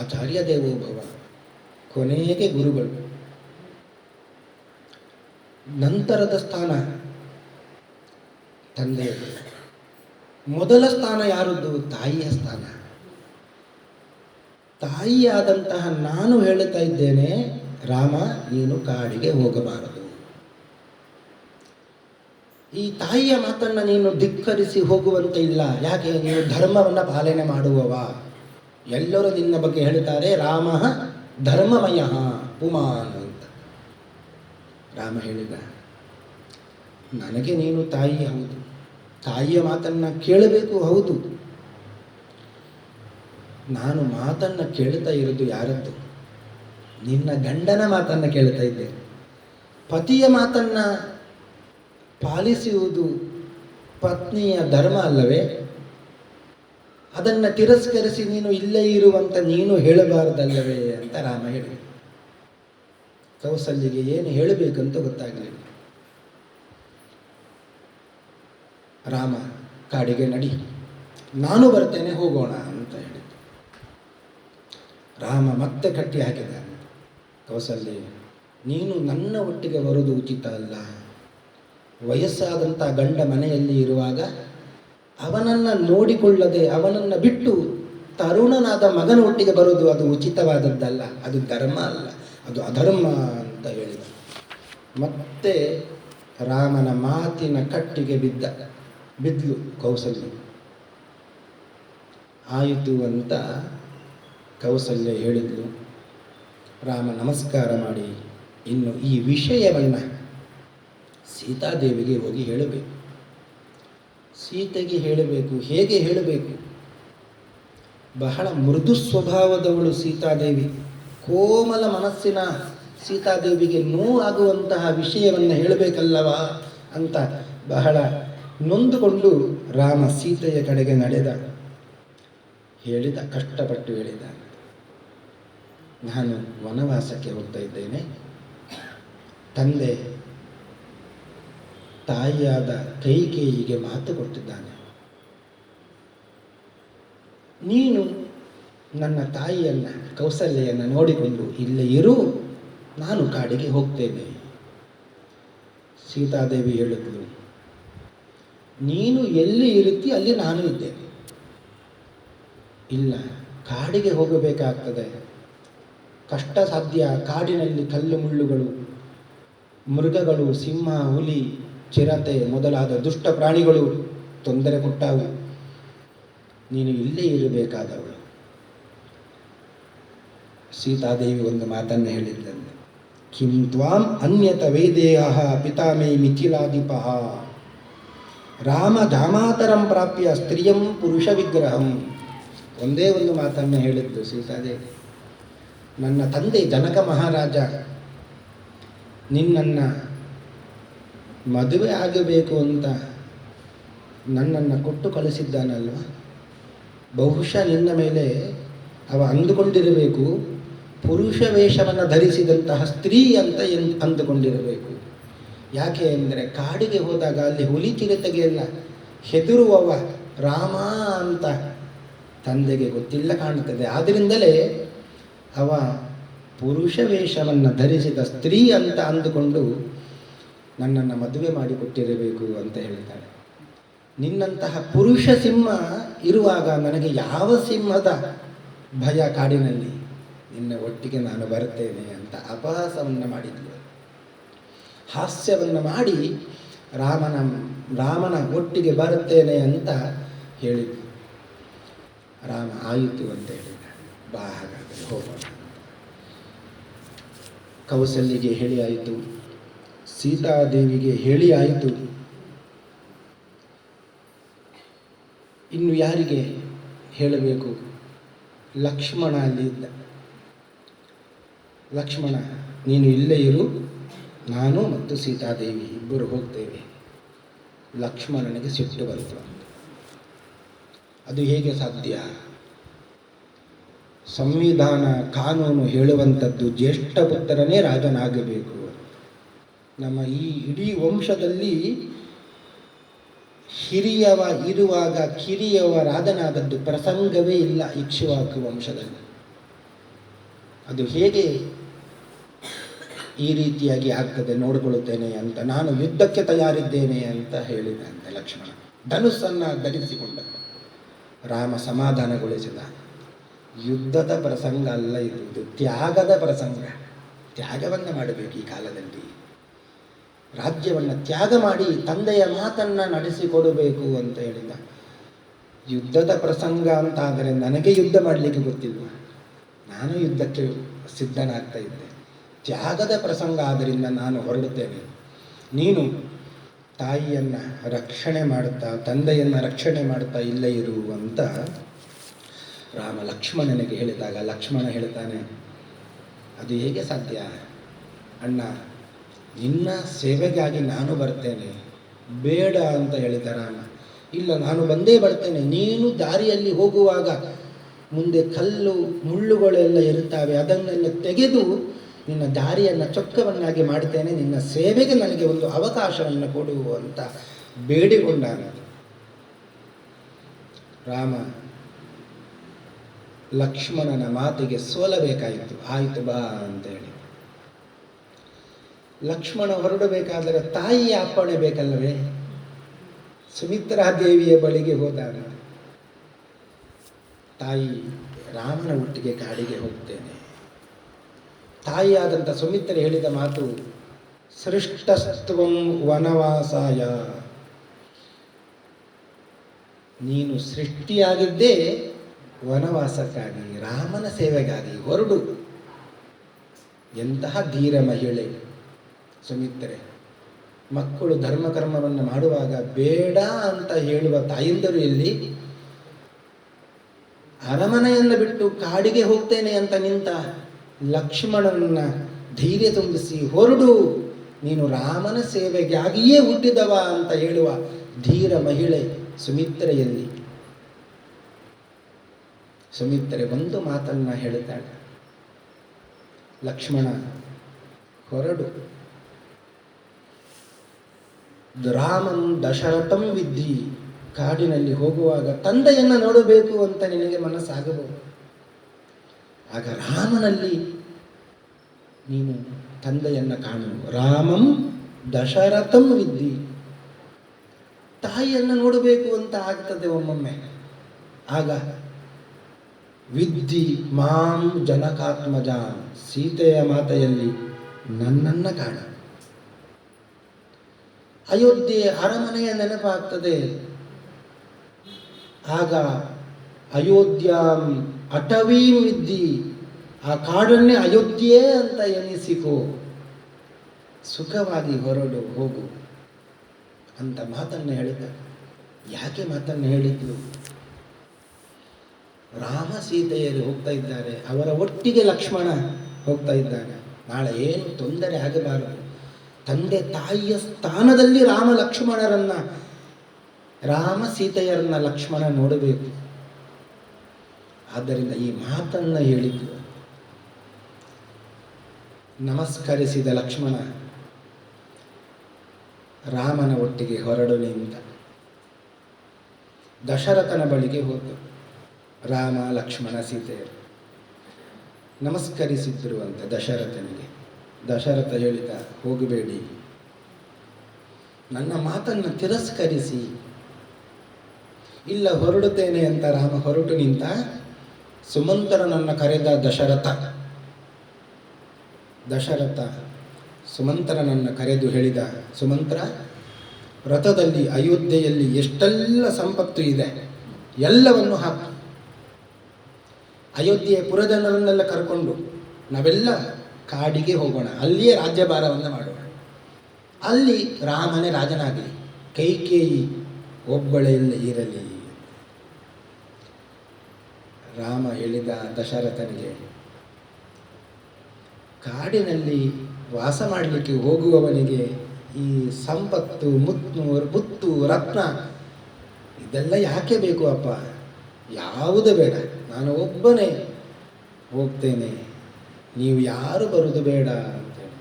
ಆಚಾರ್ಯ ದೇವೋ ಭವ, ಕೊನೆಗೆ ಗುರುಗಳು. ನಂತರದ ಸ್ಥಾನ ತಂದೆಯದು. ಮೊದಲ ಸ್ಥಾನ ಯಾರದ್ದು? ತಾಯಿಯ ಸ್ಥಾನ. ತಾಯಿಯಾದಂತಹ ನಾನು ಹೇಳುತ್ತಾ ಇದ್ದೇನೆ, ರಾಮ ನೀನು ಕಾಡಿಗೆ ಹೋಗಬಾರದು. ಈ ತಾಯಿಯ ಮಾತನ್ನು ನೀನು ಧಿಕ್ಕರಿಸಿ ಹೋಗುವಂತೆ ಇಲ್ಲ. ಯಾಕೆ? ನೀನು ಧರ್ಮವನ್ನು ಪಾಲನೆ ಮಾಡುವವ. ಎಲ್ಲರೂ ನಿನ್ನ ಬಗ್ಗೆ ಹೇಳ್ತಾರೆ, ರಾಮ ಧರ್ಮಮಯ ಪುಮಾನ್ ಅಂತ. ರಾಮ ಹೇಳಿದ, ನನಗೆ ನೀನು ತಾಯಿ ಹೌದು, ತಾಯಿಯ ಮಾತನ್ನು ಕೇಳಬೇಕು ಹೌದು. ನಾನು ಮಾತನ್ನು ಕೇಳ್ತಾ ಇರೋದು ಯಾರದ್ದು? ನಿನ್ನ ಗಂಡನ ಮಾತನ್ನು ಕೇಳ್ತಾ ಇದ್ದೆ. ಪತಿಯ ಮಾತನ್ನು ಪಾಲಿಸುವುದು ಪತ್ನಿಯ ಧರ್ಮ ಅಲ್ಲವೇ? ಅದನ್ನು ತಿರಸ್ಕರಿಸಿ ನೀನು ಇಲ್ಲೇ ಇರುವಂತ ನೀನು ಹೇಳಬಾರದಲ್ಲವೇ ಅಂತ ರಾಮ ಹೇಳಿದ. ಕೌಸಲ್ಯಗೆ ಏನು ಹೇಳಬೇಕಂತ ಗೊತ್ತಾಗಲಿಲ್ಲ. ರಾಮ, ಕಾಡಿಗೆ ನಡಿ, ನಾನು ಬರ್ತೇನೆ, ಹೋಗೋಣ ಅಂತ ಹೇಳಿದ. ರಾಮ ಮತ್ತೆ ಕಟ್ಟಿ ಹಾಕಿದ. ಕೌಸಲ್ಯ, ನೀನು ನನ್ನ ಒಟ್ಟಿಗೆ ಬರುವುದು ಉಚಿತ ಅಲ್ಲ. ವಯಸ್ಸಾದಂಥ ಗಂಡ ಮನೆಯಲ್ಲಿ ಇರುವಾಗ ಅವನನ್ನು ನೋಡಿಕೊಳ್ಳದೆ ಅವನನ್ನು ಬಿಟ್ಟು ತರುಣನಾದ ಮಗನ ಒಟ್ಟಿಗೆ ಬರೋದು ಅದು ಉಚಿತವಾದದ್ದಲ್ಲ, ಅದು ಧರ್ಮ ಅಲ್ಲ, ಅದು ಅಧರ್ಮ ಅಂತ ಹೇಳಿದ. ಮತ್ತೆ ರಾಮನ ಮಾತಿನ ಕಟ್ಟಿಗೆ ಬಿದ್ಲು ಕೌಸಲ್ಯ. ಆಯಿತು ಅಂತ ಕೌಸಲ್ಯ ಹೇಳಿದ್ಲು. ರಾಮ ನಮಸ್ಕಾರ ಮಾಡಿ, ಇನ್ನು ಈ ವಿಷಯವನ್ನು ಸೀತಾದೇವಿಗೆ ಹೋಗಿ ಹೇಳಬೇಕು. ಸೀತೆಗೆ ಹೇಳಬೇಕು. ಹೇಗೆ ಹೇಳಬೇಕು? ಬಹಳ ಮೃದು ಸ್ವಭಾವದವಳು ಸೀತಾದೇವಿ. ಕೋಮಲ ಮನಸ್ಸಿನ ಸೀತಾದೇವಿಗೆ ನೋವಾಗುವಂತಹ ವಿಷಯವನ್ನು ಹೇಳಬೇಕಲ್ಲವಾ ಅಂತ ಬಹಳ ನೊಂದುಕೊಂಡು ರಾಮ ಸೀತೆಯ ಕಡೆಗೆ ನಡೆದ. ಹೇಳಿದ, ಕಷ್ಟಪಟ್ಟು ಹೇಳಿದ, ನಾನು ವನವಾಸಕ್ಕೆ ಹೋಗ್ತಾ ಇದ್ದೇನೆ. ತಂದೆ ತಾಯಿಯಾದ ಕೈಕೇಯಿಗೆ ಮಾತು ಕೊಟ್ಟಿದ್ದಾನೆ. ನೀನು ನನ್ನ ತಾಯಿಯನ್ನು ಕೌಸಲ್ಯನ್ನು ನೋಡಿಕೊಂಡು ಇಲ್ಲೇ ಇರು, ನಾನು ಕಾಡಿಗೆ ಹೋಗ್ತೇನೆ. ಸೀತಾದೇವಿ ಹೇಳಿದ್ಲು, ನೀನು ಎಲ್ಲಿ ಇರುತ್ತಿ ಅಲ್ಲಿ ನಾನು ಇದ್ದೇನೆ. ಇಲ್ಲ, ಕಾಡಿಗೆ ಹೋಗಬೇಕಾಗ್ತದೆ, ಕಷ್ಟ ಸಾಧ್ಯ. ಕಾಡಿನಲ್ಲಿ ಕಲ್ಲು ಮುಳ್ಳುಗಳು, ಮೃಗಗಳು, ಸಿಂಹ, ಹುಲಿ, ಚಿರತೆ ಮೊದಲಾದ ದುಷ್ಟ ಪ್ರಾಣಿಗಳು ತೊಂದರೆ ಕೊಟ್ಟಾವು. ನೀನು ಇಲ್ಲೇ ಇರಬೇಕಾದವಳು. ಸೀತಾದೇವಿ ಒಂದು ಮಾತನ್ನು ಹೇಳಿದ್ದಂತೆ, ಕಿಂ ತ್ವಾಂ ಅನ್ಯತ ವೇದೇಹ ಪಿತಾಮೇ ಮಿಥಿಲಾಧಿಪಃ ರಾಮ ಧಾಮಾತರಂ ಪ್ರಾಪ್ಯ ಸ್ತ್ರೀಯಂ ಪುರುಷ ವಿಗ್ರಹಂ. ಒಂದೇ ಒಂದು ಮಾತನ್ನು ಹೇಳಿದ್ದು ಸೀತಾದೇವಿ, ನನ್ನ ತಂದೆ ಜನಕ ಮಹಾರಾಜ ನಿನ್ನನ್ನು ಮದುವೆ ಆಗಬೇಕು ಅಂತ ನನ್ನನ್ನು ಕೊಟ್ಟು ಕಳಿಸಿದ್ದಾನಲ್ವ. ಬಹುಶಃ ನಿನ್ನ ಮೇಲೆ ಅವ ಅಂದುಕೊಂಡಿರಬೇಕು ಪುರುಷ ವೇಷವನ್ನು ಧರಿಸಿದಂತಹ ಸ್ತ್ರೀ ಅಂತ ಅಂದುಕೊಂಡಿರಬೇಕು. ಯಾಕೆ ಅಂದರೆ ಕಾಡಿಗೆ ಹೋದಾಗ ಅಲ್ಲಿ ಹುಲಿ ಚಿರತೆಗೆಲ್ಲ ಹೆದರುವವ ರಾಮ ಅಂತ ತಂದೆಗೆ ಗೊತ್ತಿಲ್ಲ ಕಾಣುತ್ತದೆ. ಆದ್ದರಿಂದಲೇ ಅವ ಪುರುಷ ವೇಷವನ್ನು ಧರಿಸಿದ ಸ್ತ್ರೀ ಅಂತ ಅಂದುಕೊಂಡು ನನ್ನನ್ನು ಮದುವೆ ಮಾಡಿಕೊಟ್ಟಿರಬೇಕು ಅಂತ ಹೇಳ್ತಾಳೆ. ನಿನ್ನಂತಹ ಪುರುಷ ಸಿಂಹ ಇರುವಾಗ ನನಗೆ ಯಾವ ಸಿಂಹದ ಭಯ ಕಾಡಿನಲ್ಲಿ? ನಿನ್ನ ಒಟ್ಟಿಗೆ ನಾನು ಬರ್ತೇನೆ ಅಂತ ಅಪಹಾಸವನ್ನು ಮಾಡಿದ್ಲು. ಹಾಸ್ಯವನ್ನು ಮಾಡಿ ರಾಮನ ಒಟ್ಟಿಗೆ ಬರುತ್ತೇನೆ ಅಂತ ಹೇಳಿದ್ಲು. ರಾಮ ಆಯಿತು ಅಂತ ಹೇಳಿದ, ಬಾ ಹಾಗಾದರೆ ಹೋಗೋಣ. ಕೌಸಲ್ಯಗೆ ಹೇಳಿ ಆಯಿತು, ಸೀತಾದೇವಿಗೆ ಹೇಳಿ ಆಯಿತು. ಇನ್ನು ಯಾರಿಗೆ ಹೇಳಬೇಕು? ಲಕ್ಷ್ಮಣ ಅಲ್ಲಿ ಇದ್ದ. ಲಕ್ಷ್ಮಣ, ನೀನು ಇಲ್ಲೇ ಇರು, ನಾನು ಮತ್ತು ಸೀತಾದೇವಿ ಇಬ್ಬರು ಹೋಗ್ತೇವೆ. ಲಕ್ಷ್ಮಣನಿಗೆ ಸಿಟ್ಟು ಬರುತ್ತದೆ. ಅದು ಹೇಗೆ ಸಾಧ್ಯ? ಸಂವಿಧಾನ ಕಾನೂನು ಹೇಳುವಂಥದ್ದು ಜ್ಯೇಷ್ಠ ಪುತ್ರನೇ ರಾಜನಾಗಬೇಕು. ನಮ್ಮ ಈ ಇಡೀ ವಂಶದಲ್ಲಿ ಹಿರಿಯವ ಇರುವಾಗ ಕಿರಿಯವ ರಾಜನಾದದ್ದು ಪ್ರಸಂಗವೇ ಇಲ್ಲ ಇಕ್ಷ್ವಾಕು ವಂಶದಲ್ಲಿ. ಅದು ಹೇಗೆ ಈ ರೀತಿಯಾಗಿ ಆಗ್ತದೆ ನೋಡಿಕೊಳ್ಳುತ್ತೇನೆ ಅಂತ ನಾನು ಯುದ್ಧಕ್ಕೆ ತಯಾರಿದ್ದೇನೆ ಅಂತ ಹೇಳಿದಂತೆ ಲಕ್ಷ್ಮಣ. ಧನುಸ್ಸನ್ನು ಧರಿಸಿಕೊಂಡ. ರಾಮ ಸಮಾಧಾನಗೊಳಿಸಿದ. ಯುದ್ಧದ ಪ್ರಸಂಗ ಅಲ್ಲ ಇದು ತ್ಯಾಗದ ಪ್ರಸಂಗ. ತ್ಯಾಗವನ್ನು ಮಾಡಬೇಕು ಈ ಕಾಲದಲ್ಲಿ. ರಾಜ್ಯವನ್ನು ತ್ಯಾಗ ಮಾಡಿ ತಂದೆಯ ಮಾತನ್ನು ನಡೆಸಿಕೊಡಬೇಕು ಅಂತ ಹೇಳಿದ. ಯುದ್ಧದ ಪ್ರಸಂಗ ಅಂತ ಆದರೆ ನನಗೆ ಯುದ್ಧ ಮಾಡಲಿಕ್ಕೆ ಗೊತ್ತಿಲ್ಲ, ನಾನು ಯುದ್ಧಕ್ಕೆ ಸಿದ್ಧನಾಗ್ತಾ ಇದ್ದೆ. ತ್ಯಾಗದ ಪ್ರಸಂಗ ಆದ್ದರಿಂದ ನಾನು ಹೊರಡುತ್ತೇನೆ, ನೀನು ತಾಯಿಯನ್ನು ರಕ್ಷಣೆ ಮಾಡ್ತಾ ತಂದೆಯನ್ನು ರಕ್ಷಣೆ ಮಾಡ್ತಾ ಇಲ್ಲೇ ಇರು ಅಂತ ರಾಮ ಲಕ್ಷ್ಮಣನಿಗೆ ಹೇಳಿದಾಗ ಲಕ್ಷ್ಮಣ ಹೇಳ್ತಾನೆ, ಅದು ಹೇಗೆ ಸಾಧ್ಯ ಅಣ್ಣ, ನಿನ್ನ ಸೇವೆಗಾಗಿ ನಾನು ಬರ್ತೇನೆ, ಬೇಡ ಅಂತ ಹೇಳಿದ ರಾಮ. ಇಲ್ಲ, ನಾನು ಬಂದೇ ಬರ್ತೇನೆ. ನೀನು ದಾರಿಯಲ್ಲಿ ಹೋಗುವಾಗ ಮುಂದೆ ಕಲ್ಲು ಮುಳ್ಳುಗಳೆಲ್ಲ ಇರುತ್ತವೆ, ಅದನ್ನೆಲ್ಲ ತೆಗೆದು ನಿನ್ನ ದಾರಿಯನ್ನು ಚೊಕ್ಕವನ್ನಾಗಿ ಮಾಡ್ತೇನೆ, ನಿನ್ನ ಸೇವೆಗೆ ನನಗೆ ಒಂದು ಅವಕಾಶವನ್ನು ಕೊಡು ಅಂತ ಬೇಡಿಕೊಂಡ ರಾಮ. ಲಕ್ಷ್ಮಣನ ಮಾತಿಗೆ ಸೋಲಬೇಕಾಯಿತು. ಆಯಿತು ಬಾ ಅಂತೇಳಿ ಲಕ್ಷ್ಮಣ ಹೊರಡಬೇಕಾದರೆ ತಾಯಿಯ ಅಪ್ಪಣೆ ಬೇಕಲ್ಲವೇ? ಸುಮಿತ್ರಾದೇವಿಯ ಬಳಿಗೆ ಹೋದಾಗ ತಾಯಿ, ರಾಮನ ಒಟ್ಟಿಗೆ ಕಾಡಿಗೆ ಹೋಗ್ತೇನೆ. ತಾಯಿಯಾದಂಥ ಸುಮಿತ್ರೆ ಹೇಳಿದ ಮಾತು, ಸೃಷ್ಟಸ್ತ್ವಂ ವನವಾಸಾಯ, ನೀನು ಸೃಷ್ಟಿಯಾಗಿದ್ದೇ ವನವಾಸಕ್ಕಾಗಿ, ರಾಮನ ಸೇವೆಗಾಗಿ ಹೊರಡು. ಎಂತಹ ಧೀರ ಮಹಿಳೆ ಸುಮಿತ್ರೆ. ಮಕ್ಕಳು ಧರ್ಮಕರ್ಮವನ್ನು ಮಾಡುವಾಗ ಬೇಡ ಅಂತ ಹೇಳುವ ತಾಯಿಂದರು ಎಲ್ಲಿ? ಅರಮನೆಯನ್ನು ಬಿಟ್ಟು ಕಾಡಿಗೆ ಹೋಗ್ತೇನೆ ಅಂತ ನಿಂತ ಲಕ್ಷ್ಮಣನನ್ನ ಧೈರ್ಯ ತುಂಬಿಸಿ ಹೊರಡು, ನೀನು ರಾಮನ ಸೇವೆಗಾಗಿಯೇ ಹುಟ್ಟಿದವ ಅಂತ ಹೇಳುವ ಧೀರ ಮಹಿಳೆ ಸುಮಿತ್ರೆಯಲ್ಲಿ. ಸುಮಿತ್ರೆ ಒಂದು ಮಾತನ್ನ ಹೇಳ್ತಾಳೆ, ಲಕ್ಷ್ಮಣ ಹೊರಡು, ರಾಮಂ ದಶರಥಂ ವಿದ್ಧಿ, ಕಾಡಿನಲ್ಲಿ ಹೋಗುವಾಗ ತಂದೆಯನ್ನು ನೋಡಬೇಕು ಅಂತ ನಿನಗೆ ಮನಸ್ಸಾಗಬಹುದು. ಆಗ ರಾಮನಲ್ಲಿ ನೀನು ತಂದೆಯನ್ನು ಕಾಣು. ರಾಮಂ ದಶರಥಂ ವಿದ್ಧಿ, ತಾಯಿಯನ್ನು ನೋಡಬೇಕು ಅಂತ ಆಗ್ತದೆ ಒಮ್ಮೊಮ್ಮೆ. ಆಗ ವಿದ್ಧಿ ಮಾಂ ಜನಕಾತ್ಮಜ, ಸೀತೆಯ ಮಾತೆಯಲ್ಲಿ ನನ್ನನ್ನು ಕಾಣ. ಅಯೋಧ್ಯೆ ಅರಮನೆಯ ನೆನಪಾಗ್ತದೆ. ಆಗ ಅಯೋಧ್ಯಾಂ ಅಟವೀಂ ವಿದ್ಧಿ, ಆ ಕಾಡನ್ನೇ ಅಯೋಧ್ಯೆ ಅಂತ ಎನಿಸಿಕೋ, ಸುಖವಾಗಿ ಹೊರಡು ಹೋಗು ಅಂತ ಮಾತನ್ನು ಹೇಳಿದ. ಯಾಕೆ ಮಾತನ್ನು ಹೇಳಿದ್ರು? ರಾಮ ಸೀತೆಯರು ಹೋಗ್ತಾ ಇದ್ದಾರೆ, ಅವರ ಒಟ್ಟಿಗೆ ಲಕ್ಷ್ಮಣ ಹೋಗ್ತಾ ಇದ್ದಾನೆ. ನಾಳೆ ಏನು ತೊಂದರೆ ಆಗಬಾರದು. ತಂದೆ ತಾಯಿಯ ಸ್ಥಾನದಲ್ಲಿ ರಾಮ ಸೀತೆಯರನ್ನ ಲಕ್ಷ್ಮಣ ನೋಡಬೇಕು. ಆದ್ದರಿಂದ ಈ ಮಾತನ್ನು ಹೇಳಿದ್ದು. ನಮಸ್ಕರಿಸಿದ ಲಕ್ಷ್ಮಣ ರಾಮನ ಒಟ್ಟಿಗೆ ಹೊರಡು ನಿಂತ. ದಶರಥನ ಬಳಿಗೆ ಹೋದ. ರಾಮ ಲಕ್ಷ್ಮಣ ಸೀತೆಯರು ನಮಸ್ಕರಿಸಿದ್ರು ಅಂತ ದಶರಥನಿಗೆ. ದಶರಥ ಹೇಳಿದ, ಹೋಗಬೇಡಿ, ನನ್ನ ಮಾತನ್ನು ತಿರಸ್ಕರಿಸಿ. ಇಲ್ಲ, ಹೊರಡುತ್ತೇನೆ ಅಂತ ರಾಮ ಹೊರಟು ನಿಂತ. ಸುಮಂತ್ರನನ್ನು ಕರೆದ ದಶರಥ ಸುಮಂತ್ರನನ್ನು ಕರೆದು ಹೇಳಿದ, ಸುಮಂತ್ರ, ರಥದಲ್ಲಿ ಅಯೋಧ್ಯೆಯಲ್ಲಿ ಎಷ್ಟೆಲ್ಲ ಸಂಪತ್ತು ಇದೆ ಎಲ್ಲವನ್ನು ಹಾಕು. ಅಯೋಧ್ಯೆಯ ಪುರಜನರನ್ನೆಲ್ಲ ಕರ್ಕೊಂಡು ನಾವೆಲ್ಲ ಕಾಡಿಗೆ ಹೋಗೋಣ, ಅಲ್ಲಿಯೇ ರಾಜ್ಯಭಾರವನ್ನು ಮಾಡೋಣ. ಅಲ್ಲಿ ರಾಮನೇ ರಾಜನಾಗಲಿ, ಕೈಕೇಯಿ ಒಬ್ಬಳೆಯಲ್ಲಿ ಇರಲಿ. ರಾಮ ಹೇಳಿದ ದಶರಥನಿಗೆ, ಕಾಡಿನಲ್ಲಿ ವಾಸ ಮಾಡಲಿಕ್ಕೆ ಹೋಗುವವನಿಗೆ ಈ ಸಂಪತ್ತು, ಮುತ್ತು ರತ್ನ ಇದೆಲ್ಲ ಯಾಕೆ ಬೇಕು ಅಪ್ಪ? ಯಾವುದು ಬೇಡ, ನಾನು ಒಬ್ಬನೇ ಹೋಗ್ತೇನೆ, ನೀವು ಯಾರು ಬರುವುದು ಬೇಡ ಅಂತೇಳಿ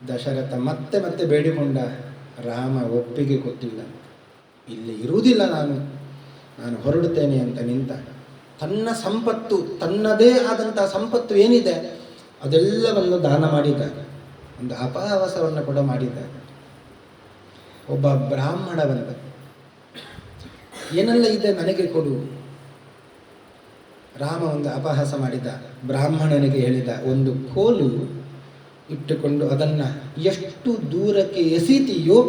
ದಶರಥ ಮತ್ತೆ ಮತ್ತೆ ಬೇಡಿಕೊಂಡ. ರಾಮ ಒಪ್ಪಿಗೆ ಕೊಟ್ಟಿಲ್ಲ. ಇಲ್ಲಿ ಇರುವುದಿಲ್ಲ, ನಾನು ಹೊರಡುತ್ತೇನೆ ಅಂತ ನಿಂತ. ತನ್ನ ಸಂಪತ್ತು, ತನ್ನದೇ ಆದಂತಹ ಸಂಪತ್ತು ಏನಿದೆ ಅದೆಲ್ಲವನ್ನು ದಾನ ಮಾಡಿದ್ದಾರೆ. ಒಂದು ಅಪಹಾಸವನ್ನು ಕೂಡ ಮಾಡಿದ್ದಾರೆ. ಒಬ್ಬ ಬ್ರಾಹ್ಮಣ ಬಂದ, ಏನೆಲ್ಲ ಇದೆ ನನಗೆ ಕೊಡು. ರಾಮ ಒಂದು ಅಪಹಾಸ ಮಾಡಿದ. ಬ್ರಾಹ್ಮಣನಿಗೆ ಹೇಳಿದ, ಒಂದು ಕೋಲು ಇಟ್ಟುಕೊಂಡು ಅದನ್ನು ಎಷ್ಟು ದೂರಕ್ಕೆ ಎಸೀತೀಯೋ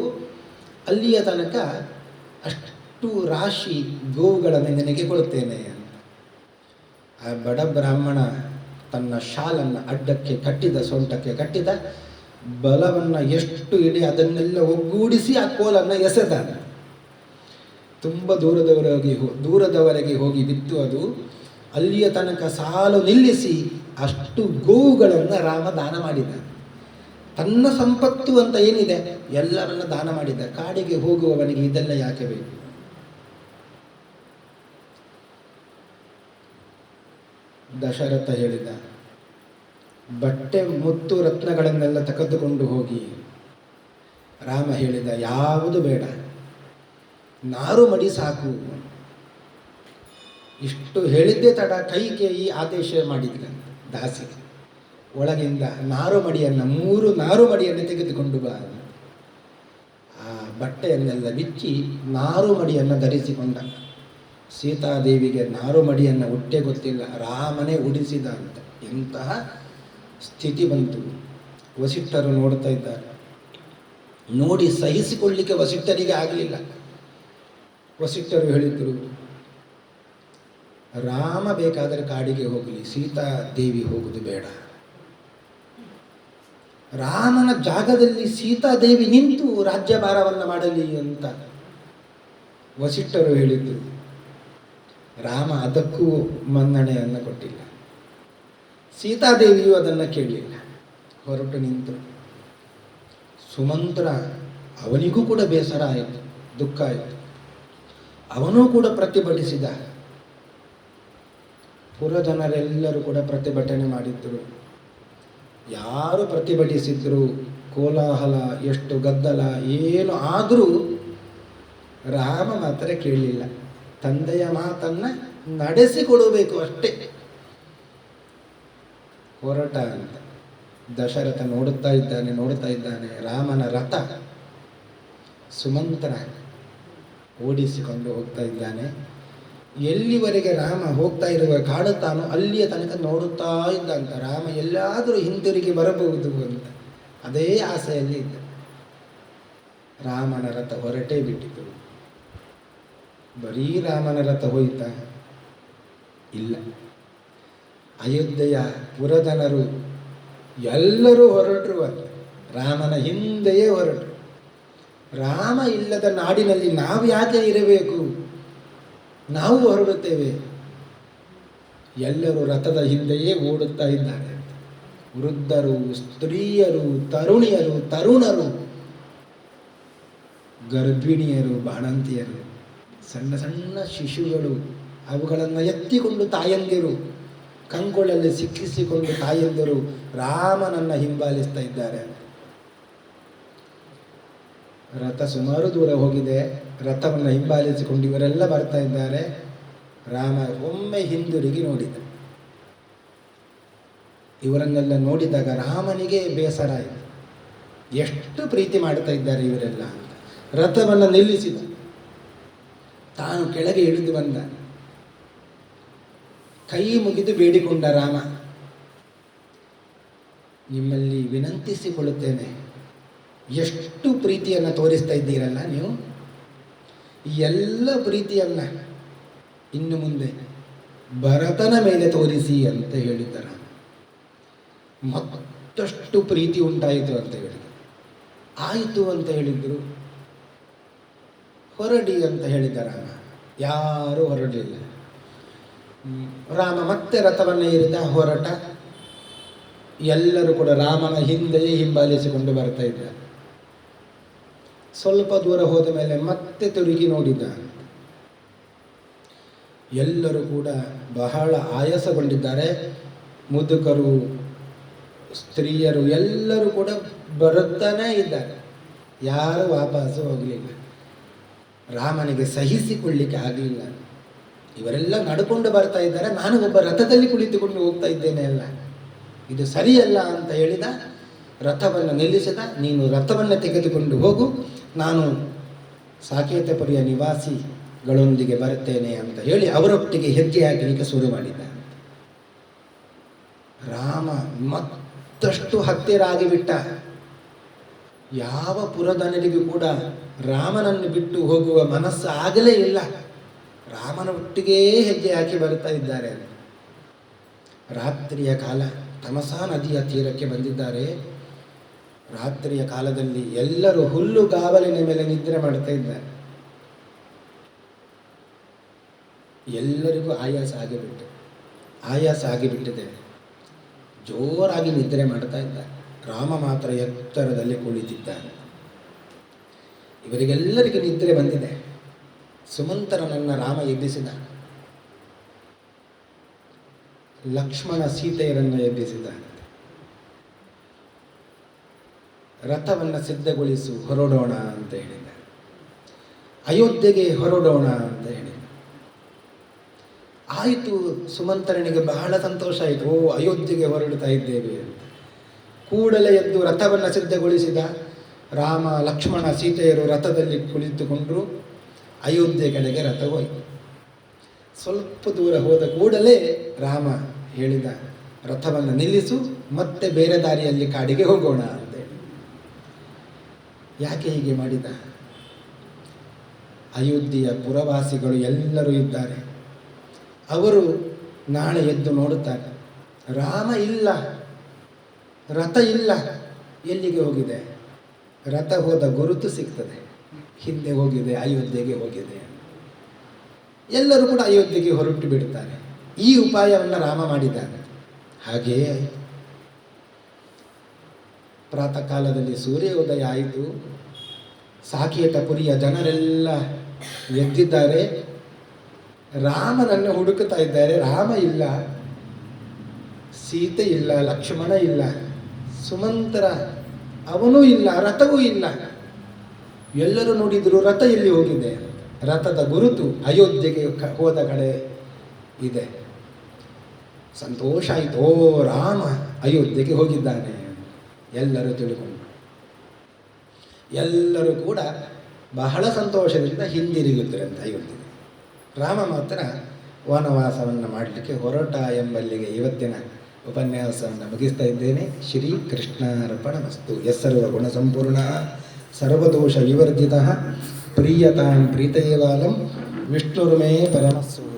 ಅಲ್ಲಿಯ ತನಕ ಅಷ್ಟು ರಾಶಿ ಗೋವುಗಳನ್ನು ನಿನಗೆ ಕೊಡುತ್ತೇನೆ ಅಂತ. ಆ ಬಡ ಬ್ರಾಹ್ಮಣ ತನ್ನ ಶಾಲನ್ನು ಅಡ್ಡಕ್ಕೆ ಕಟ್ಟಿದ, ಸೊಂಟಕ್ಕೆ ಕಟ್ಟಿದ, ಬಲವನ್ನು ಎಷ್ಟು ಇಡಿ ಅದನ್ನೆಲ್ಲ ಒಗ್ಗೂಡಿಸಿ ಆ ಕೋಲನ್ನು ಎಸೆದ. ತುಂಬ ದೂರದವರೆಗೆ ಹೋಗಿ ಬಿತ್ತು. ಅದು ಅಲ್ಲಿಯ ತನಕ ಸಾಲು ನಿಲ್ಲಿಸಿ ಅಷ್ಟು ಗೋವುಗಳನ್ನು ರಾಮ ದಾನ ಮಾಡಿದ. ತನ್ನ ಸಂಪತ್ತು ಅಂತ ಏನಿದೆ ಎಲ್ಲವನ್ನ ದಾನ ಮಾಡಿದ. ಕಾಡಿಗೆ ಹೋಗುವವನಿಗೆ ಇದೆಲ್ಲ ಯಾಕೆ ಬೇಕು? ದಶರಥ ಹೇಳಿದ, ಬಟ್ಟೆ ಮುತ್ತು ರತ್ನಗಳನ್ನೆಲ್ಲ ತೆಗೆದುಕೊಂಡು ಹೋಗಿ. ರಾಮ ಹೇಳಿದ, ಯಾವುದು ಬೇಡ, ನಾರು ಮಡಿ ಸಾಕು. ಇಷ್ಟು ಹೇಳಿದ್ದೇ ತಡ ಕೈಕೇಯಿ ಆದೇಶ ಮಾಡಿದ್ಲ ದಾಸಿಗೆ, ಒಳಗಿಂದ ನಾರು ಮಡಿಯನ್ನು 3 ನಾರು ಮಡಿಯನ್ನು ತೆಗೆದುಕೊಂಡು ಬಾ. ಆ ಬಟ್ಟೆಯನ್ನೆಲ್ಲ ಬಿಚ್ಚಿ ನಾರು ಮಡಿಯನ್ನು ಧರಿಸಿಕೊಂಡ. ಸೀತಾದೇವಿಗೆ ನಾರು ಮಡಿಯನ್ನು ಹುಟ್ಟೆ ಗೊತ್ತಿಲ್ಲ, ರಾಮನೇ ಉಡಿಸಿದ ಅಂತ. ಎಂತಹ ಸ್ಥಿತಿ ಬಂತು. ವಸಿಷ್ಠರು ನೋಡ್ತಾ ಇದ್ದಾರೆ. ನೋಡಿ ಸಹಿಸಿಕೊಳ್ಳಿಕ್ಕೆ ವಸಿಷ್ಠರಿಗೆ ಆಗಲಿಲ್ಲ. ವಸಿಷ್ಠರು ಹೇಳಿದರು, ರಾಮ ಬೇಕಾದರೆ ಕಾಡಿಗೆ ಹೋಗಲಿ, ಸೀತಾದೇವಿ ಹೋಗುವುದು ಬೇಡ. ರಾಮನ ಜಾಗದಲ್ಲಿ ಸೀತಾದೇವಿ ನಿಂತು ರಾಜ್ಯಭಾರವನ್ನು ಮಾಡಲಿ ಅಂತ ವಸಿಷ್ಠರು ಹೇಳಿದರು. ರಾಮ ಅದಕ್ಕೂ ಮನ್ನಣೆಯನ್ನು ಕೊಟ್ಟಿಲ್ಲ. ಸೀತಾದೇವಿಯು ಅದನ್ನು ಕೇಳಲಿಲ್ಲ, ಹೊರಟು ನಿಂತರು. ಸುಮಂತ್ರ ಅವನಿಗೂ ಕೂಡ ಬೇಸರ ಆಯಿತು, ದುಃಖ ಆಯಿತು. ಅವನೂ ಕೂಡ ಪ್ರತಿಭಟಿಸಿದ. ಪುರಜನರೆಲ್ಲರೂ ಕೂಡ ಪ್ರತಿಭಟನೆ ಮಾಡಿದ್ದರು. ಯಾರು ಪ್ರತಿಭಟಿಸಿದ್ರು, ಕೋಲಾಹಲ, ಎಷ್ಟು ಗದ್ದಲ ಏನು ಆದರೂ ರಾಮ ಮಾತ್ರ ಕೇಳಲಿಲ್ಲ. ತಂದೆಯ ಮಾತನ್ನು ನಡೆಸಿಕೊಡಬೇಕು ಅಷ್ಟೇ. ಹೊರಟ ಅಂತ ದಶರಥ ನೋಡುತ್ತಾ ಇದ್ದಾನೆ. ರಾಮನ ರಥ ಸುಮಂತ್ರ ಓಡಿಸಿಕೊಂಡು ಹೋಗ್ತಾ ಇದ್ದಾನೆ. ಎಲ್ಲಿವರೆಗೆ ರಾಮ ಹೋಗ್ತಾ ಇರುವ ಕಾಡುತ್ತಾನೋ ಅಲ್ಲಿಯ ತನಕ ನೋಡುತ್ತಾ ಇದ್ದಂತ. ರಾಮ ಎಲ್ಲಾದರೂ ಹಿಂತಿರುಗಿ ಬರಬಹುದು ಅಂತ ಅದೇ ಆಸೆಯಲ್ಲಿ ಇದ್ದ. ರಾಮನ ರಥ ಹೊರಟೇ ಬಿಟ್ಟಿತು. ಬರೀ ರಾಮನ ರಥ ಹೋಯ್ತಾ? ಇಲ್ಲ. ಅಯೋಧ್ಯೆಯ ಪುರಜನರು ಎಲ್ಲರೂ ಹೊರಟರು ಅಂತ. ರಾಮನ ಹಿಂದೆಯೇ ಹೊರಟರು. ರಾಮ ಇಲ್ಲದ ನಾಡಿನಲ್ಲಿ ನಾವು ಯಾಕೆ ಇರಬೇಕು, ನಾವು ಹೊರಡುತ್ತೇವೆ. ಎಲ್ಲರೂ ರಥದ ಹಿಂದೆಯೇ ಓಡುತ್ತಾ ಇದ್ದಾರೆ. ವೃದ್ಧರು, ಸ್ತ್ರೀಯರು, ತರುಣಿಯರು, ತರುಣರು, ಗರ್ಭಿಣಿಯರು, ಬಾಣಂತಿಯರು, ಸಣ್ಣ ಸಣ್ಣ ಶಿಶುಗಳು, ಅವುಗಳನ್ನು ಎತ್ತಿಕೊಂಡು ತಾಯಂದಿರು, ಕಂಗೊಳಲ್ಲಿ ಸಿಕ್ಕಿಸಿಕೊಂಡು ತಾಯಂದಿರು ರಾಮನನ್ನು ಹಿಂಬಾಲಿಸ್ತಾ ಇದ್ದಾರೆ. ರಥ ಸುಮಾರು ದೂರ ಹೋಗಿದೆ. ರಥವನ್ನು ಹಿಂಬಾಲಿಸಿಕೊಂಡು ಇವರೆಲ್ಲ ಬರ್ತಾ ಇದ್ದಾರೆ. ರಾಮ ಒಮ್ಮೆ ಹಿಂದಿರುಗಿ ನೋಡಿದ. ಇವರನ್ನೆಲ್ಲ ನೋಡಿದಾಗ ರಾಮನಿಗೆ ಬೇಸರ ಆಯಿತು. ಎಷ್ಟು ಪ್ರೀತಿ ಮಾಡ್ತಾ ಇದ್ದಾರೆ ಇವರೆಲ್ಲ ಅಂತ. ರಥವನ್ನು ನಿಲ್ಲಿಸಿದ. ತಾನು ಕೆಳಗೆ ಇಳಿದು ಬಂದ. ಕೈ ಮುಗಿದು ಬೇಡಿಕೊಂಡ ರಾಮ, ನಿಮ್ಮಲ್ಲಿ ವಿನಂತಿಸಿಕೊಳ್ಳುತ್ತೇನೆ, ಎಷ್ಟು ಪ್ರೀತಿಯನ್ನು ತೋರಿಸ್ತಾ ಇದ್ದೀರಲ್ಲ ನೀವು, ಈ ಎಲ್ಲ ಪ್ರೀತಿಯನ್ನು ಇನ್ನು ಮುಂದೆ ಭರತನ ಮೇಲೆ ತೋರಿಸಿ ಅಂತ ಹೇಳಿದ್ದ ರಾಮ. ಮತ್ತಷ್ಟು ಪ್ರೀತಿ ಉಂಟಾಯಿತು ಅಂತ ಹೇಳಿದರು. ಆಯಿತು ಅಂತ ಹೇಳಿದರು. ಹೊರಡಿ ಅಂತ ಹೇಳಿದ ರಾಮ. ಯಾರೂ ಹೊರಡಲಿಲ್ಲ. ರಾಮ ಮತ್ತೆ ರಥವನ್ನು ಏರಿದ, ಹೊರಟ. ಎಲ್ಲರೂ ಕೂಡ ರಾಮನ ಹಿಂದೆಯೇ ಹಿಂಬಾಲಿಸಿಕೊಂಡು ಬರ್ತಾ ಇದ್ದಾರೆ. ಸ್ವಲ್ಪ ದೂರ ಹೋದ ಮೇಲೆ ಮತ್ತೆ ತಿರುಗಿ ನೋಡಿದ. ಎಲ್ಲರೂ ಕೂಡ ಬಹಳ ಆಯಾಸಗೊಂಡಿದ್ದಾರೆ. ಮುದುಕರು, ಸ್ತ್ರೀಯರು ಎಲ್ಲರೂ ಕೂಡ ಬರುತ್ತಾನೇ ಇದ್ದಾರೆ. ಯಾರು ವಾಪಸ್ಸು ಹೋಗಲಿಲ್ಲ. ರಾಮನಿಗೆ ಸಹಿಸಿಕೊಳ್ಳಿಕ್ಕೆ ಆಗಲಿಲ್ಲ. ಇವರೆಲ್ಲ ನಡ್ಕೊಂಡು ಬರ್ತಾ ಇದ್ದಾರೆ, ನಾನು ಒಬ್ಬ ರಥದಲ್ಲಿ ಕುಳಿತುಕೊಂಡು ಹೋಗ್ತಾ ಇದ್ದೇನೆ ಅಲ್ಲ, ಇದು ಸರಿಯಲ್ಲ ಅಂತ ಹೇಳಿದ. ರಥವನ್ನು ನಿಲ್ಲಿಸಿದ. ನೀನು ರಥವನ್ನು ತೆಗೆದುಕೊಂಡು ಹೋಗು, ನಾನು ಸಾಕೇತಪುರಿಯ ನಿವಾಸಿಗಳೊಂದಿಗೆ ಬರ್ತೇನೆ ಅಂತ ಹೇಳಿ ಅವರೊಟ್ಟಿಗೆ ಹೆಜ್ಜೆ ಹಾಕಲಿಕ್ಕೆ ಶುರು ಮಾಡಿದ. ರಾಮ ಮತ್ತಷ್ಟು ಹತ್ತಿರ ಆಗಿಬಿಟ್ಟ. ಯಾವ ಪುರದನರಿಗೂ ಕೂಡ ರಾಮನನ್ನು ಬಿಟ್ಟು ಹೋಗುವ ಮನಸ್ಸು ಆಗಲೇ ಇಲ್ಲ. ರಾಮನ ಒಟ್ಟಿಗೇ ಹೆಜ್ಜೆ ಹಾಕಿ ಬರ್ತಾ ಇದ್ದಾರೆ. ರಾತ್ರಿಯ ಕಾಲ, ತಮಸಾ ನದಿಯ ತೀರಕ್ಕೆ ಬಂದಿದ್ದಾರೆ. ರಾತ್ರಿಯ ಕಾಲದಲ್ಲಿ ಎಲ್ಲರೂ ಹುಲ್ಲುಗಾವಲಿನ ಮೇಲೆ ನಿದ್ರೆ ಮಾಡ್ತಾ ಇದ್ದಾರೆ. ಎಲ್ಲರಿಗೂ ಆಯಾಸ ಆಗಿಬಿಟ್ಟಿದೆ. ಜೋರಾಗಿ ನಿದ್ರೆ ಮಾಡ್ತಾ ಇದ್ದಾರೆ. ರಾಮ ಮಾತ್ರ ಎತ್ತರದಲ್ಲಿ ಕುಳಿತಿದ್ದಾನೆ. ಇವರಿಗೆಲ್ಲರಿಗೂ ನಿದ್ರೆ ಬಂದಿದೆ. ಸುಮಂತರನನ್ನ ರಾಮ ಎಬ್ಬಿಸಿದ. ಲಕ್ಷ್ಮಣ ಸೀತೆಯರನ್ನು ಎಬ್ಬಿಸಿದ. ರಥವನ್ನು ಸಿದ್ಧಗೊಳಿಸು, ಹೊರಡೋಣ ಅಂತ ಹೇಳಿದ. ಅಯೋಧ್ಯೆಗೆ ಹೊರಡೋಣ ಅಂತ ಹೇಳಿದ. ಆಯಿತು, ಸುಮಂತರನಿಗೆ ಬಹಳ ಸಂತೋಷ ಆಯಿತು. ಓ, ಅಯೋಧ್ಯೆಗೆ ಹೊರಡ್ತಾ ಇದ್ದೇವೆ ಅಂತ. ಕೂಡಲೇ ಎದ್ದು ರಥವನ್ನು ಸಿದ್ಧಗೊಳಿಸಿದ. ರಾಮ, ಲಕ್ಷ್ಮಣ, ಸೀತೆಯರು ರಥದಲ್ಲಿ ಕುಳಿತುಕೊಂಡರು. ಅಯೋಧ್ಯೆ ಕಡೆಗೆ ರಥ ಹೋಯಿತು. ಸ್ವಲ್ಪ ದೂರ ಹೋದ ಕೂಡಲೇ ರಾಮ ಹೇಳಿದ, ರಥವನ್ನು ನಿಲ್ಲಿಸು, ಮತ್ತೆ ಬೇರೆ ದಾರಿಯಲ್ಲಿ ಕಾಡಿಗೆ ಹೋಗೋಣ ಅಂತೇಳಿ. ಯಾಕೆ ಹೀಗೆ ಮಾಡಿದ? ಅಯೋಧ್ಯೆಯ ಪುರವಾಸಿಗಳು ಎಲ್ಲರೂ ಇದ್ದಾರೆ. ಅವರು ನಾಳೆ ಎದ್ದು ನೋಡುತ್ತಾರೆ, ರಾಮ ಇಲ್ಲ, ರಥ ಇಲ್ಲ, ಎಲ್ಲಿಗೆ ಹೋಗಿದೆ? ರಥ ಹೋದ ಗುರುತು ಸಿಗ್ತದೆ, ಹಿಂದೆ ಹೋಗಿದೆ, ಅಯೋಧ್ಯೆಗೆ ಹೋಗಿದೆ. ಎಲ್ಲರೂ ಕೂಡ ಅಯೋಧ್ಯೆಗೆ ಹೊರಟು ಬಿಡುತ್ತಾರೆ. ಈ ಉಪಾಯವನ್ನು ರಾಮ ಮಾಡಿದ್ದಾನೆ. ಹಾಗೆಯೇ ಆಯಿತು. ಪ್ರಾತಃ ಕಾಲದಲ್ಲಿ ಸೂರ್ಯೋದಯ ಆಯಿತು. ಸಾಕೇತಪುರಿಯ ಜನರೆಲ್ಲ ಎದ್ದಿದ್ದಾರೆ. ರಾಮನನ್ನು ಹುಡುಕುತ್ತಾ ಇದ್ದಾರೆ. ರಾಮ ಇಲ್ಲ, ಸೀತೆ ಇಲ್ಲ, ಲಕ್ಷ್ಮಣ ಇಲ್ಲ, ಸುಮಂತರ ಅವನೂ ಇಲ್ಲ, ರಥವೂ ಇಲ್ಲ. ಎಲ್ಲರೂ ನೋಡಿದ್ರು, ರಥ ಎಲ್ಲಿ ಹೋಗಿದೆ? ರಥದ ಗುರುತು ಅಯೋಧ್ಯೆಗೆ ಹೋದ ಕಡೆ ಇದೆ. ಸಂತೋಷ ಆಯಿತು. ಓ, ರಾಮ ಅಯೋಧ್ಯೆಗೆ ಹೋಗಿದ್ದಾನೆ ಎಲ್ಲರೂ ತಿಳ್ಕೊಂಡು. ಎಲ್ಲರೂ ಕೂಡ ಬಹಳ ಸಂತೋಷದಿಂದ ಹಿಂದಿರುಗುತ್ತಾರೆ ಅಯೋಧ್ಯೆಗೆ. ರಾಮ ಮಾತ್ರ ವನವಾಸವನ್ನು ಮಾಡಲಿಕ್ಕೆ ಹೊರಟ ಎಂಬಲ್ಲಿಗೆ ಇವತ್ತಿನ ಉಪನ್ಯಾಸವನ್ನು ಮುಗಿಸ್ತಾ ಇದ್ದೇನೆ. ಶ್ರೀ ಕೃಷ್ಣಾರ್ಪಣಮಸ್ತು. ಯಸ್ಸರ್ವ ಗುಣಸಂಪೂರ್ಣ ಸರ್ವದೋಷ ವಿವರ್ಜಿತ ಪ್ರೀಯತಾಂ ಪ್ರೀತಯೇವಾಲಂ ವಿಷ್ಣುರ್ಮೇ ಪರಮಸ್ಸು.